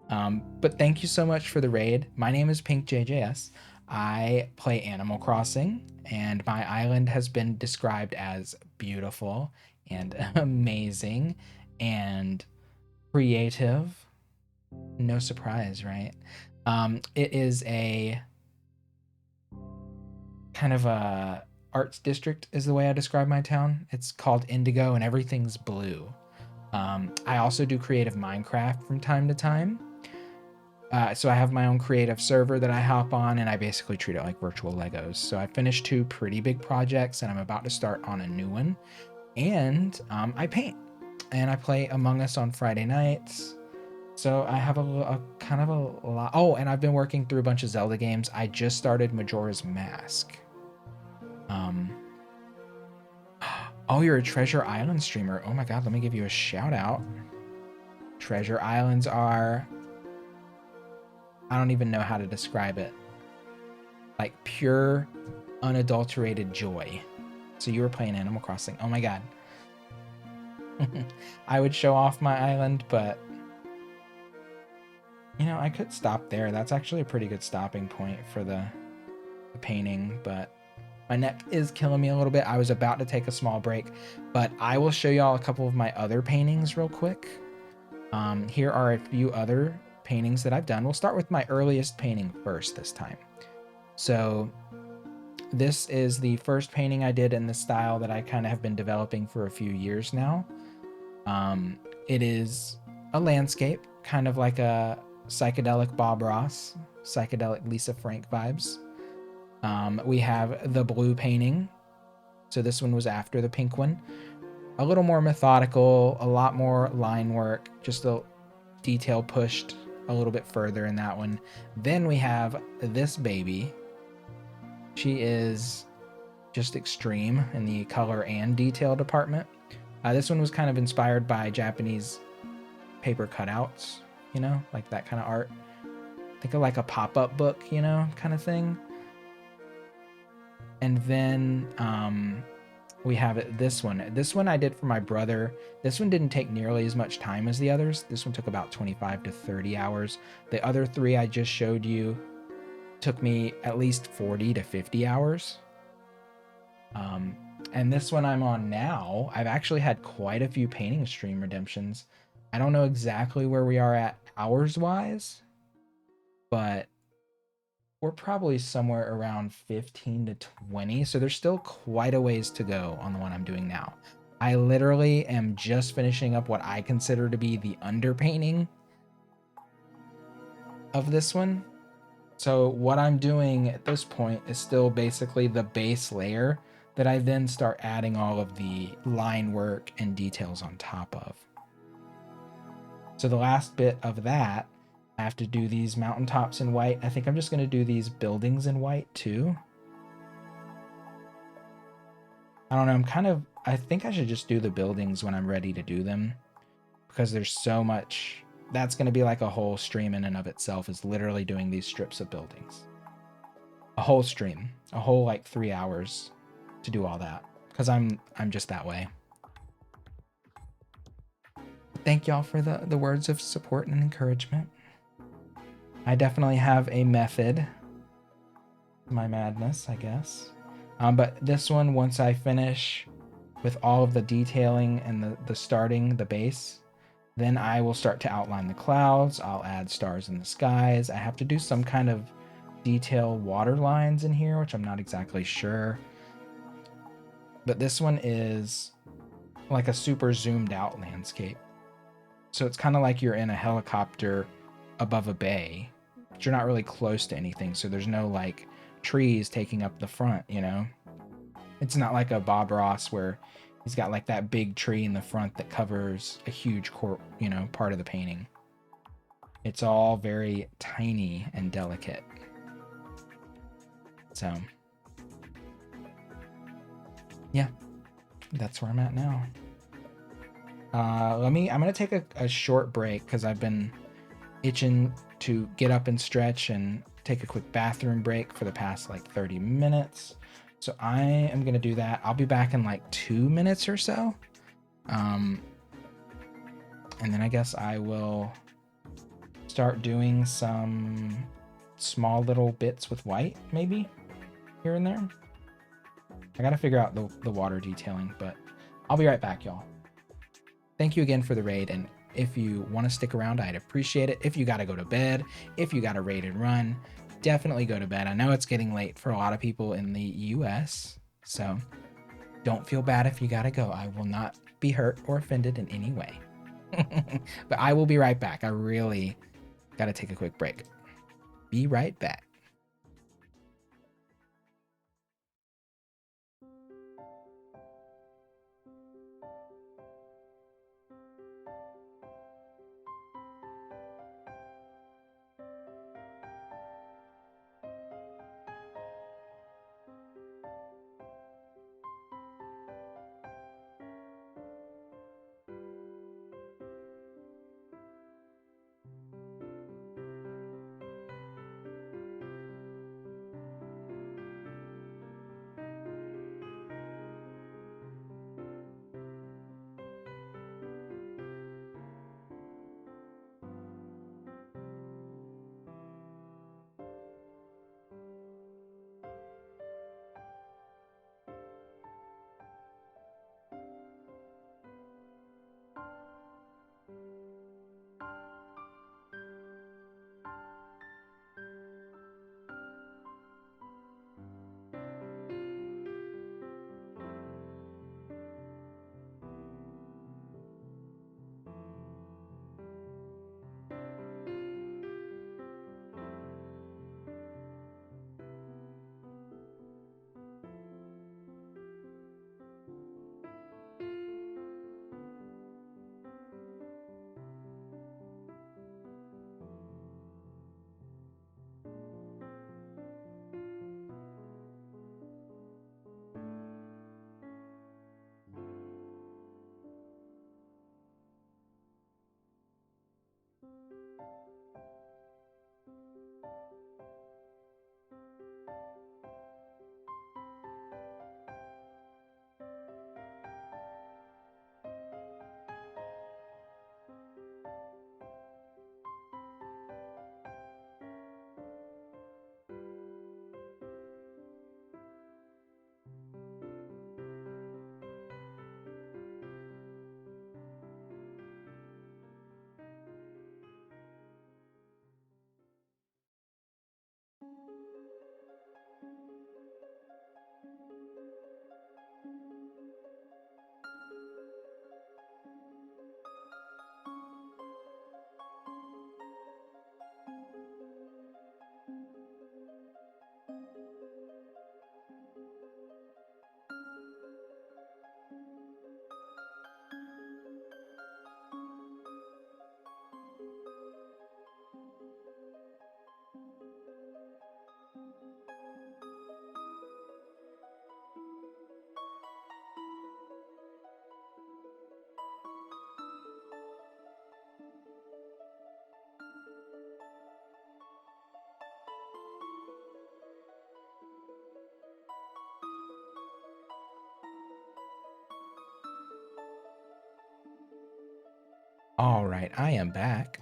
But thank you so much for the raid. My name is Pink JJS. I play Animal Crossing, and my island has been described as beautiful and amazing and creative. No surprise, right? It is a kind of a arts district is the way I describe my town. It's called Indigo and everything's blue. I also do creative Minecraft from time to time. So I have my own creative server that I hop on, and I basically treat it like virtual Legos. So I finished 2 pretty big projects, and I'm about to start on a new one. And I paint, and I play Among Us on Friday nights. So I have a kind of a lot. Oh, and I've been working through a bunch of Zelda games. I just started Majora's Mask. Oh, you're a Treasure Island streamer. Oh my god, let me give you a shout out. Treasure Islands are, I don't even know how to describe it. Like pure, unadulterated joy. So you were playing Animal Crossing. Oh my god. I would show off my island, but you know, I could stop there. That's actually a pretty good stopping point for the painting, but my neck is killing me a little bit. I was about to take a small break, but I will show y'all a couple of my other paintings real quick. Here are a few other paintings that I've done. We'll start with my earliest painting first this time. So this is the first painting I did in the style that I kind of have been developing for a few years now. It is a landscape, kind of like a psychedelic Bob Ross, psychedelic Lisa Frank vibes. We have the blue painting. So this one was after the pink one. A little more methodical, a lot more line work, just the detail pushed a little bit further in that one. Then we have this baby. She is just extreme in the color and detail department. This one was kind of inspired by Japanese paper cutouts, you know, like that kind of art. Think of like a pop-up book, you know, kind of thing. And then we have this one. This one I did for my brother. This one didn't take nearly as much time as the others. This one took about 25 to 30 hours. The other 3 I just showed you took me at least 40 to 50 hours. And this one I'm on now, I've actually had quite a few painting stream redemptions. I don't know exactly where we are at hours-wise, but we're probably somewhere around 15 to 20. So there's still quite a ways to go on the one I'm doing now. I literally am just finishing up what I consider to be the underpainting of this one. So what I'm doing at this point is still basically the base layer that I then start adding all of the line work and details on top of. So the last bit of that, I have to do these mountaintops in white. I think I'm just going to do these buildings in white too. I don't know, I think I should just do the buildings when I'm ready to do them, because there's so much. That's going to be like a whole stream in and of itself, is literally doing these strips of buildings. A whole stream, a whole like 3 hours to do all that, because I'm just that way. Thank y'all for the words of support and encouragement. I definitely have a method to my madness, I guess. But this one, once I finish with all of the detailing and the starting, the base, then I will start to outline the clouds. I'll add stars in the skies. I have to do some kind of detail water lines in here, which I'm not exactly sure. But this one is like a super zoomed out landscape. So it's kind of like you're in a helicopter above a bay, but you're not really close to anything. So there's no like trees taking up the front, you know? It's not like a Bob Ross where he's got like that big tree in the front that covers a huge part of the painting. It's all very tiny and delicate. So yeah, that's where I'm at now. I'm gonna take a short break because I've been itching to get up and stretch and take a quick bathroom break for the past like 30 minutes. So I am gonna do that. I'll be back in like 2 minutes or so. And then I guess I will start doing some small little bits with white, maybe here and there. I gotta figure out the water detailing, but I'll be right back, y'all. Thank you again for the raid, and if you want to stick around, I'd appreciate it. If you gotta go to bed, if you got a raid and run, definitely go to bed. I know it's getting late for a lot of people in the US, so don't feel bad if you gotta go. I will not be hurt or offended in any way. But I will be right back. I really gotta take a quick break. Be right back. All right, I am back.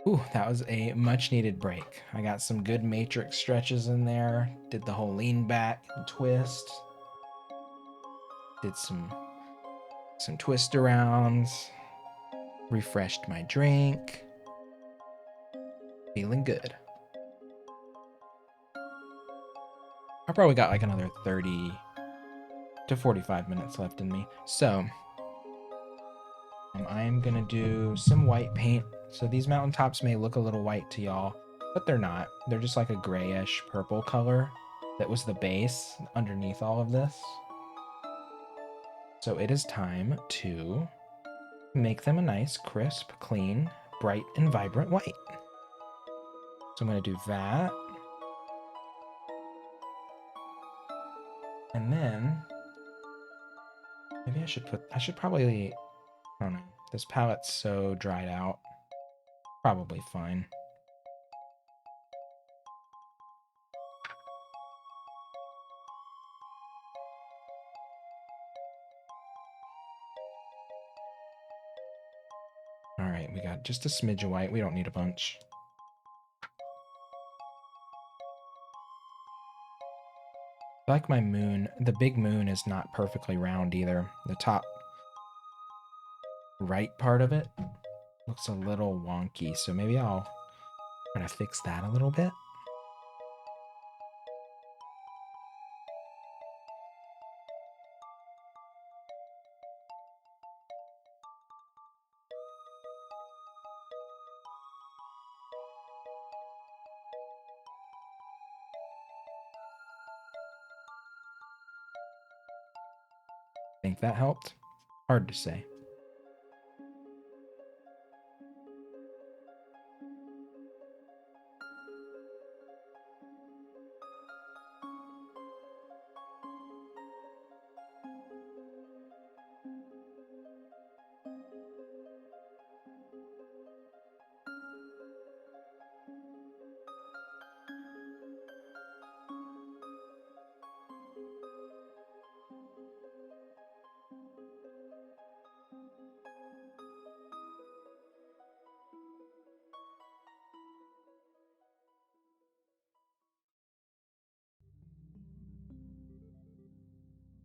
Ooh, that was a much needed break. I got some good matrix stretches in there, did the whole lean back and twist, did some twist arounds, refreshed my drink. Feeling good. I probably got like another 30 to 45 minutes left in me. So I am gonna do some white paint. So these mountaintops may look a little white to y'all, but they're not. They're just like a grayish purple color that was the base underneath all of this. So it is time to make them a nice, crisp, clean, bright, and vibrant white. So I'm gonna do that. And then maybe I should probably, I don't know. This palette's so dried out. Probably fine. All right, we got just a smidge of white. We don't need a bunch. I like my moon. The big moon is not perfectly round either. The top right part of it looks a little wonky, so maybe I'll try to fix that a little bit. Think that helped? Hard to say.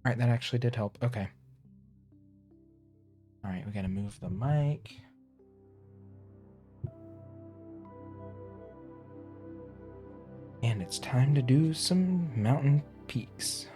All right, that actually did help. Okay. All right, we gotta move the mic. And it's time to do some mountain peaks.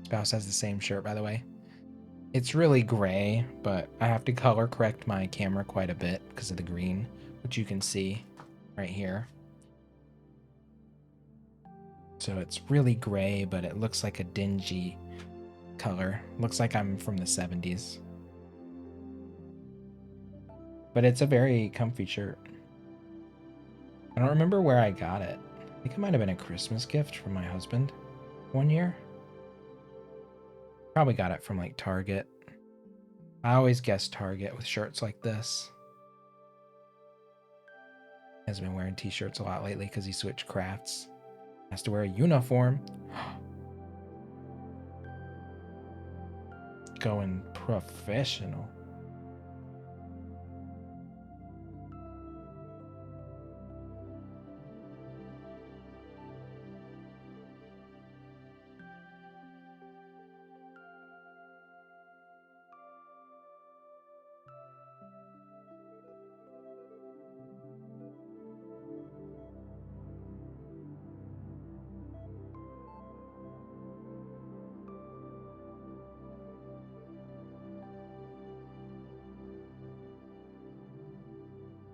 Spouse has the same shirt, by the way. It's really gray, but I have to color correct my camera quite a bit because of the green, which you can see right here. So it's really gray, but it looks like a dingy color. Looks like I'm from the 70s. But it's a very comfy shirt. I don't remember where I got it. I think it might have been a Christmas gift from my husband one year. Probably got it from like Target. I always guess Target with shirts like this. He has been wearing t-shirts a lot lately because he switched crafts. Has to wear a uniform. Going professional.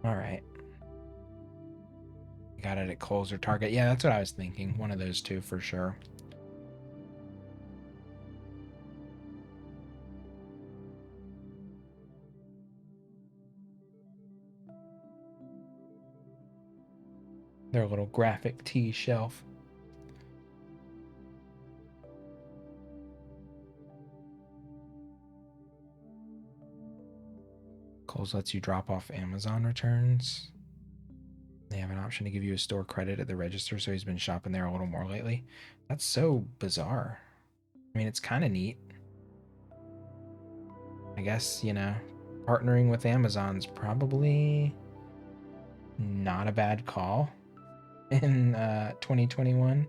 All right. Got it at Kohl's or Target. Yeah, that's what I was thinking. One of those two for sure. Their little graphic tee shelf. Kohl's lets you drop off Amazon returns. They have an option to give you a store credit at the register, so he's been shopping there a little more lately. That's so bizarre. I mean, it's kind of neat. I guess, you know, partnering with Amazon's probably not a bad call in 2021.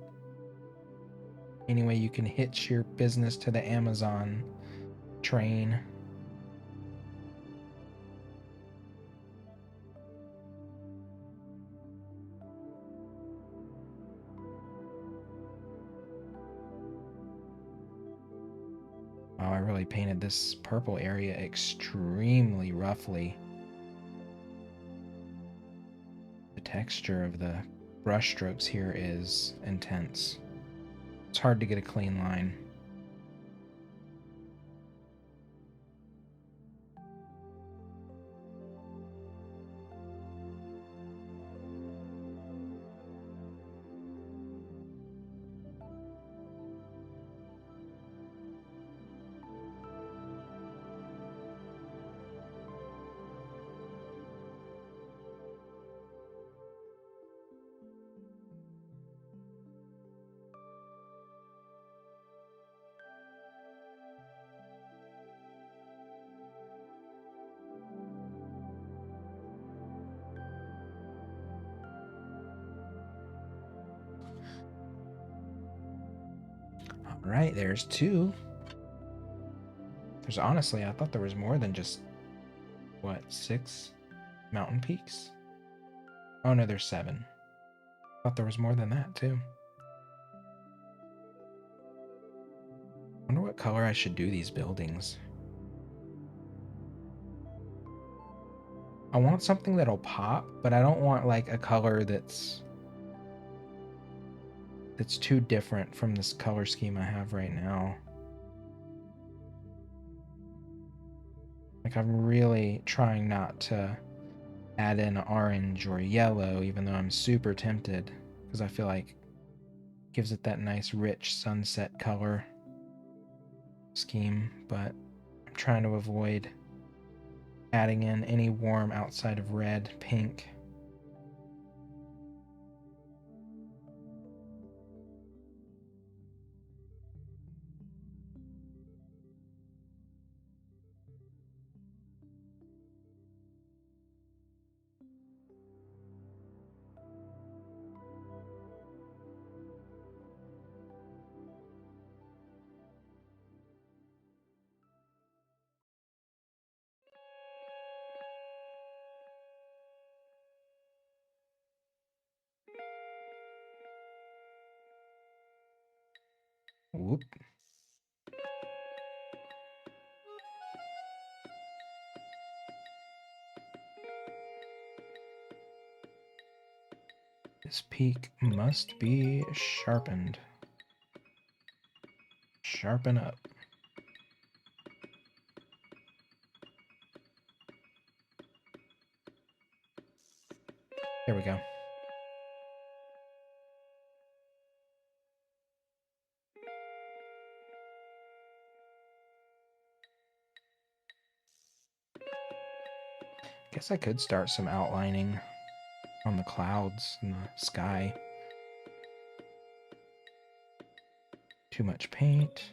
Anyway, you can hitch your business to the Amazon train. Oh, I really painted this purple area extremely roughly. The texture of the brush strokes here is intense. It's hard to get a clean line. All right, there's two. There's honestly, I thought there was more than just, what, 6 mountain peaks? Oh no, there's 7. I thought there was more than that too. I wonder what color I should do these buildings. I want something that'll pop, but I don't want like a color that's too different from this color scheme I have right now. Like, I'm really trying not to add in orange or yellow, even though I'm super tempted, because I feel like it gives it that nice rich sunset color scheme, but I'm trying to avoid adding in any warm outside of red, pink. Whoop. This peak must be sharpened. Sharpen up. There we go. Guess I could start some outlining on the clouds in the sky. Too much paint.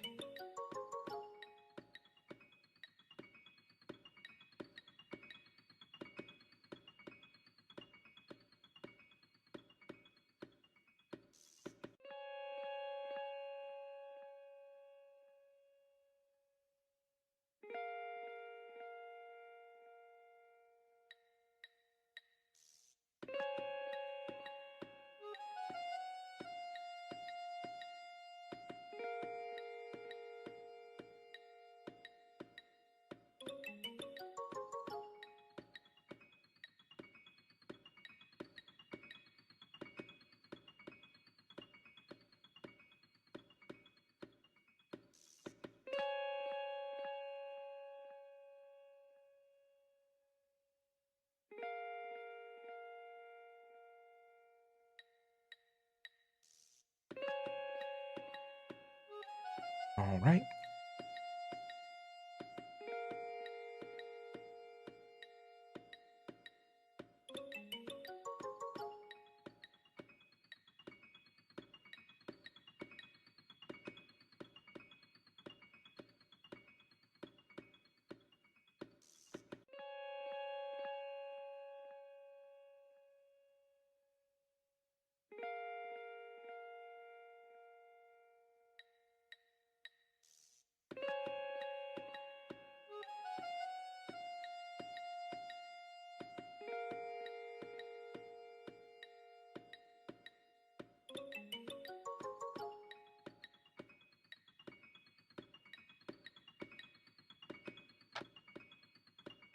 All right.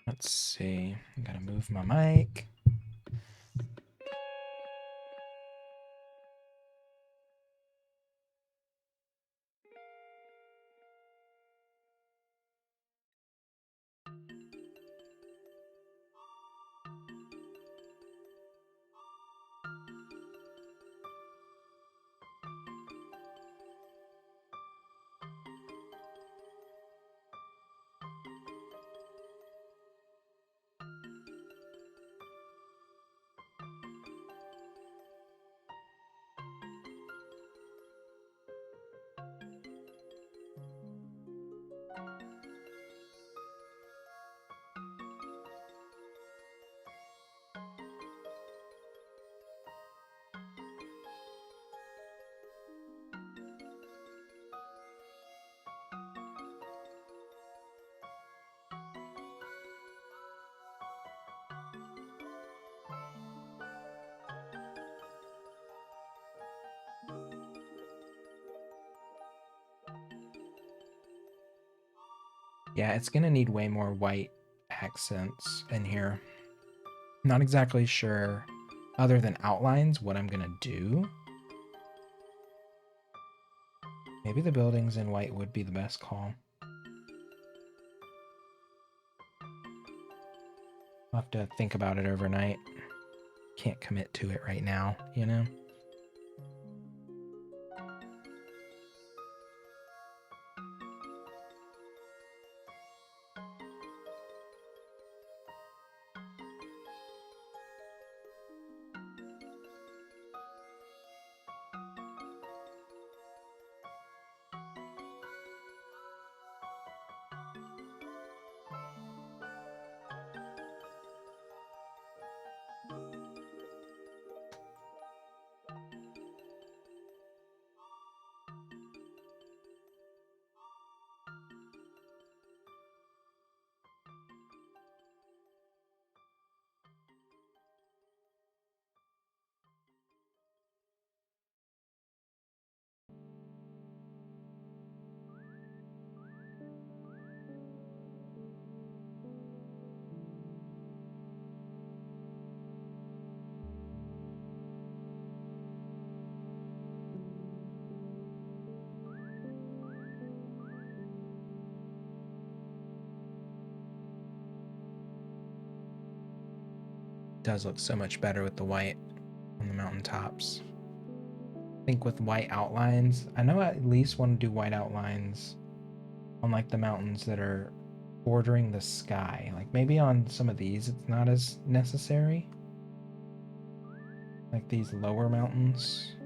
Let's see. I gotta move my mic. Yeah, it's gonna need way more white accents in here. Not exactly sure, other than outlines, what I'm gonna do. Maybe the buildings in white would be the best call. I'll have to think about it overnight. Can't commit to it right now, you know? Does look so much better with the white on the mountaintops. I think with white outlines, I know I at least want to do white outlines on like the mountains that are bordering the sky. Like maybe on some of these it's not as necessary. Like these lower mountains.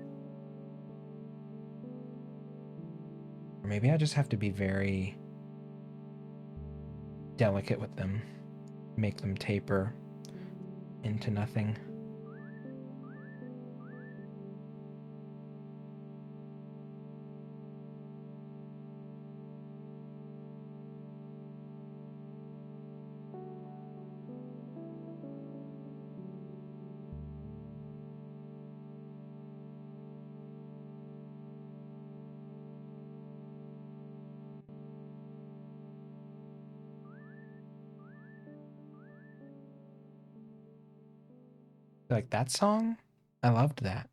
Or maybe I just have to be very delicate with them. Make them taper into nothing. Like that song? I loved that.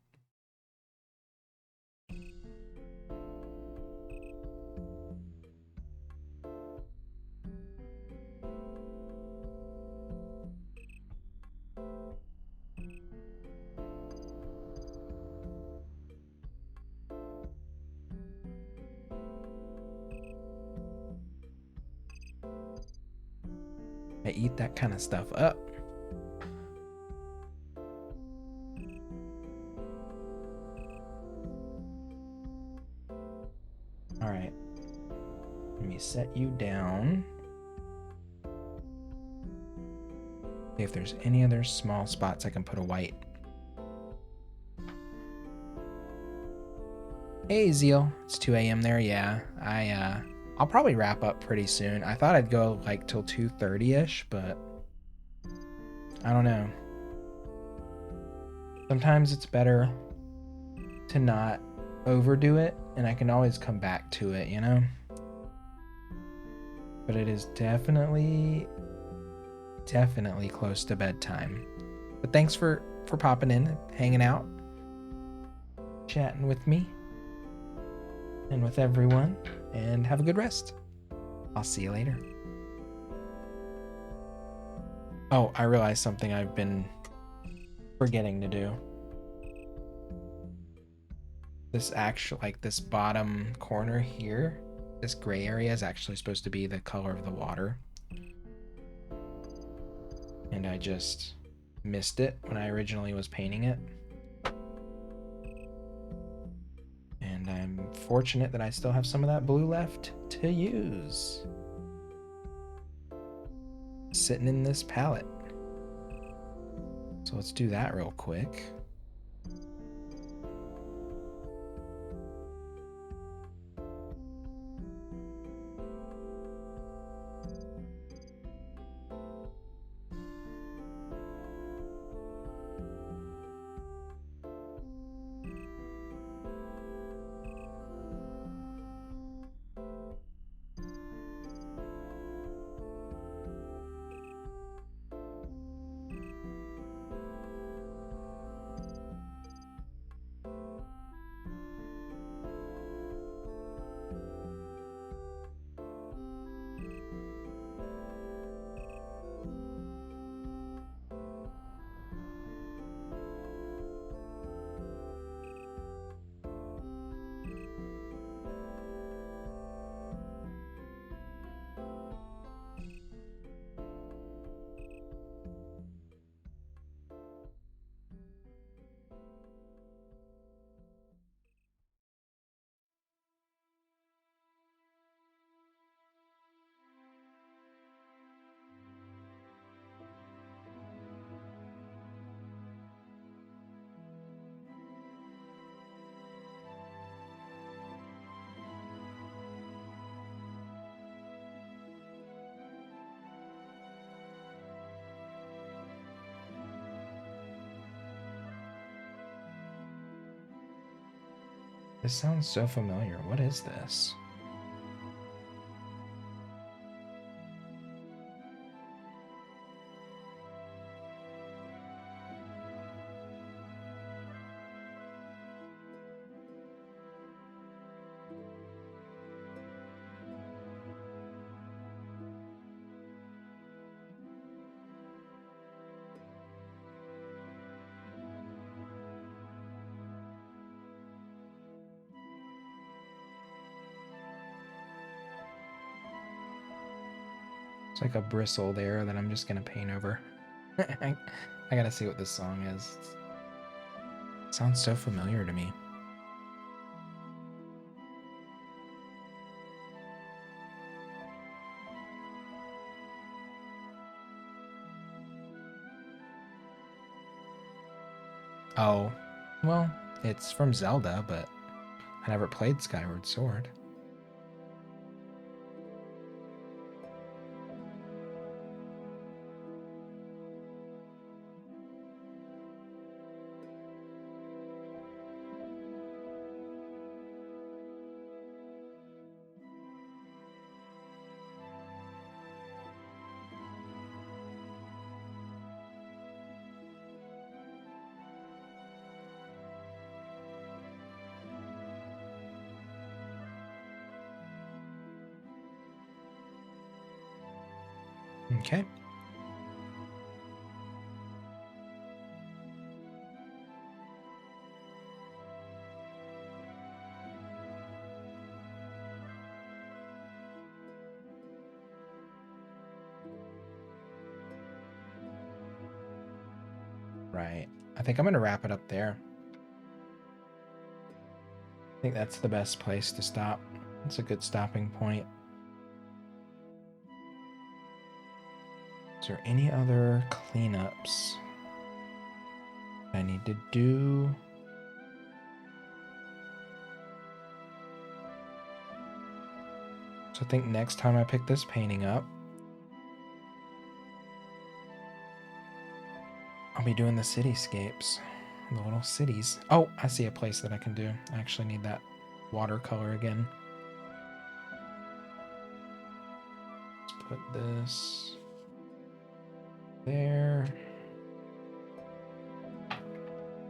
I eat that kind of stuff up. All right. Let me set you down. See if there's any other small spots I can put a white. Hey, Zeal. It's 2 a.m. there. Yeah, I'll probably wrap up pretty soon. I thought I'd go like till 2:30ish, but I don't know. Sometimes it's better to not overdo it, and I can always come back to it, you know? But it is definitely close to bedtime. But thanks for popping in, hanging out, chatting with me and with everyone, and have a good rest. I'll see you later. Oh, I realized something I've been forgetting to do. This this bottom corner here, this gray area is actually supposed to be the color of the water. And I just missed it when I originally was painting it. And I'm fortunate that I still have some of that blue left to use. Sitting in this palette. So let's do that real quick. This sounds so familiar. What is this? It's like a bristle there that I'm just gonna paint over. I gotta see what this song is. It sounds so familiar to me. Oh, well, it's from Zelda, but I never played Skyward Sword. Okay. Right. I think I'm going to wrap it up there. I think that's the best place to stop. It's a good stopping point. Is there any other cleanups I need to do? So I think next time I pick this painting up, I'll be doing the cityscapes, the little cities. Oh, I see a place that I can do. I actually need that watercolor again. Let's put this there.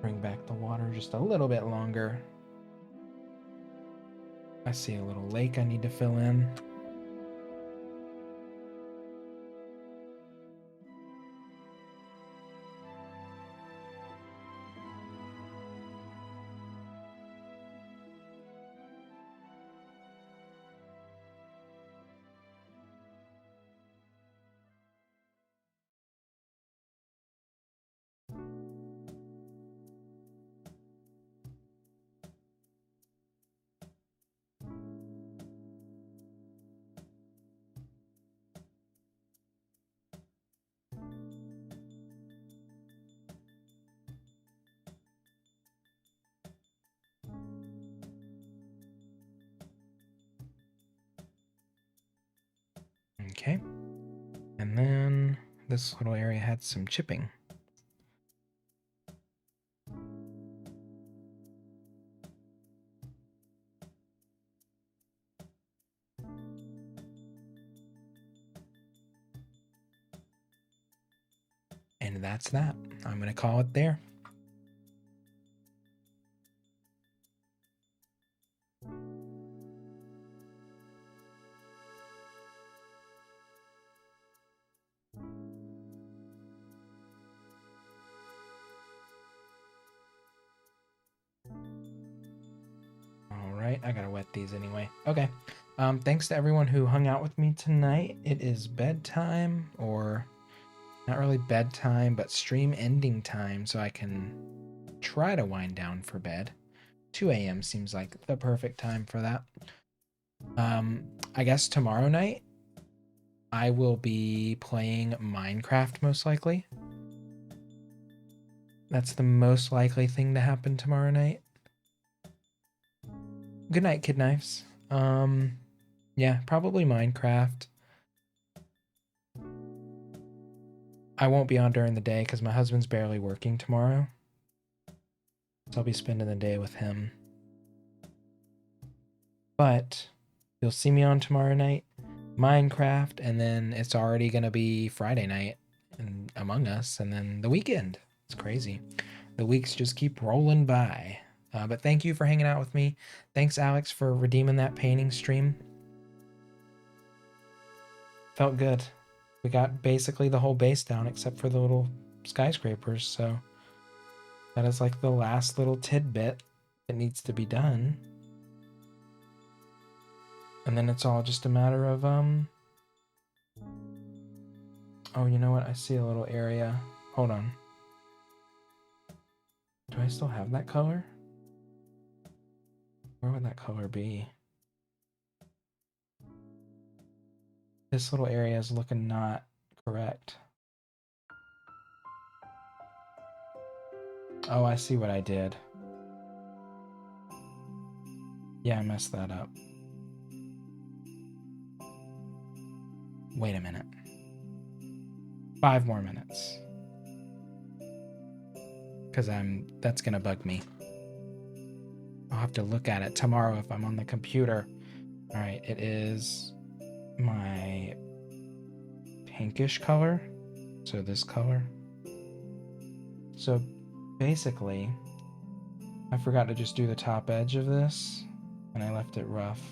Bring back the water just a little bit longer. I see a little lake I need to fill in. Okay. And then this little area had some chipping. And that's that. I'm going to call it there. Right, I gotta wet these anyway. Okay. Thanks to everyone who hung out with me tonight. It is bedtime, or not really bedtime, but stream ending time, so I can try to wind down for bed. 2 a.m. seems like the perfect time for that. I guess tomorrow night I will be playing Minecraft most likely. That's the most likely thing to happen tomorrow night. Good night, Kid Knives. Yeah, probably Minecraft. I won't be on during the day because my husband's barely working tomorrow. So I'll be spending the day with him. But you'll see me on tomorrow night, Minecraft, and then it's already going to be Friday night and Among Us, and then the weekend. It's crazy. The weeks just keep rolling by. But thank you for hanging out with me. Thanks, Alex, for redeeming that painting stream. Felt good. We got basically the whole base down except for the little skyscrapers, so that is like the last little tidbit that needs to be done. And then it's all just a matter of, oh, you know what? I see a little area. Hold on. Do I still have that color? Where would that color be? This little area is looking not correct. Oh, I see what I did. Yeah, I messed that up. Wait a minute. 5 more minutes. Because that's gonna bug me. I'll have to look at it tomorrow if I'm on the computer. All right, it is my pinkish color. So this color. So basically, I forgot to just do the top edge of this, and I left it rough.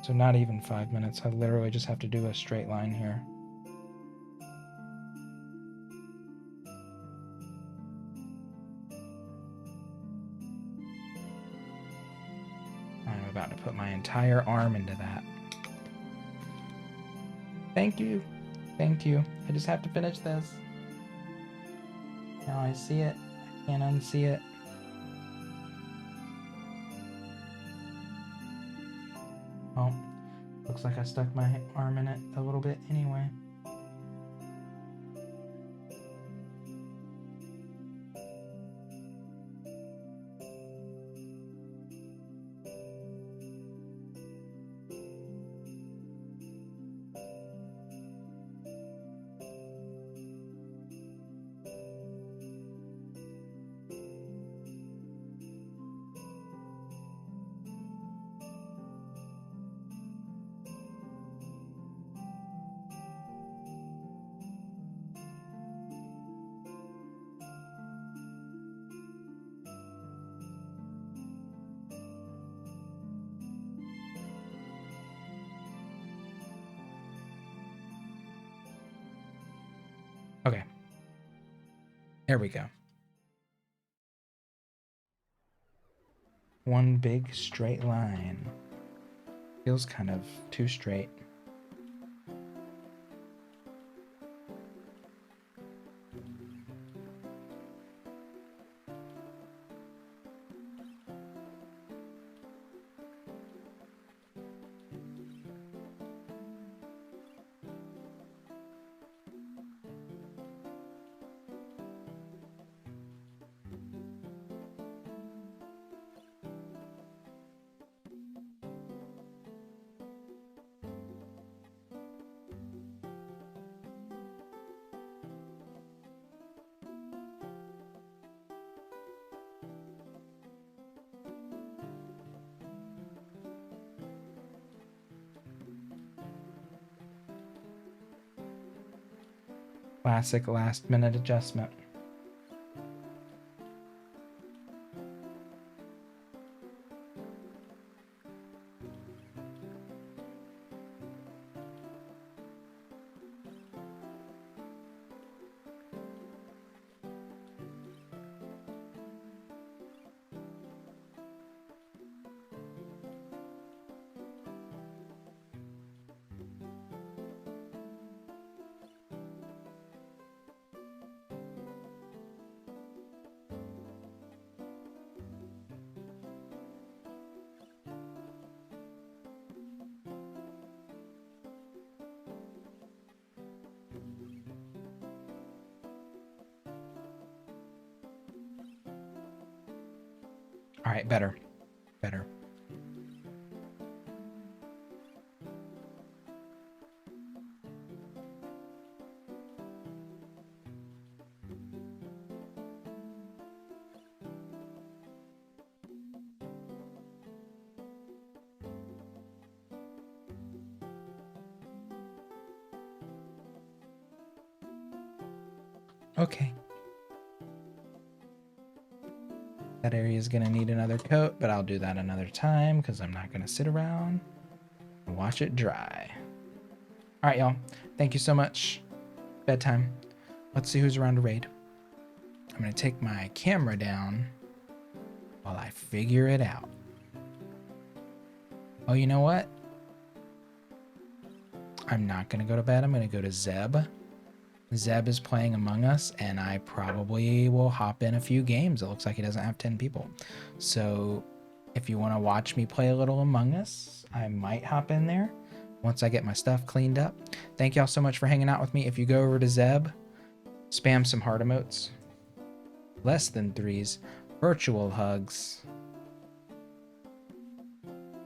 So not even 5 minutes. I literally just have to do a straight line here. I'm about to put my entire arm into that. Thank you. Thank you. I just have to finish this. Now I see it. I can't unsee it. Oh, looks like I stuck my arm in it a little bit anyway. Okay. There we go. One big straight line. Feels kind of too straight. Classic last minute adjustment. All right, better. Better. Okay. That area is going to need another coat, but I'll do that another time because I'm not going to sit around and watch it dry. All right, y'all. Thank you so much. Bedtime. Let's see who's around to raid. I'm going to take my camera down while I figure it out. Oh, you know what? I'm not going to go to bed. I'm going to go to Zeb. Zeb is playing Among Us, and I probably will hop in a few games. It looks like he doesn't have 10 people. So if you want to watch me play a little Among Us, I might hop in there once I get my stuff cleaned up. Thank y'all so much for hanging out with me. If you go over to Zeb, spam some heart emotes. Less than threes. Virtual hugs.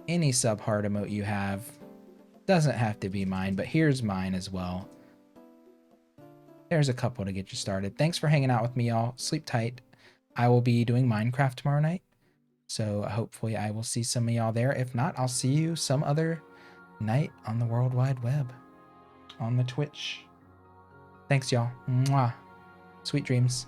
Any sub heart emote you have. Doesn't have to be mine, but here's mine as well. There's a couple to get you started. Thanks for hanging out with me, y'all. Sleep tight. I will be doing Minecraft tomorrow night, so hopefully I will see some of y'all there. If not, I'll see you some other night on the World Wide Web, on the Twitch. Thanks, y'all. Mwah. Sweet dreams.